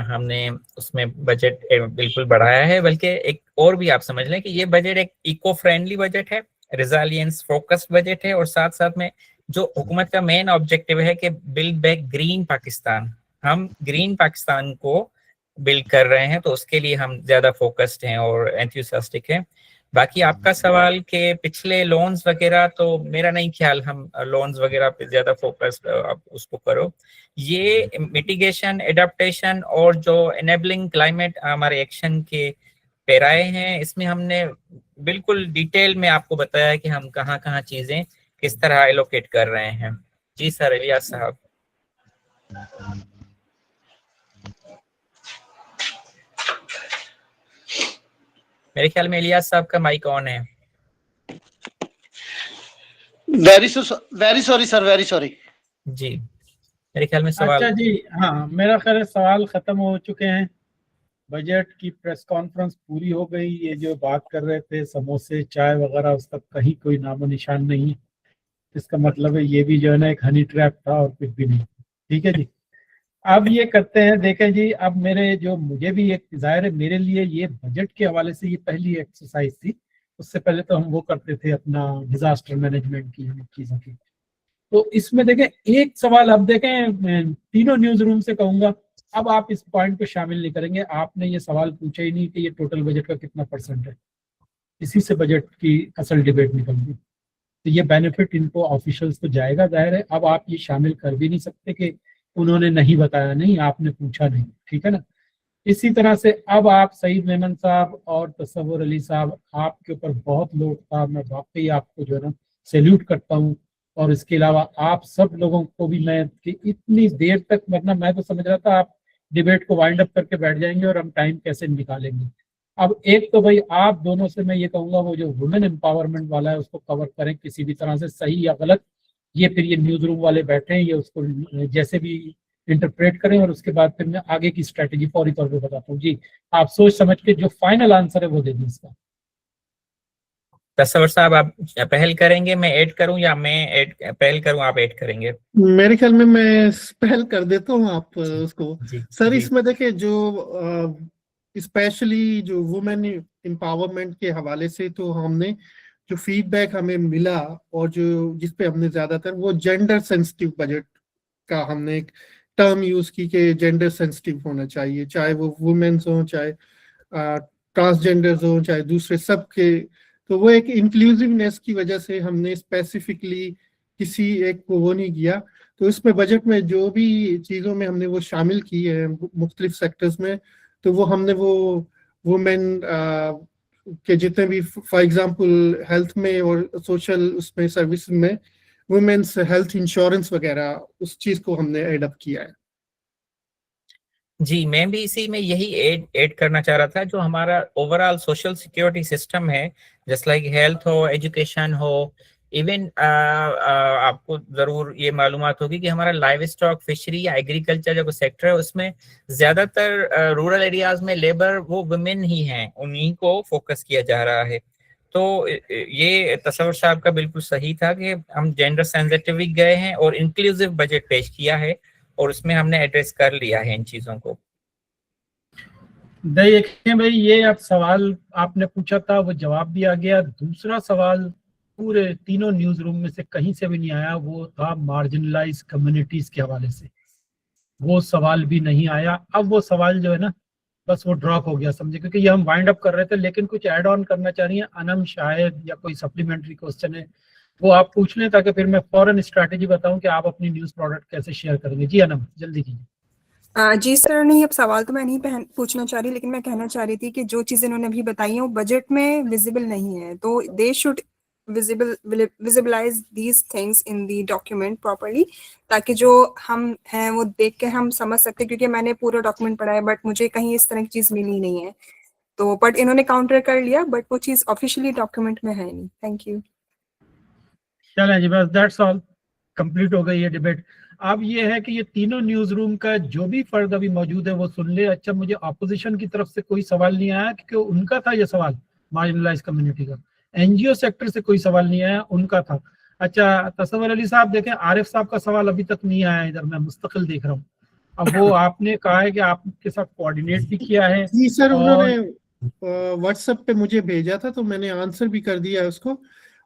हमने उसमें बजट बिल्कुल बढ़ाया है, बल्कि एक और भी आप समझ लें कि ये बजट एक इको फ्रेंडली बजट है, रिजालियंस फोकस्ड बजट है, और साथ साथ में जो हुकूमत का मेन ऑब्जेक्टिव है कि बिल्ड बैक ग्रीन पाकिस्तान, हम ग्रीन पाकिस्तान को बिल्ड कर रहे हैं, तो उसके लिए हम ज्यादा फोकस्ड हैं और एंथुसियास्टिक हैं। बाकी आपका सवाल के पिछले लोन्स वगैरह, तो मेरा नहीं ख्याल हम लोन्स वगैरह पे ज्यादा फोकस आप उसको करो। ये मिटिगेशन, एडाप्टेशन और जो एनेबलिंग क्लाइमेट हमारे एक्शन के पैराए हैं, इसमें हमने बिल्कुल डिटेल में आपको बताया कि हम कहाँ कहाँ चीजें किस तरह एलोकेट कर रहे हैं। जी सर, इलियास साहब। मेरे ख्याल में इलियास साहब का माइक ऑन है। Very sorry sir, very sorry. जी मेरे ख्याल में सवाल। अच्छा जी, हाँ मेरा ख्याल है सवाल खत्म हो चुके हैं। बजट की प्रेस कॉन्फ्रेंस पूरी हो गई। ये जो बात कर रहे थे समोसे चाय वगैरह, उसका कहीं कोई नामो निशान नहीं है। इसका मतलब है ये भी जो है ना एक हनी ट्रैप था और कुछ भी नहीं। ठीक है जी, अब ये करते हैं, देखें जी, अब मेरे जो मुझे भी एक जाहिर है मेरे लिए ये बजट के हवाले से ये पहली एक्सरसाइज थी। उससे पहले तो हम वो करते थे अपना डिजास्टर मैनेजमेंट की चीजों की। तो इसमें देखें एक सवाल, अब देखें मैं तीनों न्यूज रूम से कहूंगा, अब आप इस पॉइंट को शामिल नहीं करेंगे। आपने ये सवाल पूछा ही नहीं कि ये टोटल बजट का कितना % है, इसी से बजट की असल डिबेट निकलती। तो ये बेनिफिट इनको ऑफिशियल्स को जाएगा, जाहिर है। अब आप ये शामिल कर भी नहीं सकते कि उन्होंने नहीं बताया, नहीं आपने पूछा नहीं, ठीक है ना। इसी तरह से अब आप सईद मेमन साहब और तसव्वुर अली साहब, आपके ऊपर बहुत लोड था, मैं वाकई आपको जो है ना सैल्यूट करता हूँ। और इसके अलावा आप सब लोगों को भी मैं कि इतनी देर तक, वरना मैं तो समझ रहा था आप डिबेट को वाइंड अप करके बैठ जाएंगे और हम टाइम कैसे निकालेंगे। अब एक तो भाई आप दोनों से मैं ये कहूंगा वो जो वुमेन एम्पावरमेंट वाला है उसको कवर करें किसी भी तरह से, सही या गलत, ये फिर ये न्यूज रूम वाले बैठे हैं, ये उसको जैसे भी इंटरप्रेट करें और उसके बाद फिर मैं आगे की स्ट्रेटेजी फौरी तौर पे बताता हूँ। जी आप सोच समझ के जो फाइनल आंसर है वो दे दें इसका। तसव्वुर साहब आप पहल करेंगे, मैं ऐड करूं या मैं पहल करूं, आप ऐड करेंगे? मेरे ख्याल में मैं पहल कर देता हूँ आप उसको। सर जी। इसमें देखिए जो स्पेशली जो वुमेन एम्पावरमेंट के हवाले से तो हमने जो फीडबैक हमें मिला और जो जिस पे हमने ज्यादातर वो जेंडर सेंसिटिव बजट का हमने एक टर्म यूज की कि जेंडर सेंसिटिव होना चाहिए, चाहे वो वुमेन्स हो, चाहे ट्रांसजेंडर्स हो, चाहे दूसरे सब के। तो वो एक इंक्लूसिवनेस की वजह से हमने स्पेसिफिकली किसी एक को वो नहीं किया। तो इसमें बजट में जो भी चीज़ों में हमने वो शामिल की है मुख्तलिफ सेक्टर्स में, तो वो हमने वो वुमेन के जितने भी फॉर एग्जांपल हेल्थ में और सोशल उसमें सर्विस में वुमेन्स हेल्थ इंश्योरेंस वगैरह उस चीज़ को हमने एड अप किया है। जी मैं भी इसी में यही ऐड करना चाह रहा था। जो हमारा ओवरऑल सोशल सिक्योरिटी सिस्टम है, जस्ट लाइक हेल्थ हो, एजुकेशन हो, इवन आपको जरूर ये मालूमात होगी कि हमारा लाइव स्टॉक, फिशरी या एग्रीकल्चर जो सेक्टर है उसमें ज्यादातर रूरल एरियाज में लेबर वो वुमेन ही हैं, उन्हीं को फोकस किया जा रहा है। तो ये तसव्वुर साहब का बिल्कुल सही था कि हम जेंडर सेंसिटिव गए हैं और इंक्लूसिव बजट पेश किया है और उसमें हमने एड्रेस कर लिया है इन चीजों को। देखिए भाई ये अब सवाल आपने पूछा था वो जवाब दिया गया। दूसरा सवाल पूरे तीनों न्यूज रूम में से कहीं से भी नहीं आया, वो था मार्जिनलाइज कम्युनिटीज के हवाले से, वो सवाल भी नहीं आया। अब वो सवाल जो है ना बस वो ड्रॉप हो गया समझे, क्योंकि ये हम वाइंड अप कर रहे थे। लेकिन कुछ ऐड ऑन करना चाह रही है अनम शायद, या कोई सप्लीमेंट्री क्वेश्चन है वो आप पूछ लें ताकि फिर मैं फौरन स्ट्रैटेजी बताऊं कि आप अपनी न्यूज प्रोडक्ट कैसे शेयर करेंगे। जी अनम जल्दी कीजिए। जी सर, नहीं अब सवाल तो मैं नहीं पूछना चाह रही, लेकिन मैं कहना चाह रही थी कि जो चीजें इन्होंने अभी बताई हैं वो बजट में विजिबल नहीं है, तो they should visibilize these things in the document properly, ताकि जो हम हैं वो देख के हम समझ सकते, क्योंकि मैंने पूरा डॉक्यूमेंट पढ़ा है बट मुझे कहीं इस तरह की चीज मिली नहीं है। तो बट इन्होंने काउंटर कर लिया, बट वो चीज ऑफिशियली डॉक्यूमेंट में है नहीं। Thank you. चलें जी बस दैट्स ऑल, कंप्लीट हो गई ये डिबेट। अब ये है कि ये तीनों न्यूज रूम का जो भी फर्द अभी मौजूद है वो सुन ले। अच्छा मुझे ऑपोजिशन की तरफ से कोई सवाल नहीं आया, क्योंकि उनका था ये सवाल मार्जिनलाइज कम्युनिटी का। एनजीओ सेक्टर से कोई सवाल नहीं आया, उनका था। अच्छा तसव्वुर अली साहब देखें, आरिफ साहब का सवाल अभी तक नहीं आया, इधर मैं मुस्तकिल देख रहा हूँ। अब वो आपने कहा है कि आपके साथ कोऑर्डिनेट भी किया है। जी सर, उन्होंने व्हाट्सएप पे मुझे भेजा था तो मैंने आंसर भी कर दिया उसको।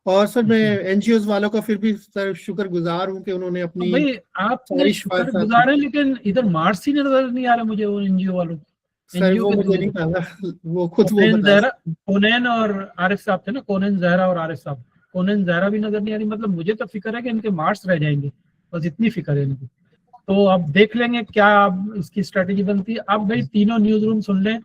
और सर मैं एनजीओ वालों का फिर भी सर शुक्रगुजार हूँ कि उन्होंने अपनी भाई आपने शुक्रगुजार है, लेकिन इधर मार्क्स ही नजर नहीं आ रहा मुझे वो एनजीओ वालों। सर वो मुझे नहीं पता, वो खुद वो बता। कोनैन और आरिफ साहब थे ना, कोनैन जहरा और आरिफ साहब। कोनैन जहरा भी नजर नहीं आ रही, मतलब मुझे तो फिक्र है कि इनके मार्क्स रह जाएंगे, बस इतनी फिक्र है इनकी। तो अब देख लेंगे क्या अब इसकी स्ट्रेटेजी बनती है। अब भाई तीनों न्यूज रूम सुन लें।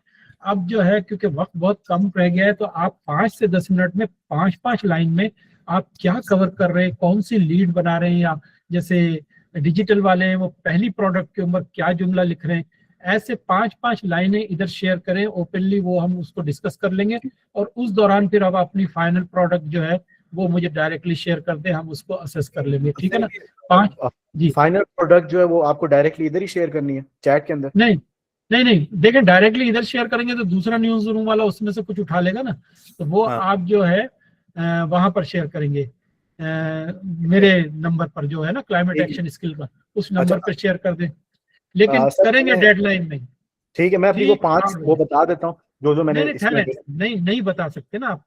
अब जो है क्योंकि वक्त बहुत कम रह गया है, तो आप 5 से 10 मिनट में 5-5 लाइन में आप क्या कवर कर रहे हैं, कौन सी लीड बना रहे हैं, या जैसे डिजिटल वाले हैं वो पहली प्रोडक्ट के ऊपर क्या जुमला लिख रहे हैं, ऐसे 5-5 लाइनें इधर शेयर करें ओपनली, वो हम उसको डिस्कस कर लेंगे। और उस दौरान फिर अब अपनी फाइनल प्रोडक्ट जो है वो मुझे डायरेक्टली शेयर कर दे, हम उसको असेस कर लेंगे। ठीक है ना। 5 जी फाइनल प्रोडक्ट जो है वो आपको डायरेक्टली इधर ही शेयर करनी है चैट के अंदर? नहीं नहीं देखें, डायरेक्टली इधर शेयर करेंगे तो दूसरा न्यूज रूम वाला उसमें से कुछ उठा लेगा ना, तो वो आप जो है वहां पर शेयर करेंगे मेरे नंबर पर जो है ना क्लाइमेट एक्शन स्किल का, उस नंबर पर शेयर कर दें, लेकिन करेंगे डेडलाइन में। ठीक है, मैं अपनी वो 5 वो बता देता हूँ जो मैंने नहीं बता सकते ना आप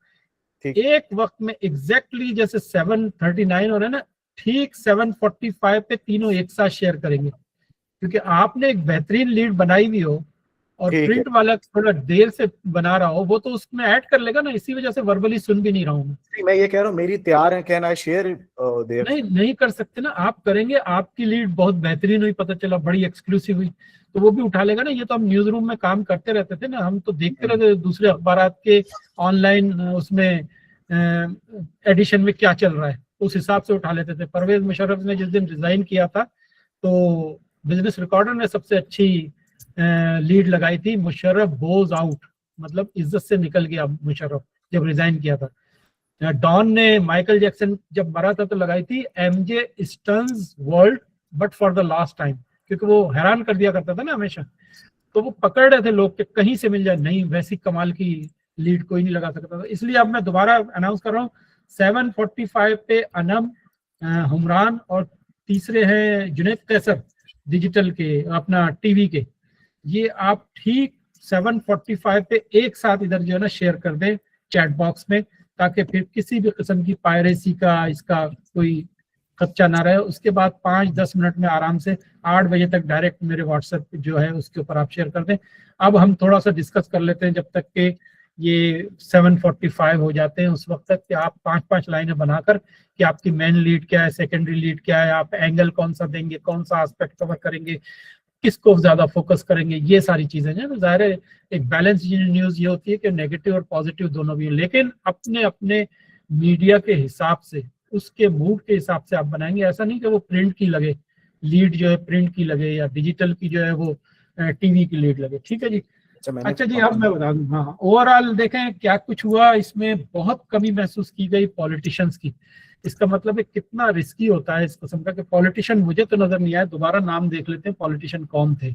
एक वक्त में एग्जैक्टली, जैसे 7:39 हो रहा है ना, ठीक 7:45 पे तीनों एक साथ शेयर करेंगे, क्योंकि आपने एक बेहतरीन लीड बनाई हुई हो और प्रिंट वाला थोड़ा देर से बना रहा हो, वो तो उसमें ऐड कर लेगा ना, इसी वजह से वर्बली सुन भी नहीं रहा हूँ मैं ये कह रहा हूँ मेरी तैयार है, कैन आई शेयर देयर? नहीं कर सकते ना, आप करेंगे, आपकी लीड बहुत बेहतरीन हुई, पता चला बड़ी एक्सक्लूसिव हुई, तो वो भी उठा लेगा ना। ये तो हम न्यूज रूम में काम करते रहते थे ना, हम तो देखते रहते थे दूसरे अखबारात के ऑनलाइन उसमें एडिशन में क्या चल रहा है, उस हिसाब से उठा लेते थे। परवेज मुशर्रफ ने जिस दिन रिजाइन किया था तो बिजनेस रिकॉर्डर ने सबसे अच्छी लीड लगाई थी, मुशर्रफ गोज आउट, मतलब इज्जत से निकल गया मुशर्रफ जब रिजाइन किया था। डॉन ने माइकल जैक्सन जब मरा था तो लगाई थी एमजे स्टन्स world but for the last time, क्योंकि वो हैरान कर दिया करता था ना हमेशा, तो वो पकड़ रहे थे लोग कि कहीं से मिल जाए, नहीं वैसी कमाल की लीड कोई नहीं लगा सकता था। इसलिए अब मैं दोबारा अनाउंस कर रहा हूँ 7:45 पे अनम, हुमरान और तीसरे हैं जुनैद कैसर डिजिटल के, अपना टीवी के, ये आप ठीक 7:45 पे एक साथ इधर जो है ना शेयर कर दें चैट बॉक्स में, ताकि फिर किसी भी किस्म की पायरेसी का इसका कोई खर्चा ना रहे। उसके बाद 5-10 मिनट में आराम से 8 बजे तक डायरेक्ट मेरे व्हाट्सएप जो है उसके ऊपर आप शेयर कर दें। अब हम थोड़ा सा डिस्कस कर लेते हैं जब तक के ये 7:45 हो जाते हैं, उस वक्त तक कि आप 5-5 लाइनें बनाकर कि आपकी मेन लीड क्या है, सेकेंडरी लीड क्या है, आप एंगल कौन सा देंगे, कौन सा एस्पेक्ट कवर करेंगे, किसको ज्यादा फोकस करेंगे, ये सारी चीजें हैं। तो जाहिर है एक बैलेंस न्यूज ये होती है कि नेगेटिव और पॉजिटिव दोनों भी है, लेकिन अपने अपने मीडिया के हिसाब से, उसके मूड के हिसाब से आप बनाएंगे। ऐसा नहीं कि वो प्रिंट की लगे लीड, जो है प्रिंट की लगे, या डिजिटल की जो है वो टीवी की लीड लगे। ठीक है जी। अच्छा जी, अब मैं बता दूं, हाँ ओवरऑल देखें क्या कुछ हुआ, इसमें बहुत कमी महसूस की गई पॉलिटिशियंस की। इसका मतलब है कितना रिस्की होता है इस किस्म का कि पॉलिटिशियन मुझे तो नजर नहीं आया, दोबारा नाम देख लेते हैं पॉलिटिशियन कौन थे,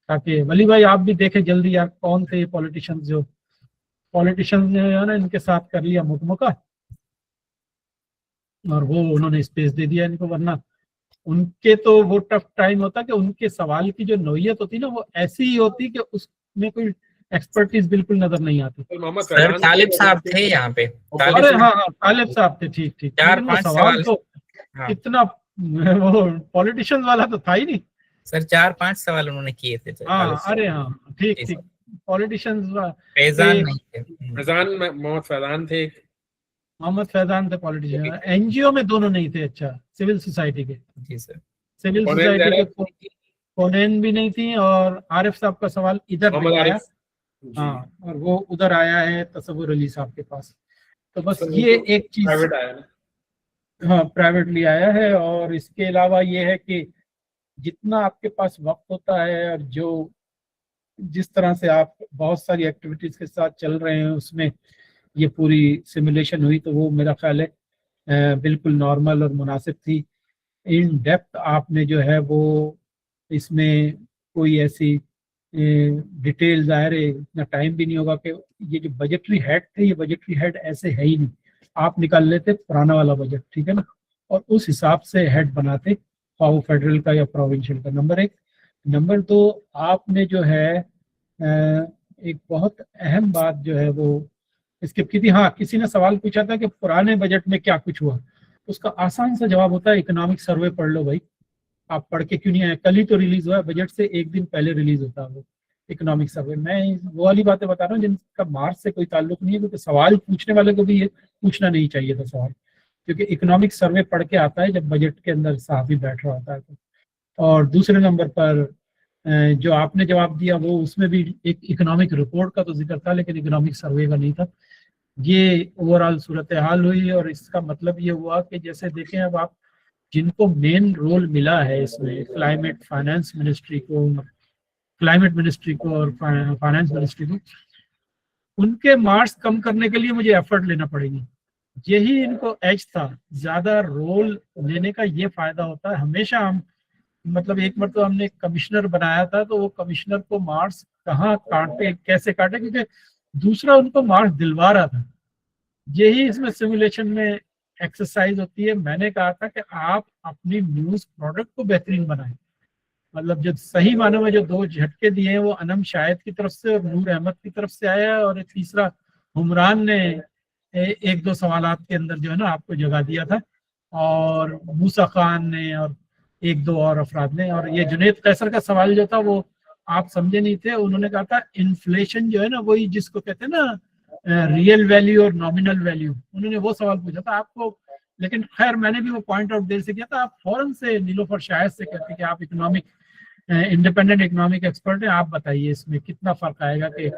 ताकि वली भाई आप भी देखें जल्दी यार कौन थे ये पॉलिटिशियन जो है ना, इनके साथ कर लिया मुकमुका और वो उन्होंने स्पेस दे दिया इनको, वरना उनके तो वो टफ टाइम होता कि उनके सवाल की जो नौयत होती ना वो ऐसी ही होती कि उसमें कोई एक्सपर्टीज बिल्कुल नजर नहीं आती। सर तालिब साहब थे यहाँ पे, अरे हाँ तालिब साहब थे, ठीक ठीक, 4-5 सवाल तो कितना वो पॉलिटिशियन वाला तो था ही नहीं सर, 4-5 सवाल उन्होंने किए थे। हाँ अरे हाँ ठीक ठीक, पॉलिटिशियंस मोहम्मद फैजान थे पॉलिटिशियन, एनजीओ में दोनों नहीं थे। अच्छा, सिविल सोसाइटी के, जी सर, सिविल सोसाइटी के कोनेन भी नहीं थी, और आरिफ साहब का सवाल इधर नहीं आया, हाँ, और वो उधर आया है तसव्वुर अली साहब के पास। तो बस ये एक चीज हाँ प्राइवेटली आया है। और इसके अलावा ये है कि जितना आपके पास वक्त होता है और जो जिस तरह से आप बहुत सारी एक्टिविटीज के साथ चल रहे हैं उसमें ये पूरी सिमुलेशन हुई, तो वो मेरा ख्याल है बिल्कुल नॉर्मल और मुनासिब थी। इन डेप्थ आपने जो है वो इसमें कोई ऐसी डिटेल, ज़ाहिर है इतना टाइम भी नहीं होगा कि ये जो बजटरी हेड थे, ये बजटरी हेड ऐसे है ही नहीं, आप निकाल लेते पुराना वाला बजट, ठीक है ना, और उस हिसाब से हेड बनाते, खाओ फेडरल का या प्रोविंशियल का। नंबर 1। नंबर 2, आपने जो है एक बहुत अहम बात जो है वो स्किप की थी। हाँ, किसी ने सवाल पूछा था कि पुराने बजट में क्या कुछ हुआ, उसका आसान सा जवाब होता है इकोनॉमिक सर्वे पढ़ लो भाई। आप पढ़ के क्यों नहीं आए? कल ही तो रिलीज हुआ है, बजट से एक दिन पहले रिलीज होता है वो इकोनॉमिक सर्वे। मैं वो वाली बातें बता रहा हूँ जिनका मार्च से कोई ताल्लुक नहीं है, क्योंकि सवाल पूछने वाले को भी ये पूछना नहीं चाहिए था सवाल, क्योंकि इकोनॉमिक सर्वे पढ़ के आता है जब बजट के अंदर साहबी बैठ रहा होता है तो। और दूसरे नंबर पर जो आपने जवाब दिया वो उसमें भी एक इकोनॉमिक रिपोर्ट का तो जिक्र था, लेकिन इकोनॉमिक सर्वे का नहीं था। ये ओवरऑल सूरत हाल हुई, और इसका मतलब ये हुआ कि जैसे देखें अब आप जिनको मेन रोल मिला है इसमें, क्लाइमेट फाइनेंस मिनिस्ट्री को, क्लाइमेट मिनिस्ट्री को और फाइनेंस मिनिस्ट्री को, उनके मार्क्स कम करने के लिए मुझे एफर्ट लेना पड़ेगी। यही इनको एज था, ज्यादा रोल लेने का ये फायदा होता है। हमेशा हम मतलब एक बार तो हमने एक कमिश्नर बनाया था, तो वो कमिश्नर को मार्क्स कहाँ काटे, कैसे काटे, क्योंकि दूसरा उनको मार्क्स दिलवा रहा था। यही इसमें सिमुलेशन में एक्सरसाइज होती है। मैंने कहा था कि आप अपनी न्यूज प्रोडक्ट को बेहतरीन बनाएं। मतलब जो सही मानों में जो 2 झटके दिए हैं वो अनम शाहिद की तरफ से और नूर अहमद की तरफ से आया है, और एक तीसरा हुमरान ने 1-2 सवालात के अंदर जो है ना आपको जगा दिया था, और मूसा खान ने और 1-2 और अफराद ने। और ये जुनेद कैसर का सवाल जो था वो आप समझे नहीं थे। उन्होंने कहा था इन्फ्लेशन जो है ना वही जिसको कहते हैं ना रियल वैल्यू और नॉमिनल वैल्यू, उन्होंने वो सवाल पूछा था आपको। लेकिन खैर मैंने भी वो पॉइंट आउट देर से किया था, आप फौरन से नीलोफर शाहिद से कहते कि आप इकोनॉमिक इंडिपेंडेंट इकोनॉमिक एक्सपर्ट है, आप बताइए इसमें कितना फर्क आएगा कि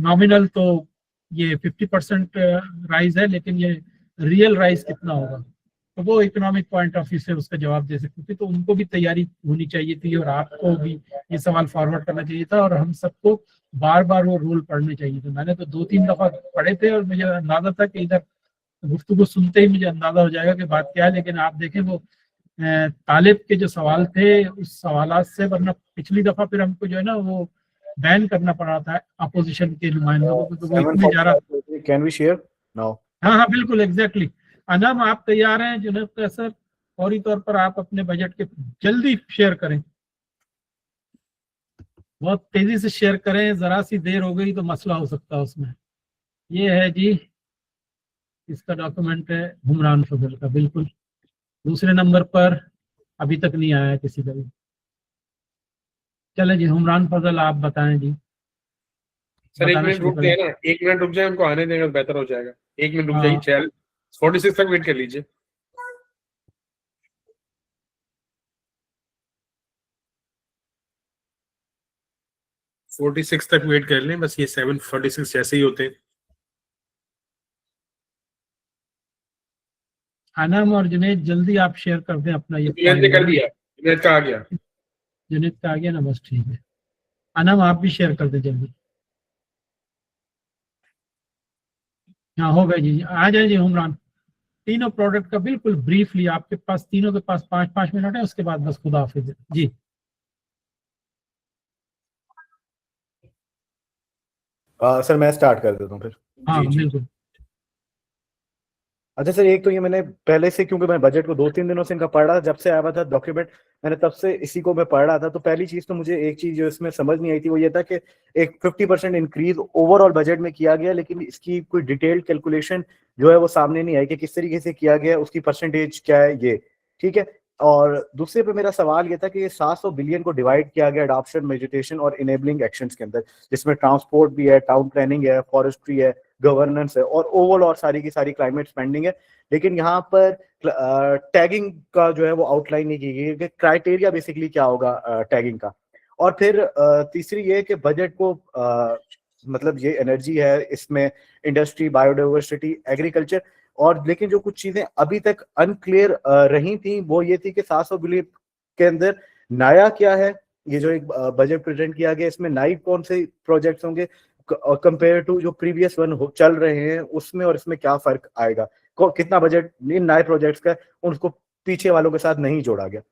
नॉमिनल तो ये 50% राइज है, लेकिन ये रियल राइज कितना होगा। तो वो इकोनॉमिक पॉइंट ऑफ व्यू से उसका जवाब दे सकते थे, तो उनको भी तैयारी होनी चाहिए थी और आपको भी ये सवाल फॉरवर्ड करना चाहिए था, और हम सबको बार बार वो रूल पढ़ने चाहिए थे। मैंने तो 2-3 दफा पढ़े थे और मुझे अंदाजा था कि इधर गुफ्तगू सुनते ही मुझे अंदाजा हो जाएगा कि बात क्या है। लेकिन आप देखें वो तालिब के जो सवाल थे उस सवालात से, वरना पिछली दफा फिर हमको जो है ना वो बैन करना पड़ा था अपोजिशन के नुमाइंदों को, क्योंकि वो इतने ज्यादा। Can we share now? हाँ हाँ बिल्कुल एग्जैक्टली। अनम आप तैयार हैं? जुनेद कैसर फौरी तौर पर आप अपने बजट के जल्दी शेयर करें, बहुत तेजी से शेयर करें, जरा सी देर हो गई तो मसला हो सकता है उसमें। ये है जी, इसका डॉक्यूमेंट है हुमरान फजल का, बिल्कुल दूसरे नंबर पर अभी तक नहीं आया किसी का भी। चले जी हुमरान फजल आप बताएं जी। सर 1 बताना मिनट शुरू रुक करें। जाए ना, 1 मिनट रुक जाए, उनको आने देंगे तो बेहतर हो जाएगा। 1 मिनट रुक हाँ। जाइए, 46 तक वेट कर लीजिए। फोर्टी सिक्स तक वेट कर लें, बस ये 7:46 जैसे ही होते हैं। अनम और जुनेद जल्दी आप शेयर कर दें अपना ये जुनेद ने कर दिया, जुनेद का आ गया। जुनेद का आ गया ना, बस ठीक है। अनम आप भी शेयर कर दें जल्दी। हाँ हो गए जी, आ जाए जी हुमरान। तीनों प्रोडक्ट का बिल्कुल ब्रीफली, आपके पास तीनों के पास 5-5 मिनट है, उसके बाद बस खुदा हाफिज जी। सर मैं स्टार्ट कर देता हूँ फिर। हाँ जी जी। बिल्कुल। अच्छा सर, एक तो ये मैंने पहले से, क्योंकि मैं बजट को 2-3 दिनों से इनका पढ़ रहा था, जब से आया हुआ था डॉक्यूमेंट मैंने तब से इसी को मैं पढ़ रहा था। तो पहली चीज तो मुझे एक चीज जो इसमें समझ नहीं आई थी वो ये था कि एक 50% इंक्रीज ओवरऑल बजट में किया गया, लेकिन इसकी कोई डिटेल्ड कैलकुलेशन जो है वो सामने नहीं आई कि किस तरीके से किया गया, उसकी परसेंटेज क्या है ये, ठीक है। और दूसरे पे मेरा सवाल ये था कि ये 700 बिलियन को डिवाइड किया गया अडॉप्शन, मेडिटेशन और इनेबलिंग एक्शंस के अंदर, जिसमें ट्रांसपोर्ट भी है, टाउन प्लानिंग है, फॉरेस्ट्री है, गवर्नेंस है और ओवरऑल और सारी की सारी क्लाइमेट स्पेंडिंग है। लेकिन यहाँ पर टैगिंग का जो है वो आउटलाइन नहीं की गई कि क्राइटेरिया बेसिकली क्या होगा टैगिंग का। और फिर तीसरी ये कि बजट को मतलब ये एनर्जी है, इसमें इंडस्ट्री, बायोडाइवर्सिटी, एग्रीकल्चर, और लेकिन जो कुछ चीजें अभी तक अनक्लियर रही थी वो ये थी कि 700 बिलियन के अंदर नया क्या है। ये जो एक बजट प्रेजेंट किया गया इसमें नई कौन से प्रोजेक्ट्स होंगे कंपेयर टू जो प्रीवियस वन चल रहे हैं उसमें, और इसमें क्या फर्क आएगा, कितना बजट इन नए प्रोजेक्ट्स का उनको पीछे वालों के साथ नहीं जोड़ा गया।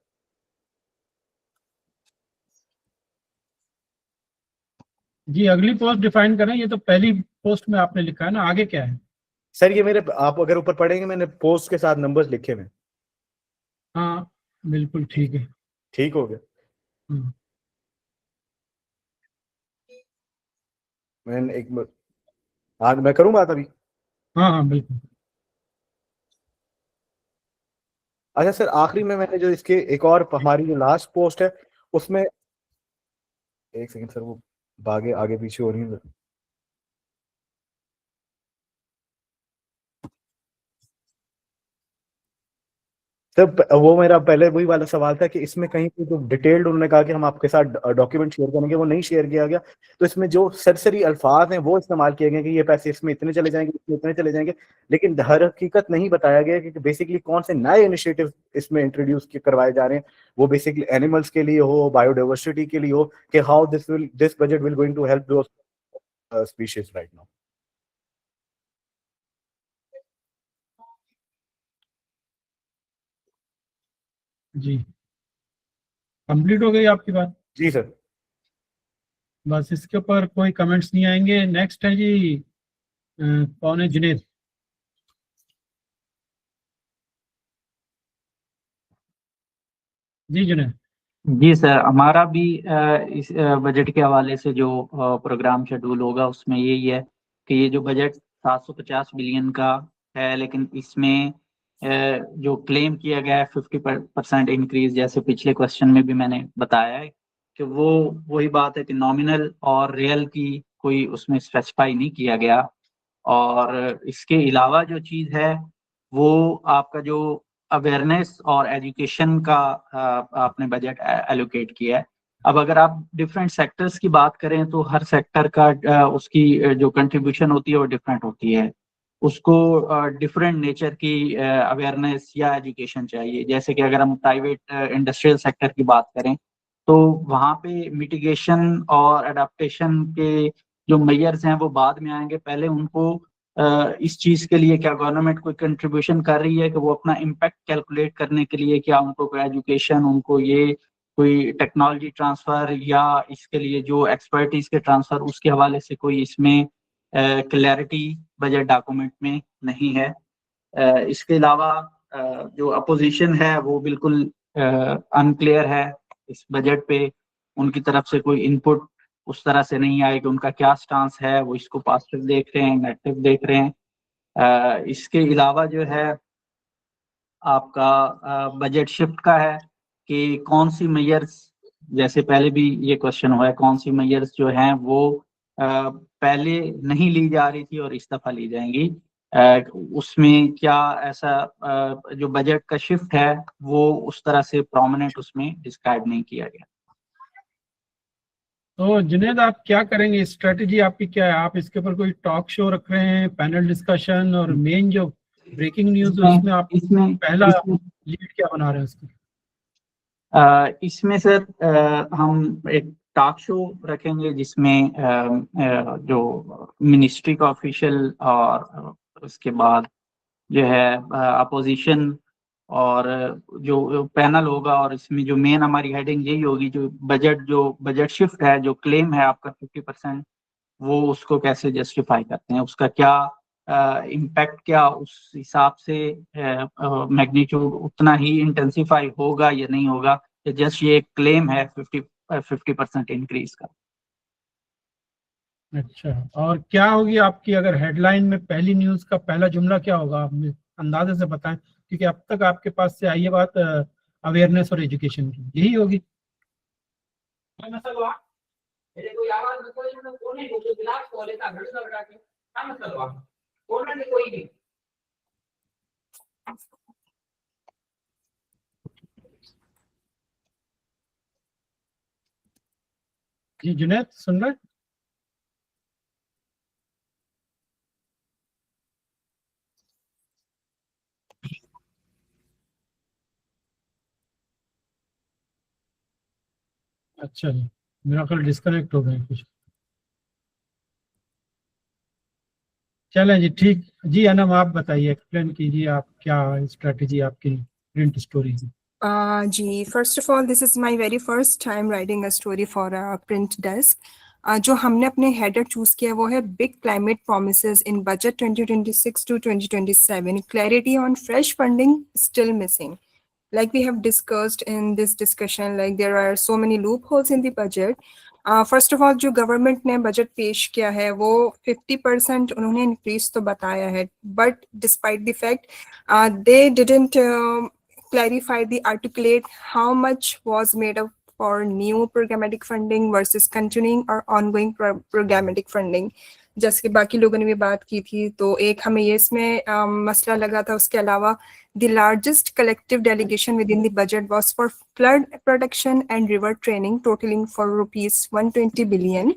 जी अगली पोस्ट डिफाइन करें, ये तो पहली पोस्ट में आपने लिखा है ना, आगे क्या है? सर ये मेरे, आप अगर ऊपर पढ़ेंगे मैंने पोस्ट के साथ नंबर्स लिखे हैं। हाँ बिल्कुल ठीक है। ठीक हो गया। मैंने एक हाँ मैं करूँ बात अभी? हाँ हाँ बिल्कुल। अच्छा सर, आखिरी में मैंने जो इसके एक और हमारी जो लास्ट पोस्ट है उसमें, एक सेकंड सर, वो आगे आगे पीछे हो रही है। सर वो मेरा पहले वही वाला सवाल था कि इसमें कहीं पे जो डिटेल्ड उन्होंने कहा कि हम आपके साथ डॉक्यूमेंट शेयर करेंगे, वो नहीं शेयर किया गया। तो इसमें जो सरसरी अल्फाज हैं वो इस्तेमाल किए गए कि ये पैसे इसमें इतने चले जाएंगे, इसमें इतने चले जाएंगे, लेकिन हर हकीकत नहीं बताया गया कि बेसिकली कौन से नए इनिशिएटिव इसमें इंट्रोड्यूस करवाए जा रहे हैं। वो बेसिकली एनिमल्स के लिए हो, बायोडाइवर्सिटी के लिए हो, कि how this budget will going to help those species right now. जी कंप्लीट हो गई आपकी बात? जी सर। बस इसके ऊपर कोई कमेंट्स नहीं आएंगे। नेक्स्ट है जी कौन है? जुनेद। जी जुनेद। जी सर, हमारा भी इस बजट के हवाले से जो प्रोग्राम शेड्यूल होगा उसमें यही है कि ये जो बजट 750 बिलियन का है, लेकिन इसमें जो क्लेम किया गया है 50% इंक्रीज, जैसे पिछले क्वेश्चन में भी मैंने बताया है कि वो वही बात है कि नॉमिनल और रियल की कोई उसमें स्पेसिफाई नहीं किया गया। और इसके अलावा जो चीज़ है वो आपका जो अवेयरनेस और एजुकेशन का आपने बजट एलोकेट किया है। अब अगर आप डिफरेंट सेक्टर्स की बात करें तो हर सेक्टर का उसकी जो कंट्रीब्यूशन होती है वो डिफरेंट होती है, उसको डिफरेंट नेचर की अवेयरनेस या एजुकेशन चाहिए। जैसे कि अगर हम प्राइवेट इंडस्ट्रियल सेक्टर की बात करें तो वहाँ पे मिटिगेशन और अडेप्टेशन के जो मेजर्स हैं वो बाद में आएंगे। पहले उनको इस चीज के लिए क्या गवर्नमेंट कोई कंट्रीब्यूशन कर रही है कि वो अपना इम्पैक्ट कैलकुलेट करने के लिए क्या उनको कोई एजुकेशन, उनको ये कोई टेक्नोलॉजी ट्रांसफर या इसके लिए जो एक्सपर्टीज के ट्रांसफर, उसके हवाले से कोई इसमें क्लैरिटी बजट डॉक्यूमेंट में नहीं है। इसके अलावा जो अपोजिशन है वो बिल्कुल अनक्लियर है इस बजट पे। उनकी तरफ से कोई इनपुट उस तरह से नहीं आए कि उनका क्या स्टांस है, वो इसको पॉजिटिव देख रहे हैं, नेगेटिव देख रहे हैं। इसके अलावा जो है आपका बजट शिफ्ट का है कि कौन सी मेजर्स, जैसे पहले भी ये क्वेश्चन हुआ है, कौन सी मेजर्स जो हैं वो पहले नहीं ली जा रही थी और इस दफा ली जाएंगी। उसमें क्या ऐसा जो बजट का शिफ्ट है वो उस तरह से प्रोमिनेंट उसमें डिस्क्राइब नहीं किया गया। तो जुनेद आप क्या करेंगे? स्ट्रेटजी आपकी क्या है? आप इसके ऊपर कोई टॉक शो रख रहे हैं, पैनल डिस्कशन, और मेन जो ब्रेकिंग न्यूज है उसमें आप पहला लीड क्या बना रहे हैं उसको? इसमें सर हम एक टॉक शो रखेंगे जिसमें जो मिनिस्ट्री का ऑफिशियल और उसके बाद जो है अपोजिशन और जो पैनल होगा, और इसमें जो मेन हमारी हेडिंग यही होगी, जो बजट शिफ्ट है, जो क्लेम है आपका 50%, वो उसको कैसे जस्टिफाई करते हैं, उसका क्या इम्पैक्ट, क्या उस हिसाब से मैग्नीट्यूड उतना ही इंटेंसिफाई होगा या नहीं होगा, कि जस्ट ये एक क्लेम है 50% इंक्रीज का। अच्छा, और क्या होगी आपकी अगर हेडलाइन में पहली न्यूज का पहला जुमला क्या होगा? आप अंदाजे से बताएं, क्योंकि अब तक आपके पास से आई है बात अवेयरनेस और एजुकेशन की, यही होगी। जी जुनैद सुन रहे? अच्छा जी, मेरा ख्याल डिस्कनेक्ट हो गया कुछ। चलें जी, ठीक जी। अनम आप बताइए, एक्सप्लेन कीजिए आप क्या स्ट्रेटजी आपकी प्रिंट स्टोरी की। जी, first of all this is my very first time writing a story for a print desk. जो हमने अपने हेडर चूज किया वो है big climate promises in budget 2026 to 2027, clarity on fresh funding still missing. Like we have discussed in this discussion, like there are so many loopholes in the budget. First of all, जो government ने budget पेश किया है वो 50% उन्होंने increase तो बताया है, but despite the fact they didn't clarify the articulate how much was made up for new programmatic funding versus continuing or ongoing programmatic funding. जैसे कि बाकी लोगों ने भी बात की थी, तो एक हमें ये इसमें मसला लगा था। उसके अलावा the largest collective delegation within the budget was for flood protection and river training, totaling for rupees 120 billion.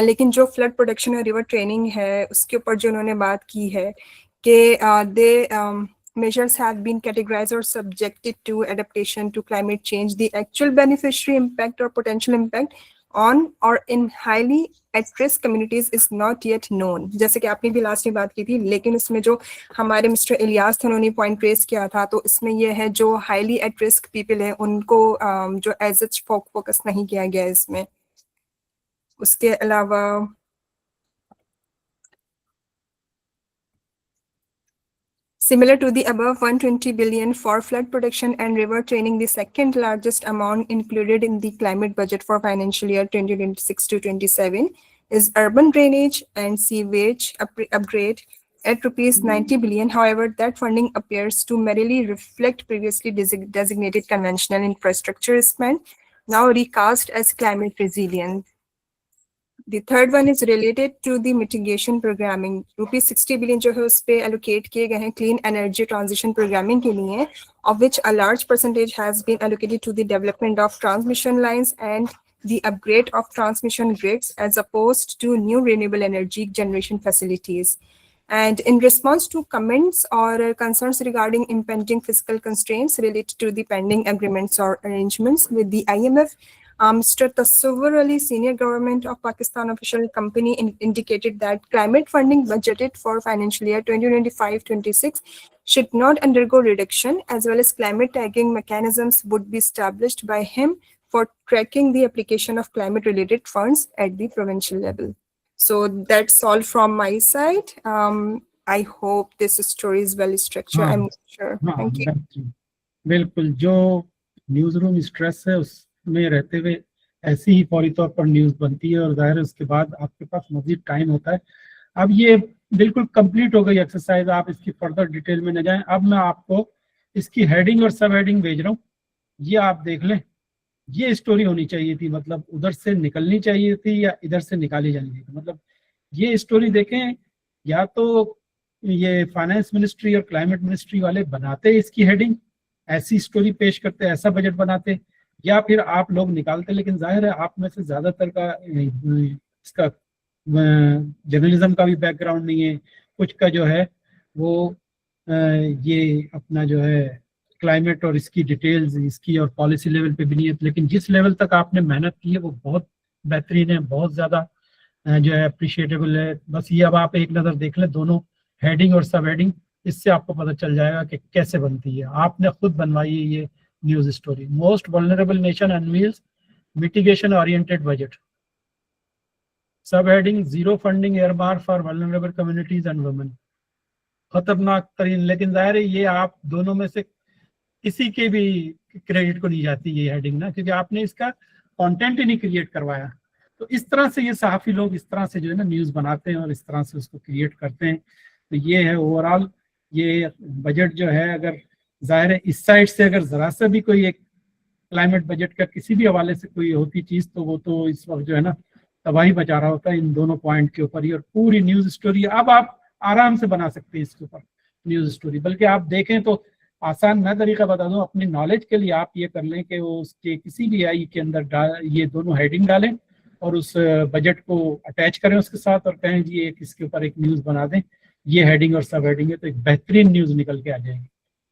लेकिन जो flood protection और river training है उसके ऊपर जो उन्होंने बात की है कि they measures have been categorized or subjected to adaptation to climate change. The actual beneficiary impact or potential impact on or in highly at risk communities is not yet known. जैसे कि आपने भी लास्ट में बात की थी, लेकिन उसमें जो हमारे मिस्टर इलियास थे उन्होंने पॉइंट रेस किया था, तो इसमें यह है जो हाईली एट रिस्क पीपल है उनको जो एज सच फोकस नहीं किया गया है इसमें। उसके अलावा similar to the above, 120 billion for flood protection and river training, the second largest amount included in the climate budget for financial year 2026 to 27 is urban drainage and sewage upgrade at rupees 90 billion. However, that funding appears to merely reflect previously designated conventional infrastructure spend, now recast as climate resilient. The third one is related to the mitigation programming. Rupees 60 billion जो है उस पे allocate किए गए हैं clean energy transition programming के लिए, of which a large percentage has been allocated to the development of transmission lines and the upgrade of transmission grids as opposed to new renewable energy generation facilities. And in response to comments or concerns regarding impending fiscal constraints related to the pending agreements or arrangements with the IMF, Mr. Tasawwur Ali, senior government of Pakistan official company, indicated that climate funding budgeted for financial year 2025-26 should not undergo reduction, as well as climate tagging mechanisms would be established by him for tracking the application of climate-related funds at the provincial level. So that's all from my side. I hope this story is well structured. I'm sure. Thank you. बिल्कुल, जो news room stress है उसमें रहते हुए ऐसी ही फौरी तौर पर न्यूज बनती है और जाहिर है उसके बाद आपके पास मजीद टाइम होता है। अब ये बिल्कुल कंप्लीट हो गई एक्सरसाइज, आप इसकी फर्दर डिटेल में न जाएं। अब मैं आपको इसकी हेडिंग और सब हेडिंग भेज रहा हूँ, ये आप देख लें। ये स्टोरी होनी चाहिए थी, मतलब उधर से निकलनी चाहिए थी या इधर से निकाली जानी चाहिए। मतलब ये स्टोरी देखें, या तो ये फाइनेंस मिनिस्ट्री और क्लाइमेट मिनिस्ट्री वाले बनाते इसकी हेडिंग, ऐसी स्टोरी पेश करते, ऐसा बजट बनाते, या फिर आप लोग निकालते। लेकिन जाहिर है आप में से ज्यादातर का इसका जर्नलिज्म का भी बैकग्राउंड नहीं है, कुछ का जो है वो ये अपना जो है क्लाइमेट और इसकी डिटेल्स इसकी और पॉलिसी लेवल पे भी नहीं है। लेकिन जिस लेवल तक आपने मेहनत की है वो बहुत बेहतरीन है, बहुत ज़्यादा जो है अप्रिशिएटेबल है। बस ये अब आप एक नज़र देख लें दोनों हेडिंग और सब हेडिंग, इससे आपको पता चल जाएगा कि कैसे बनती है। आपने खुद बनवाई है ये news story. Most vulnerable nation unveils mitigation oriented budget, sub heading zero funding earmark for vulnerable communities and women. खतरनाक तरीन, लेकिन जाहिर है ये आप दोनों में से किसी के भी क्रेडिट को नहीं जाती ये हेडिंग ना, क्योंकि आपने इसका कंटेंट ही नहीं क्रिएट करवाया। तो इस तरह से ये सहाफ़ी लोग इस तरह से जो है ना न्यूज़ बनाते हैं और इस तरह से उसको क्रिएट करते हैं। तो ये है ओवरऑल ये बजट जो है। अगर जाहिर है इस साइड से अगर ज़रा सा भी कोई एक क्लाइमेट बजट का किसी भी हवाले से कोई होती चीज़ तो वो तो इस वक्त जो है ना तबाही बचा रहा होता है इन दोनों पॉइंट के ऊपर ही। और पूरी न्यूज़ स्टोरी अब आप आराम से बना सकते हैं इसके ऊपर न्यूज़ स्टोरी। बल्कि आप देखें तो आसान मैं तरीका बता दूं, अपनी नॉलेज के लिए आप ये कर लें कि वो उसके किसी भी आई के अंदर ये दोनों हेडिंग डालें और उस बजट को अटैच करें उसके साथ और कहें जी एक इसके ऊपर एक न्यूज़ बना दें, ये हेडिंग और सब हेडिंग है, तो एक बेहतरीन न्यूज़ निकल के आ जाएगी।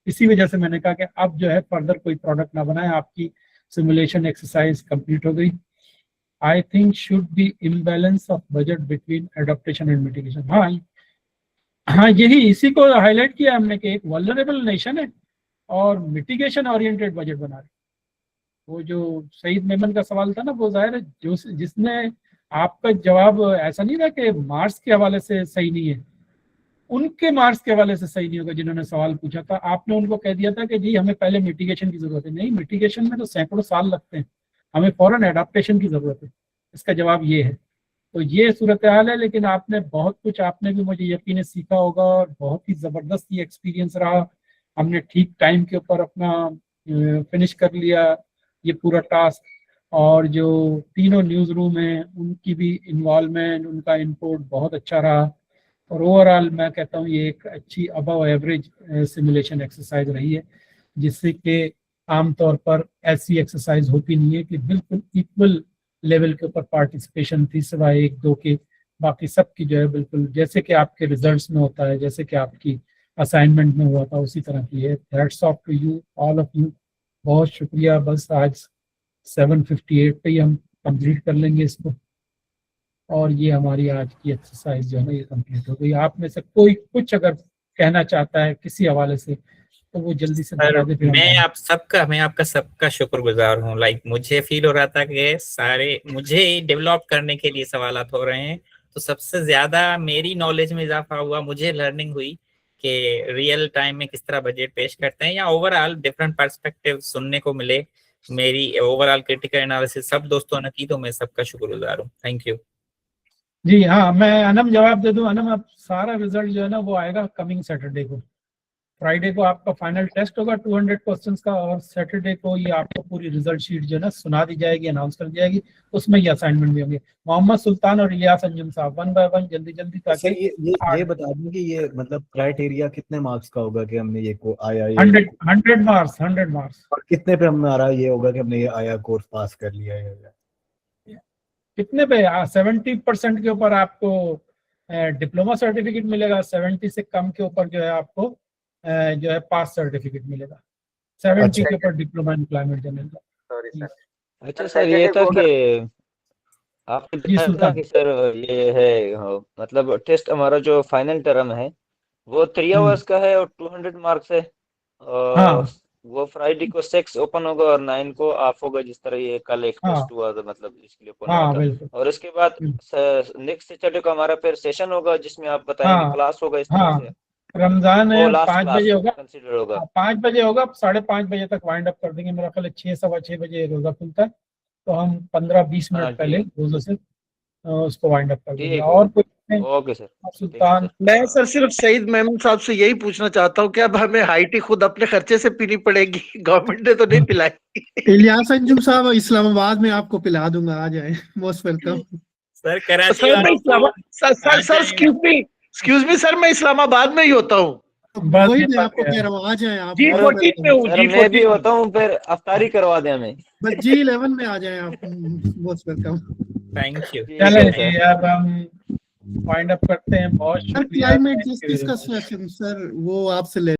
इसी वजह से मैंने कहा कि अब जो है फर्दर कोई प्रोडक्ट ना बनाए, आपकी सिमुलेशन एक्सरसाइज कंप्लीट हो गई। I think should be imbalance of budget between adaptation and mitigation. हाँ यही इसी को हाईलाइट किया हमने कि एक वल्नरेबल नेशन है और मिटिगेशन ओरिएंटेड बजट बना रहे। वो जो सईद मेमन का सवाल था ना, वो जाहिर है जो जिसने आपका जवाब ऐसा नहीं था कि मार्क्स के हवाले से सही नहीं है, उनके मार्क्स के हवाले से सही नहीं होगा जिन्होंने सवाल पूछा था। आपने उनको कह दिया था कि जी हमें पहले मिटिगेशन की जरूरत है। नहीं, मिटिगेशन में तो सैकड़ों साल लगते हैं, हमें फौरन एडाप्टेशन की जरूरत है। इसका जवाब ये है। तो ये सूरत हाल है। लेकिन आपने बहुत कुछ, आपने भी मुझे यकीन सीखा होगा और बहुत ही ज़बरदस्त ये एक्सपीरियंस रहा। हमने ठीक टाइम के ऊपर अपना फिनिश कर लिया ये पूरा टास्क, और जो तीनों न्यूज़ रूम हैं उनकी भी इन्वॉल्वमेंट, उनका इनपुट बहुत अच्छा रहा। और ओवरऑल मैं कहता हूँ ये एक अच्छी अबव एवरेज सिमुलेशन एक्सरसाइज रही है, जिससे कि आमतौर पर ऐसी एक्सरसाइज होती नहीं है कि बिल्कुल इक्वल लेवल के ऊपर पार्टिसिपेशन थी सिवाय एक दो के, बाकी सब की जो है बिल्कुल जैसे कि आपके रिजल्ट्स में होता है, जैसे कि आपकी असाइनमेंट में हुआ था उसी तरह की है। Hats off to you all of you, बहुत शुक्रिया। बस आज 7:58 पे ही हम कंप्लीट कर लेंगे इसको। और ये हमारी आज की एक्सरसाइज जो है ना ये कंप्लीट हो गई। आप में से कोई कुछ अगर कहना चाहता है किसी हवाले से तो वो जल्दी से बता दे। फिर मैं आपका सबका शुक्रगुजार हूँ। लाइक मुझे फील हो रहा था कि सारे मुझे डेवलप करने के लिए सवालात हो रहे हैं, तो सबसे ज्यादा मेरी नॉलेज में इजाफा हुआ, मुझे लर्निंग हुई कि रियल टाइम में किस तरह बजट पेश करते हैं, या ओवरऑल डिफरेंट पर्सपेक्टिव सुनने को मिले। मेरी ओवरऑल क्रिटिकल एनालिसिस सब दोस्तों ने की, तो मैं सबका शुक्रगुजार हूँ। थैंक यू जी। हाँ, मैं अनम जवाब दे दूं। अनम, अब सारा रिजल्ट जो है ना वो आएगा कमिंग सैटरडे को। फ्राइडे को आपका फाइनल टेस्ट होगा 200 क्वेश्चंस का, और सैटरडे को ये आपको पूरी रिजल्ट शीट जो है ना सुना दी जाएगी, अनाउंस कर दी जाएगी। उसमें ये असाइनमेंट भी होंगे। मोहम्मद सुल्तान और इलियास अंजुम साहब 1 बाय 1 जल्दी जल्दी, ताकि ये बता दें कि ये मतलब क्राइटेरिया कितने मार्क्स का होगा कि हमने ये को आया 100 मार्क्स। और कितने पे हमारा ये होगा कि हमने ये आया कोर्स पास कर लिया है? कितने पे? 70% के ऊपर आपको डिप्लोमा सर्टिफिकेट मिलेगा, 70 से कम के ऊपर जो है आपको जो है पास सर्टिफिकेट मिलेगा, 70 के ऊपर diploma in climate journalism. Sorry sir. अच्छा सर, ये था कि आपने बताया था कि सर ये है मतलब टेस्ट हमारा जो फाइनल टर्म है वो 3 आवर्स का है और 200 मार्क्स है। हाँ। वो फ्राइडे को 6 ओपन होगा और 9 को ऑफ होगा, जिस तरह ये कल एक टेस्ट हुआ था, मतलब इसके लिए ओपन हुआ था। और उसके बाद नेक्स्ट सैटरडे को हमारा फिर सेशन होगा जिसमें आप बताएंगे क्लास होगा इस तरह से। रमजान है, 5 बजे होगा, कंसीडर होगा 5 बजे होगा, 5:30 बजे तक वाइंड अप कर देंगे। मेरा ख्याल है 6 सवा 6 बजे रोजा खुलता है, तो हम 15-20 मिनट पहले रोजे से उसको वाइंड अप कर देंगे। और कोई? Okay sir. सुल्तान, मैं सर सिर्फ सईद मेमन साहब से यही पूछना चाहता हूँ कि अब हमें हाई टी खुद अपने खर्चे से पीनी पड़ेगी, गवर्नमेंट ने तो नहीं पिलाई। इलियास अंजुम साहब इस्लामाबाद में आपको पिला दूंगा, आ जाए, most welcome. Sir Karachi sir excuse me sir, मैं इस्लामाबाद में ही होता हूँ। वही मैं आपको कह रहा हूँ, आ जाए आप। G14 में हूँ, सर मैं भी होता हूँ, फिर अफ्तारी करवा दें हमें। बस G11 में आ जाए आप, मोस्ट वेलकम। Thank you. चलें अब हम वाइंड अप करते हैं। बहुत शुक्रिया। क्लाइमेट जस्टिस का सेशन सर वो आपसे ले